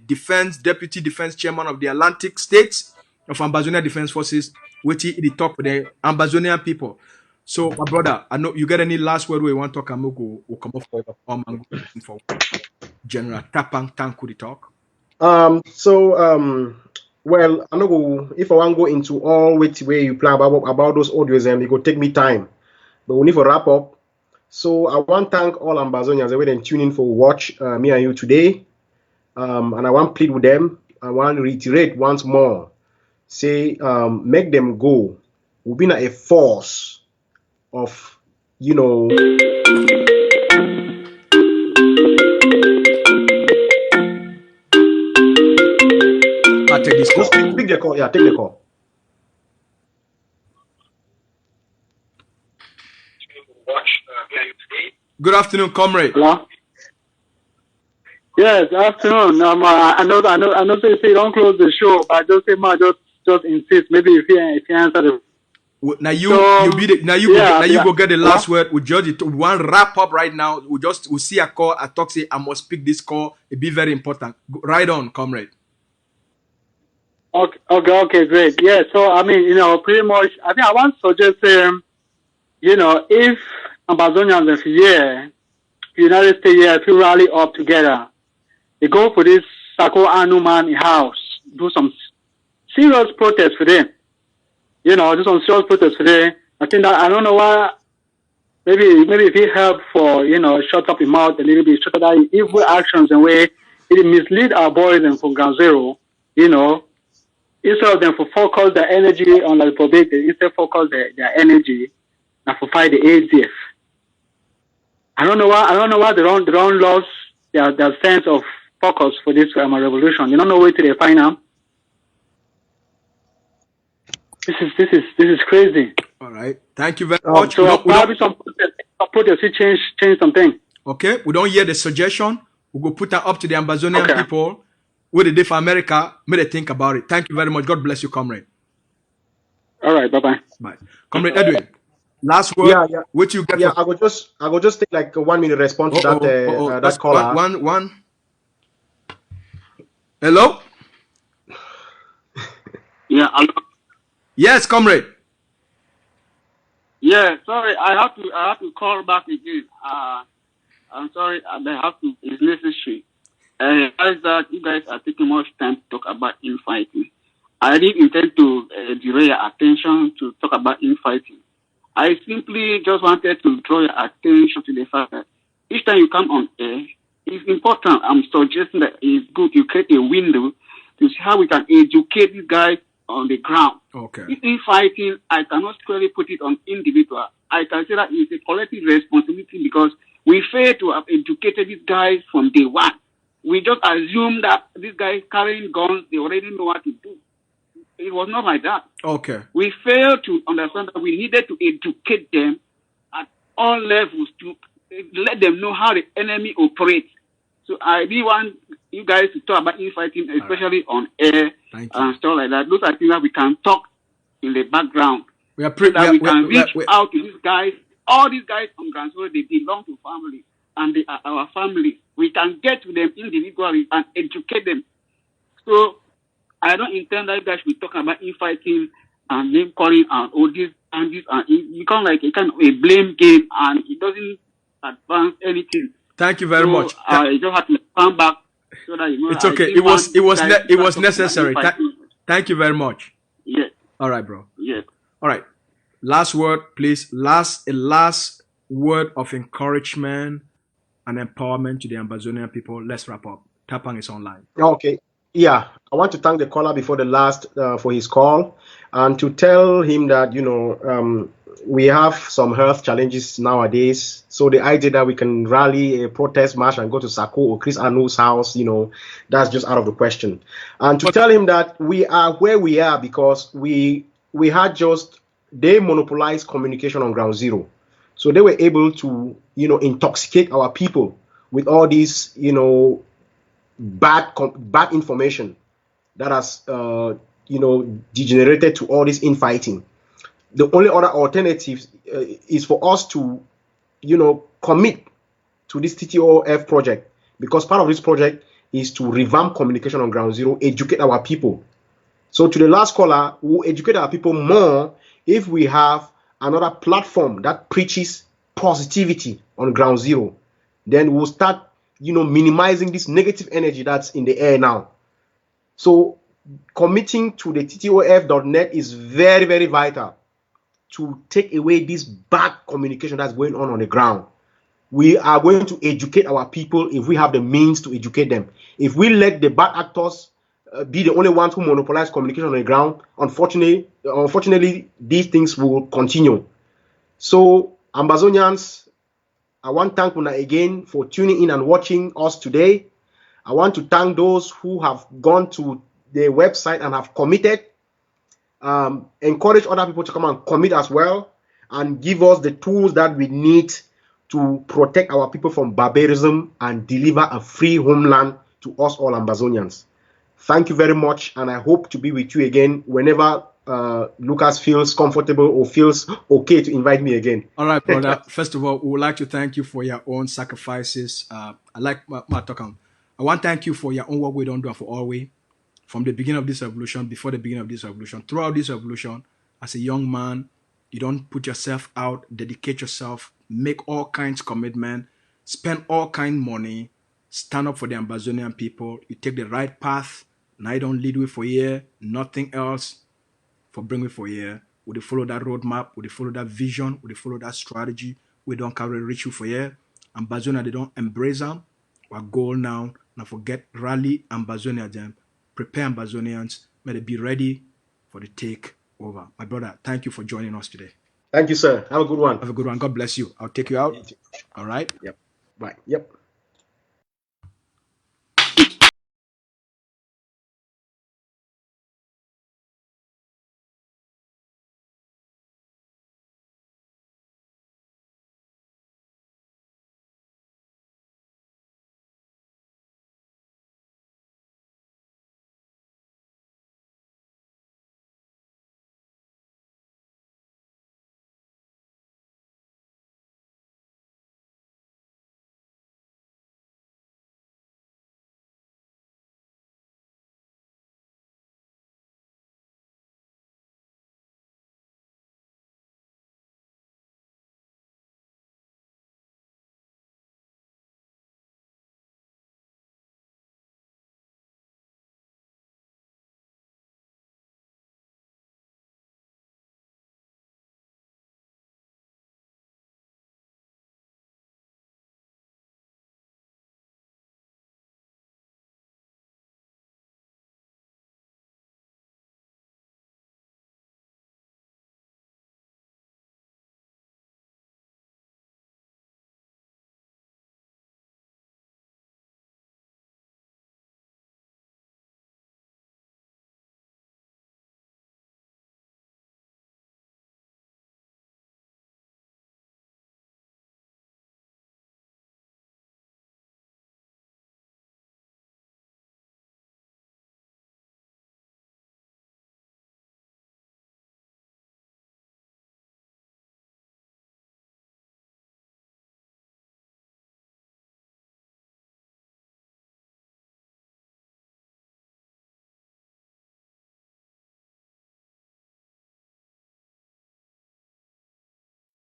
deputy defense chairman of the Atlantic states of Ambazonia Defense Forces, which he talk with the Ambazonian people. So my brother, I know you got any last word where you want to talk and we'll come up for General Tapang Tanku the talk. Well, I know if I want to go into all which way you plan about those audios, and it will take me time. But we need to wrap up. So I want to thank all Ambazonians who are tuning for watch me and you today. And I want to plead with them. I want to reiterate once more. Say, make them go. We've been a force of, you know. I'll take this call. Take the call. Yeah, take the call. Good afternoon, comrade. Hello? Yes, afternoon. I know. Say don't close the show. But I just say, just insist. Maybe if you answer the. Now you go get the last word. We judge it. We want to wrap up right now. We see a call. I talk say I must pick this call. It be very important. Right on, comrade. Okay, great. Yeah, so I mean, pretty much, I think I want to suggest, if Ambazonians are here, United States here, if you rally up together, they go for this Sako Anu man house, do some serious protest for them. Do some serious protest for them. I think that, I don't know why, maybe if he help for, shut up his mouth a little bit, shut up that evil actions and way it mislead our boys and from ground zero, instead of them to focus their energy on the Republic, they instead focus their energy and to fight the ADF. I don't know why they don't lose their sense of focus for this revolution. They don't know where to find them. This is crazy. All right. Thank you very much. So probably some protest change something. Okay. We don't hear the suggestion. We go put that up to the Ambazonian people. What they did for America, may they think about it. Thank you very much. God bless you, comrade. All right. Bye. Bye. Comrade Edwin, last word. Yeah. What you get? Yeah, I will just take like 1 minute response to that caller. One. Hello? Yeah, hello. Yes, comrade. Yeah, sorry, I have to call back again. I'm sorry, I have to. It's necessary. That you guys are taking much time to talk about infighting. I didn't intend to derail your attention to talk about infighting. I simply just wanted to draw your attention to the fact that each time you come on air, it's important. I'm suggesting that it's good you create a window to see how we can educate these guys on the ground. Okay. This infighting, I cannot squarely put it on individual. I can say that it's a collective responsibility because we fail to have educated these guys from day one. We just assume that these guys carrying guns, they already know what to do. It was not like that. Okay. We failed to understand that we needed to educate them at all levels to let them know how the enemy operates. So I really want you guys to talk about infighting, especially on air and stuff like that. Those are things that we can talk in the background. We can reach out to these guys. All these guys on ground zero, they belong to families and they are our families. We can get to them individually and educate them. So I don't intend that you guys will talk about infighting and name calling and all this and this, and it becomes like a kind of a blame game and it doesn't advance anything. Thank you very much. I just have to come back so that you know. It's okay. It was necessary. Thank you very much. Yes. All right, bro. Yes. All right. Last word, please. Last word of encouragement and empowerment to the Ambazonian people. Let's wrap up. Tapang is online. Okay. Yeah, I want to thank the caller before the last for his call and to tell him that, we have some health challenges nowadays. So the idea that we can rally a protest march and go to Sako or Chris Anu's house, that's just out of the question. And to tell him that we are where we are because we had they monopolized communication on ground zero. So they were able to, intoxicate our people with all these, bad information that has, degenerated to all this infighting. The only other alternative is for us to, commit to this TTOF project because part of this project is to revamp communication on ground zero, educate our people. So to the last caller, we'll educate our people more if we have another platform that preaches positivity on ground zero. Then we'll start, minimizing this negative energy that's in the air now. So committing to the TTOF.net is very, very vital to take away this bad communication that's going on the ground. We are going to educate our people if we have the means to educate them. If we let the bad actors be the only ones who monopolize communication on the ground, unfortunately, these things will continue. So, Ambazonians, I want to thank you again for tuning in and watching us today. I want to thank those who have gone to the website and have committed. Encourage other people to come and commit as well and give us the tools that we need to protect our people from barbarism and deliver a free homeland to us all Ambazonians. Thank you very much, and I hope to be with you again whenever Lucas feels comfortable or feels okay to invite me again. All right, brother. First of all, we would like to thank you for your own sacrifices. I like my talk on. I want to thank you for your own work we don't do for always. from the beginning of this revolution, before the beginning of this revolution, throughout this revolution, as a young man, you don't put yourself out, dedicate yourself, make all kinds of commitment, spend all kind of money, stand up for the Ambazonian people. You take the right path. Now you don't lead with for year, nothing else for bring with for year. Would you follow that roadmap? Would you follow that vision? Would you follow that strategy? We don't carry reach you for year. Ambazonia, they don't embrace them. Our goal now forget rally Ambazonia them. Prepare Ambazonians. May they be ready for the take over. My brother, thank you for joining us today. Thank you, sir. Have a good one. Have a good one. God bless you. I'll take you out. All right. Yep. Bye. Yep.